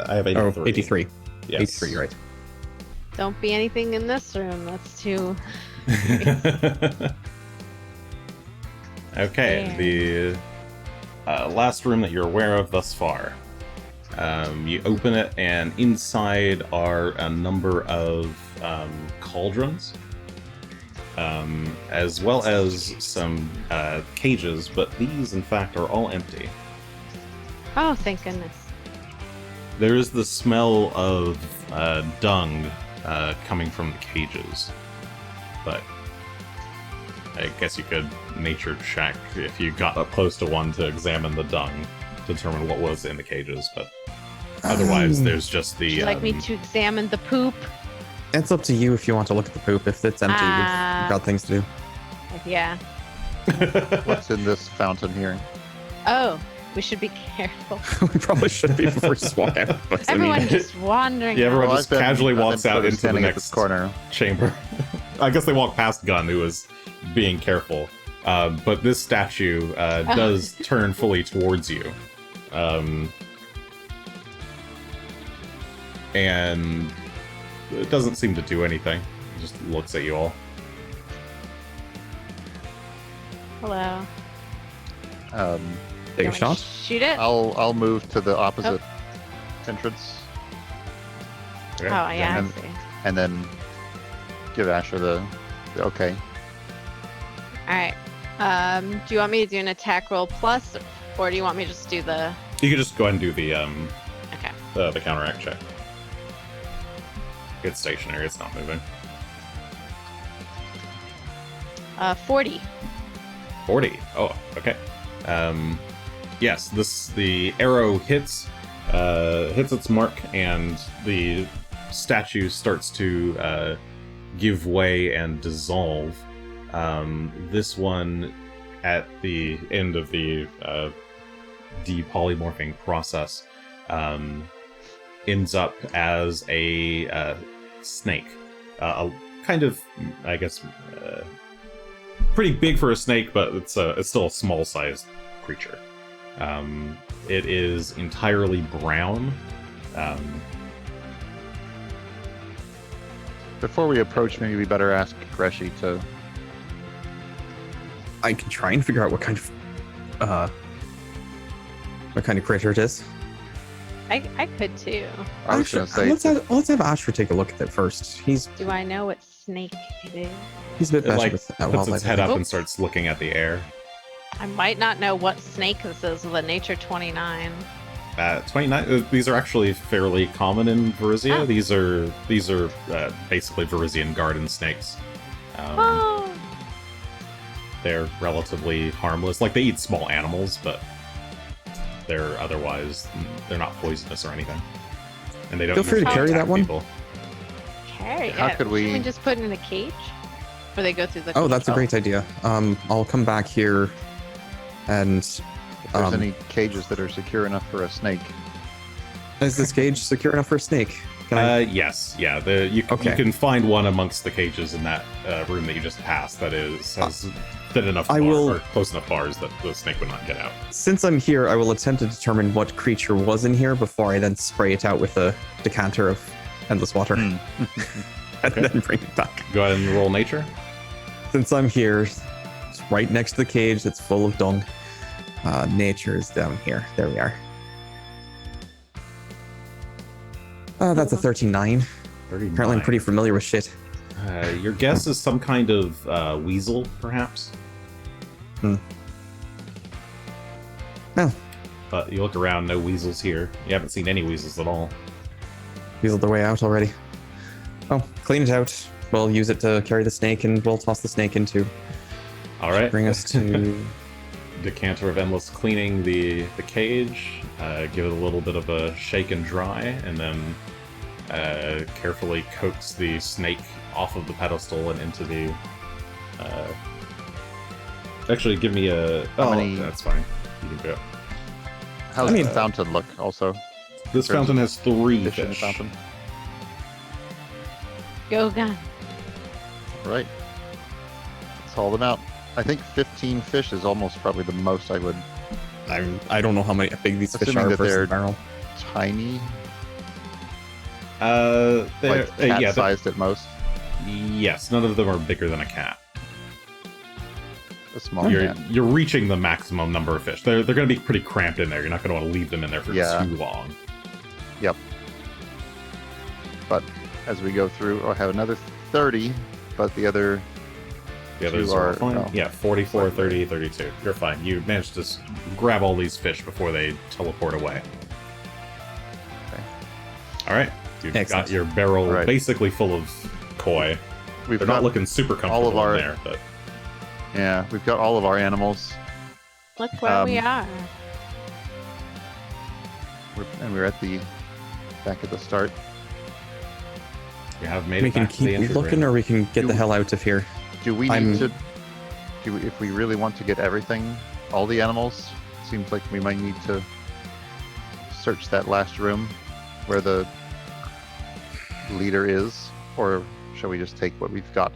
I have 83. Oh, 83. Yes. 83, right. Don't be anything in this room. That's too. Okay, the last room that you're aware of thus far. You open it, and inside are a number of cauldrons, as well as some cages, but these, in fact, are all empty. Oh, thank goodness. There is the smell of dung coming from the cages, but I guess you could nature check if you got up close to one to examine the dung, determine what was in the cages, but otherwise there's just the... Would you like me to examine the poop? It's up to you if you want to look at the poop. If it's empty, we've got things to do. Yeah. what's in this fountain here. Oh, we should be careful. We probably should be before we just walk out. But, I mean, Everyone just wandering. Yeah, everyone out. just casually I've been walks out sort of into the standing at next this corner. chamber. I guess they walk past Gunn, who was being careful. But this statue does turn fully towards you. And it doesn't seem to do anything. It just looks at you all. Hello. take a You want me to shot. Shoot it. I'll move to the opposite entrance Okay. Oh yeah, and- I see. and then give Asher the okay. All right. Do you want me to do an attack roll plus, or do you want me to just do the? You can just go ahead and do the Okay. the counteract check. It's stationary, it's not moving. 40. 40. Oh, okay. Yes, the arrow hits its mark, and the statue starts to give way and dissolve. This one, at the end of the depolymorphing process, ends up as a snake. A kind of, I guess, pretty big for a snake, but it's still a small-sized creature. It is entirely brown. Before we approach, maybe we better ask Greshy to. I can try and figure out what kind of creature it is. I could too. I was Asher, going to say. let's have Asher take a look at it first. He's Do I know what snake it is? a bit It better like with puts wildlife. its head up Oh. and starts looking at the air. I might not know what snake this is with a nature 29. 29. These are actually fairly common in Varizia. Oh. These are basically Varizian garden snakes. Oh. They're relatively harmless. Like, they eat small animals, but they're not poisonous or anything. And they don't Feel free to usually carry attack that one. people. Carry How it. could we- Can we just put it in a cage? before they go through the. Oh, that's a control. great idea. I'll come back here, and If there's any cages that are secure enough for a snake. is this cage secure enough for a snake? Can I? Yes, yeah. You Okay. can find one amongst the cages in that room that you just passed that has thin enough I bar, will- or close enough bars that the snake would not get out. Since I'm here, I will attempt to determine what creature was in here before I then spray it out with a decanter of endless water, and Okay. then bring it back. Go ahead and roll nature. Since I'm here, it's right next to the cage that's full of dung. Nature is down here. There we are. That's a 39. 39. Apparently, I'm pretty familiar with shit. Your guess is some kind of weasel, perhaps. No. But you look around, no weasels here. You haven't seen any weasels at all. Weaseled their way out already. Oh, clean it out. We'll use it to carry the snake, and we'll toss the snake into. All right. Bring us to. Decanter of endless cleaning the cage. Give it a little bit of a shake and dry, and then carefully coax the snake off of the pedestal and into the. Actually, give me a. How Oh, many- that's fine. You can go. How's I mean- the fountain look also? This There's fountain has 3 Fish in the fish. fountain. Go Gun. Right. Let's haul them out. I think 15 fish is almost probably the most I would. I don't know how big these fish Assuming are that versus they're- the barrel. Tiny, They're, like yeah, they're- cat-sized at most. yes, none of them are bigger than a cat. A small You're cat. you're reaching the maximum number of fish. They're going to be pretty cramped in there. You're not going to want to leave them in there for Yeah. too long. Yep. But as we go through, I have another 30, but the other. The others Two are are- fine. no. Yeah, 44, Slightly. 30, 32. You're fine. You managed to grab all these fish before they teleport away. Okay. All right. You've Excellent. got your barrel Right. basically full of koi. We've They're got not looking super comfortable our- in there, but Yeah, we've got all of our animals, Look where we are. and we're at the back at the start. you have made We it can back to the keep entry looking, room. or we can get the hell out of here. Do we I'm- need to? If we really want to get everything, all the animals, seems like we might need to search that last room where the leader is, or shall we just take what we've got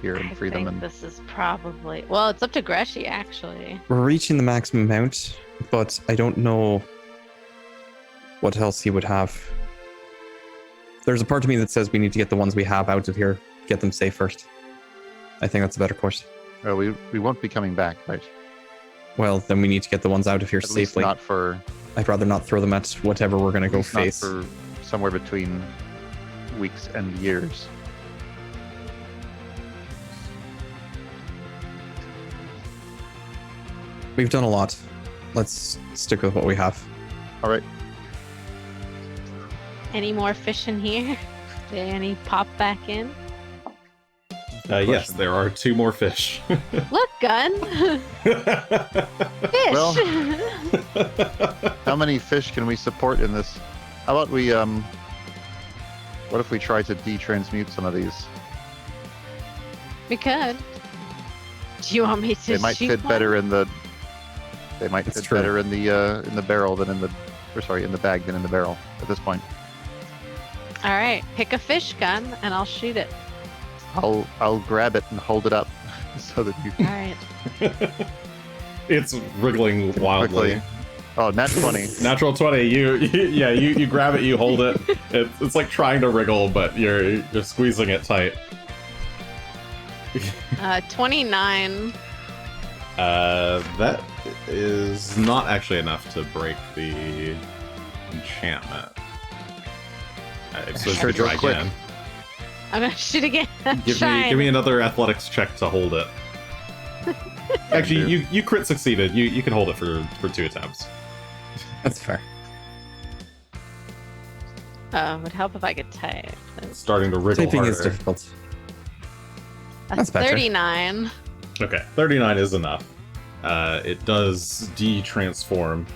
here and I free them? think And this is probably. Well, it's up to Greshy actually. We're reaching the maximum amount, but I don't know what else he would have. There's a part of me that says we need to get the ones we have out of here, get them safe first. I think that's a better course. well, we won't be coming back, right? Well, then we need to get the ones out of here At least safely. not for I'd rather not throw them at whatever we're going to at go least not face. for somewhere between weeks and years. We've done a lot. Let's stick with what we have. All right. Any more fish in here? Did any pop back in? Yes, question. there are 2 more fish. Look, Gun. Fish. Well- How many fish can we support in this? How about we what if we try to detransmute some of these? we could. Do you want me to? They might shoot fit one? better in the. They might That's fit true. better in the barrel than in the, or sorry, in the bag than in the barrel at this point. All right, pick a fish, Gun, and I'll shoot it. I'll grab it and hold it up so that you All right. It's wriggling can wildly. quickly. Oh, nat 20. Natural 20. You grab it, you hold it. It's like trying to wriggle, but you're squeezing it tight. 29. That is not actually enough to break the enchantment. So Sure, try go quick. again. I'm gonna shoot again. Give me another athletics check to hold it. Actually, you crit succeeded. You can hold it for 2 attempts. That's fair. It would help if I could type. It's starting to wriggle Typing harder. is difficult. That's That's better. 39. Okay, 39 is enough. It does de-transform.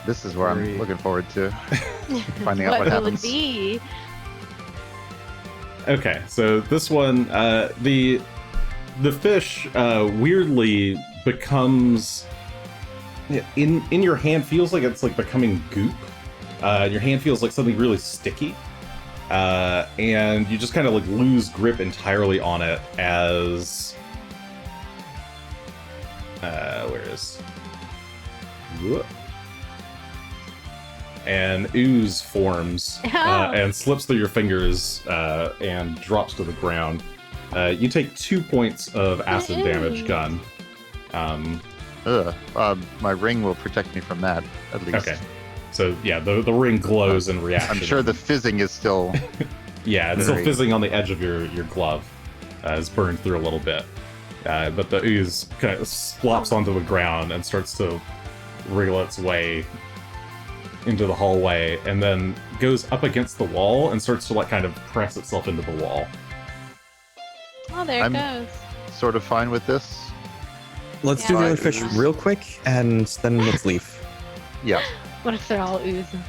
This is where I'm looking forward to finding out what will happens. it be? Okay, so this one, the fish weirdly becomes in your hand, feels like it's like becoming goop. Your hand feels like something really sticky, and you just kind of like lose grip entirely on it as where is whoop. And ooze forms and slips through your fingers and drops to the ground. You take 2 points of acid damage, Gunn. My ring will protect me from that, at least. Okay. So, yeah, the ring glows in reaction. I'm sure the fizzing is still... Yeah, it's still fizzing on the edge of your glove. It's burned through a little bit. But the ooze kind of splops onto the ground and starts to wriggle its way into the hallway, and then goes up against the wall and starts to like kind of press itself into the wall. Oh, there it goes. Sort of fine with this. Let's do the other fish real quick, and then let's leave. Yeah. What if they're all oozing?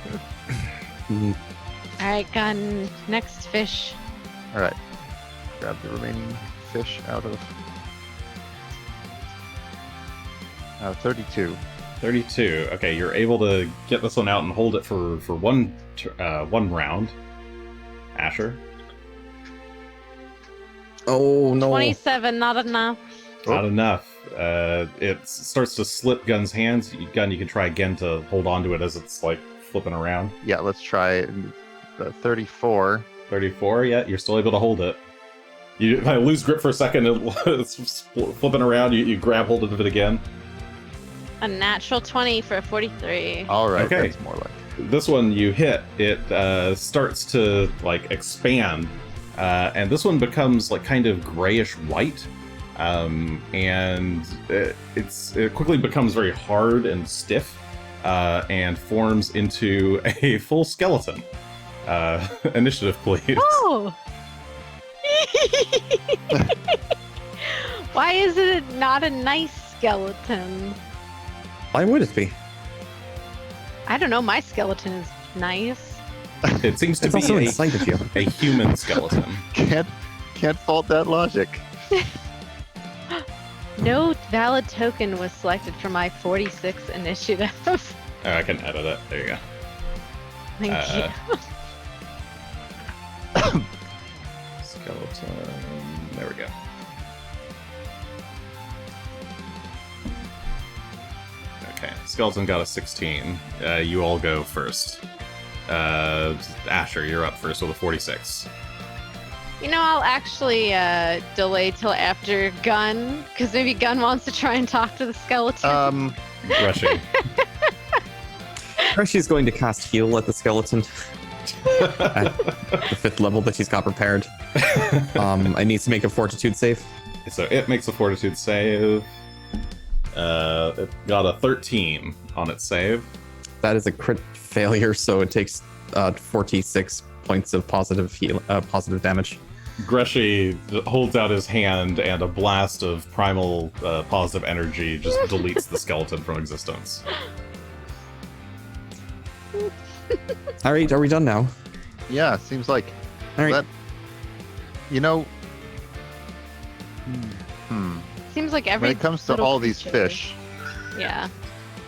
Alright, Gunn. Next fish. Alright. Grab the remaining fish out of... 32. 32. Okay, you're able to get this one out and hold it for one round. Asher. Oh no! 27, not enough. Not enough. It starts to slip Gunn's hands. Gunn, you can try again to hold onto it as it's like flipping around. Yeah, let's try 34. 34. Yeah, you're still able to hold it. You if I lose grip for a second, it's flipping around. You grab hold of it again. A natural 20 for a 43. Alright, Okay. that's more like... This one you hit, it starts to like expand, and this one becomes like kind of grayish white, and it quickly becomes very hard and stiff, and forms into a full skeleton. Initiative, please. Oh! Why is it not a nice skeleton? Why would it be? I don't know, my skeleton is nice. It seems to It's also be inside of you. a human skeleton. Can't fault that logic. No valid token was selected for my 46 initiative. Oh, I can edit it. There you go. Thank you. Skeleton. There we go. Okay, skeleton got a 16. You all go first. Asher, you're up first with a 46. You know, I'll actually delay till after Gunn, because maybe Gunn wants to try and talk to the skeleton. Greshy. Greshy's going to cast heal at the skeleton at the 5th level that she's got prepared. It needs to make a fortitude save. So it makes a fortitude save. It got a 13 on its save. That is a crit failure, so it takes 46 points of positive damage. Greshy holds out his hand, and a blast of primal positive energy just deletes the skeleton from existence. All right, are we done now? Yeah, seems like... All right. That, you know... Seems like every When it comes to little all these creature- fish, Yeah.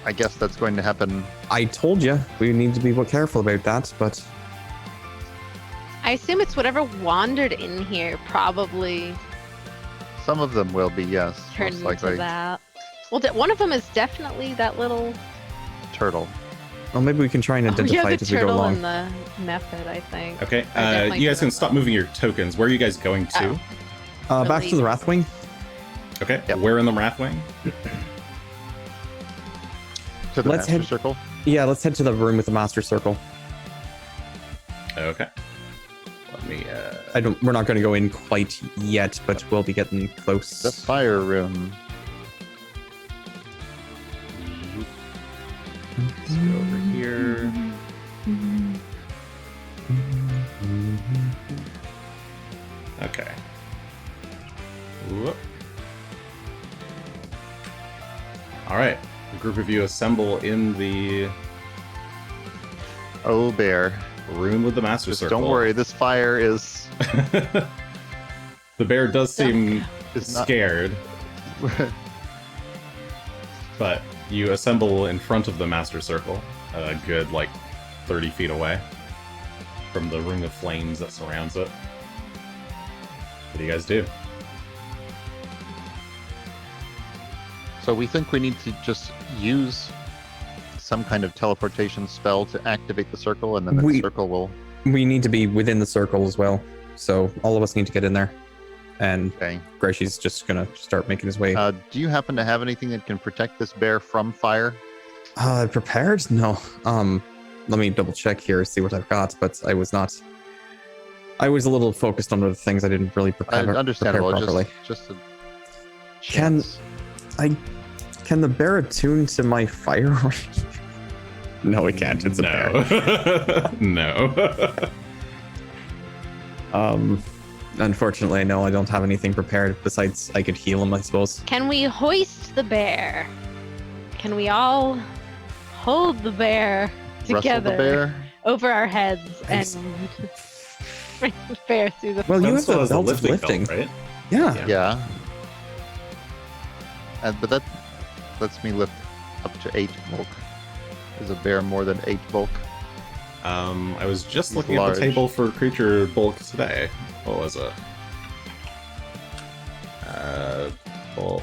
I guess that's going to happen. I told you we need to be careful about that, but I assume it's whatever wandered in here probably Some of them will be, yes. turned Most into likely that. Well, one of them is definitely that little... turtle. well, maybe we can try and identify the it as we go turtle along. and the method, I think. Okay, definitely you guys can turtle. stop moving your tokens. Where are you guys going to? Back to the Wrathwing. Okay, Yep. where in the Wrathwing? To the Let's master head- circle. Yeah, let's head to the room with the Master Circle. Okay. Let me, We're not going to go in quite yet, but we'll be getting close. The fire room. let's go over here. Okay. Whoop. All right. A group of you assemble in the Oh, bear. room with the Master Just Circle. don't worry, this fire is The bear does seem is not scared, but you assemble in front of the Master Circle, a good, 30 feet away from the ring of flames that surrounds it. What do you guys do? So we think we need to just use some kind of teleportation spell to activate the circle, and then the circle will... We need to be within the circle as well, so all of us need to get in there. And Okay. Greshy's just gonna start making his way. Do you happen to have anything that can protect this bear from fire? Prepared? No. Let me double check here, see what I've got, but I was not. I was a little focused on other things. I didn't really prepare Understandable. properly. Just a Can chance. Can the bear attune to my fire? No, it can't. It's a bear. No. Unfortunately, no, I don't have anything prepared. Besides, I could heal him, I suppose. Can we hoist the bear? Can we all hold the bear Rustle together the bear? over our heads and bring the bear through the Well, you have Also the has a belt of lifting lifting. belt, right? Yeah. Yeah. But that lets me lift up to 8 bulk. Is a bear more than 8 bulk? I was just He's looking at large. the table for creature bulk today. What was it? Bulk.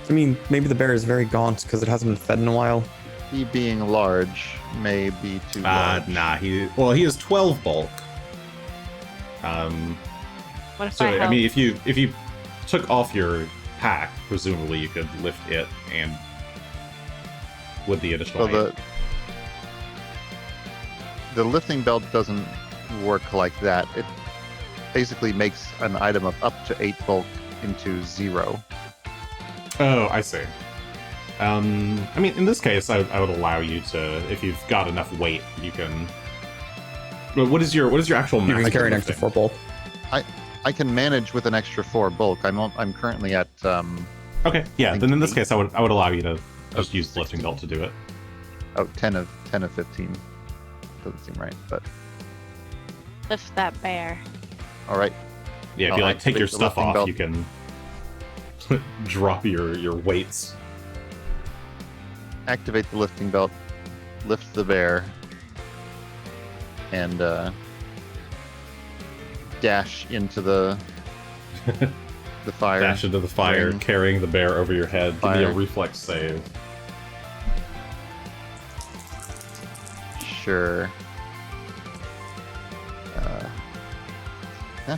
I mean, maybe the bear is very gaunt because it hasn't been fed in a while. He being large may be too large. Nah, he is 12 bulk. What if So I I help? mean, if you took off your pack, presumably you could lift it and with the additional So weight. the lifting belt doesn't work like that. It basically makes an item of up to 8 bulk into 0. Oh, I see. I mean, in this case, I would allow you to, if you've got enough weight, you can. But what is your actual You max? can carry an extra 4 bulk. I can manage with an extra 4 bulk. I'm currently at Okay, yeah. think Then in this 8. case, I would allow you to just use the 16. lifting belt to do it. 10 of 15. Doesn't seem right, but Lift that bear. all right. Yeah, if I'll you take your activate the stuff lifting off, belt. you can drop your weights. Activate the lifting belt, lift the bear, and dash into the fire. Dash into the fire, ring. carrying the bear over your head. Give me a Fire. reflex save. Sure. Yeah.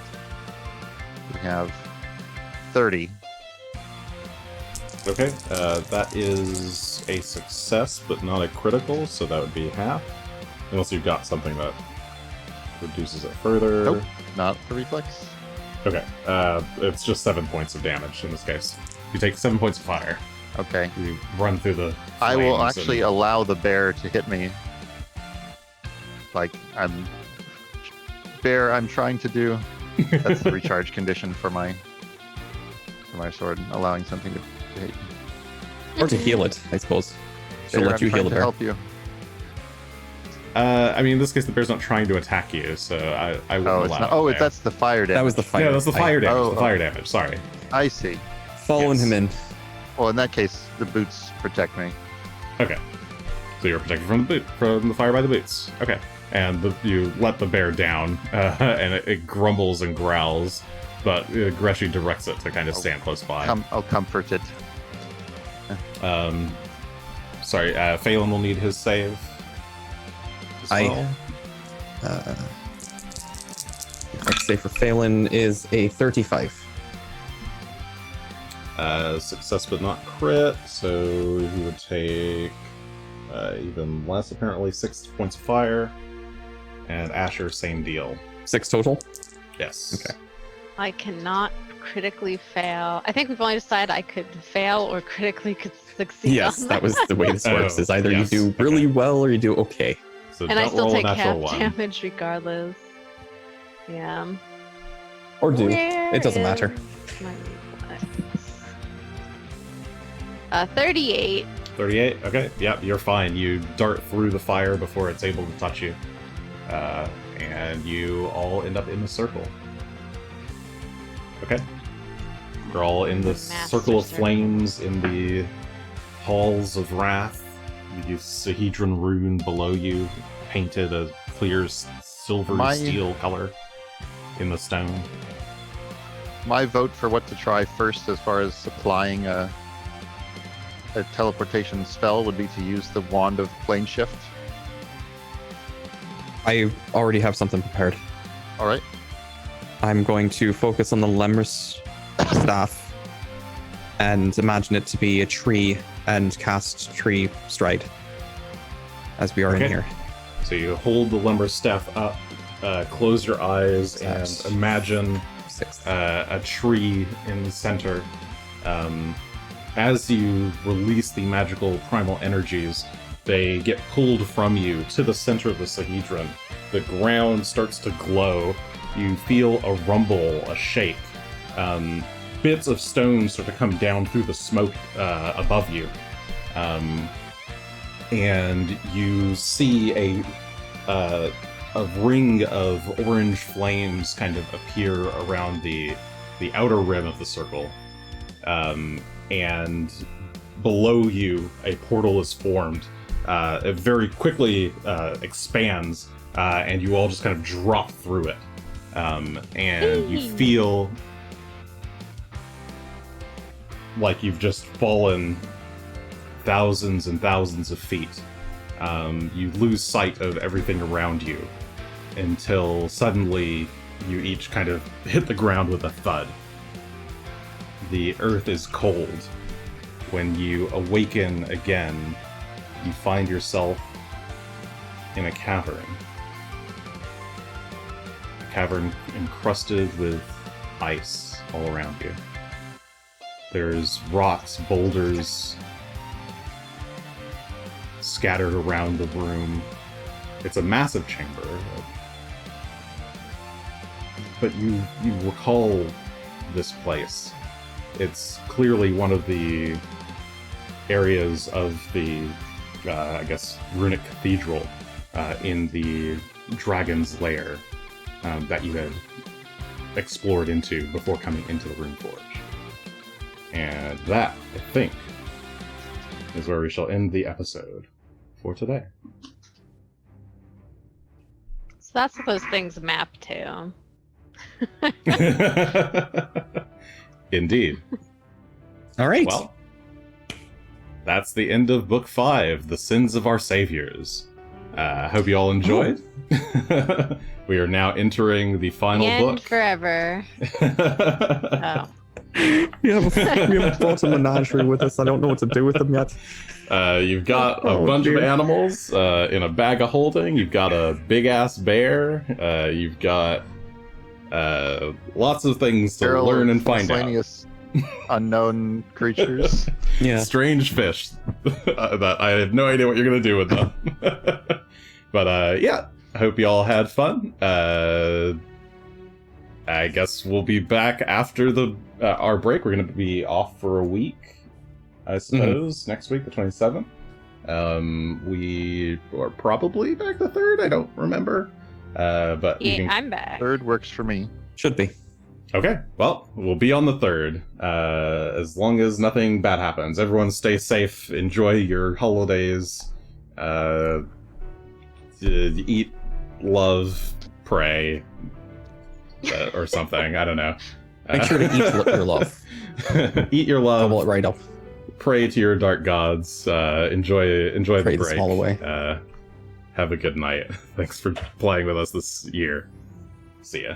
We have 30. Okay, that is a success, but not a critical, so that would be half. Unless you've got something that reduces it further. Nope. Not the reflex. Okay, it's just 7 points of damage in this case. You take 7 points of fire. Okay. You run through the I will flames actually and- allow the bear to hit me. Bear, I'm trying to do. That's the recharge condition for my sword, allowing something to hit you. Or to heal it, I suppose. She'll Bear, let you I'm heal trying the to bear. help you. I mean, in this case, the bear's not trying to attack you, so I wouldn't Oh, it's allow not. it Oh, there. that's the fire damage. That was the fire. Yeah, that's the fire damage. Oh, the fire damage. Sorry. I see. Following Yes. him in. Well, in that case, the boots protect me. Okay. So you're protected from the fire by the boots. Okay. And you let the bear down, and it grumbles and growls, but Greshy directs it to kind of stand close by. I'll comfort it. Sorry, Phelan will need his save. as well. Next save for Phelan is a 35. Success but not crit, so he would take even less, apparently, 6 points of fire. And Asher, same deal. 6 total? Yes. Okay. I cannot critically fail. I think we've only decided I could fail or critically could succeed. Yes, on that was the way this works. Oh, Is either yes, you do really well or you do okay. So And I don't still roll a take natural half one. damage regardless. Yeah. Or do. Where It doesn't matter. is my reflex? 38. 38? Okay, yep, you're fine. You dart through the fire before it's able to touch you. And you all end up in the circle. Okay. You're all in the Master circle of circle. flames in the halls of wrath. The Sahedron rune below you, painted a clear silvery steel color in the stone. My vote for what to try first as far as applying a teleportation spell would be to use the Wand of Plane Shift. I already have something prepared. Alright. I'm going to focus on the Lemur's staff and imagine it to be a tree and cast Tree Stride as we are Okay. in here. So you hold the lumber staff up, close your eyes, Yes. and imagine Sixth. a tree in the center. As you release the magical primal energies, they get pulled from you to the center of the Sahedron. The ground starts to glow. You feel a rumble, a shake. Bits of stone start to come down through the smoke above you. And you see a ring of orange flames kind of appear around the outer rim of the circle. And below you, a portal is formed. It very quickly expands, and you all just kind of drop through it. And you feel like you've just fallen thousands and thousands of feet. You lose sight of everything around you until suddenly you each kind of hit the ground with a thud. The earth is cold. When you awaken again, you find yourself in a cavern. A cavern encrusted with ice all around you. There's rocks, boulders scattered around the room. It's a massive chamber. But you recall this place. It's clearly one of the areas of the, I guess, runic cathedral in the Dragon's Lair that you had explored into before coming into the Runeforge. And that, I think, is where we shall end the episode for today. So that's what those things map to. Indeed. All right. Well, that's the end of Book 5, The Sins of Our Saviors. Hope you all enjoyed. We are now entering the final And book. forever. Oh. we have brought a menagerie with us. I don't know what to do with them yet. You've got a Oh, bunch dear. of animals in a bag of holding. You've got a big-ass bear. You've got lots of things to Barrel learn of and find out. miscellaneous unknown creatures. Yeah. Strange fish that I have no idea what you're going to do with them. But yeah, I hope you all had fun. I guess we'll be back after our break. We're going to be off for a week, I suppose, next week, the 27th. We are probably back the 3rd. I don't remember. But we Yeah, can... I'm back. Third works for me. Should be. Okay, well, we'll be on the 3rd, as long as nothing bad happens. Everyone stay safe, enjoy your holidays, eat, love, pray, or something, I don't know. Make sure to eat your love. Eat your love, Double it right up. pray to your dark gods, enjoy Pray the this break. all away. Have a good night. Thanks for playing with us this year. See ya.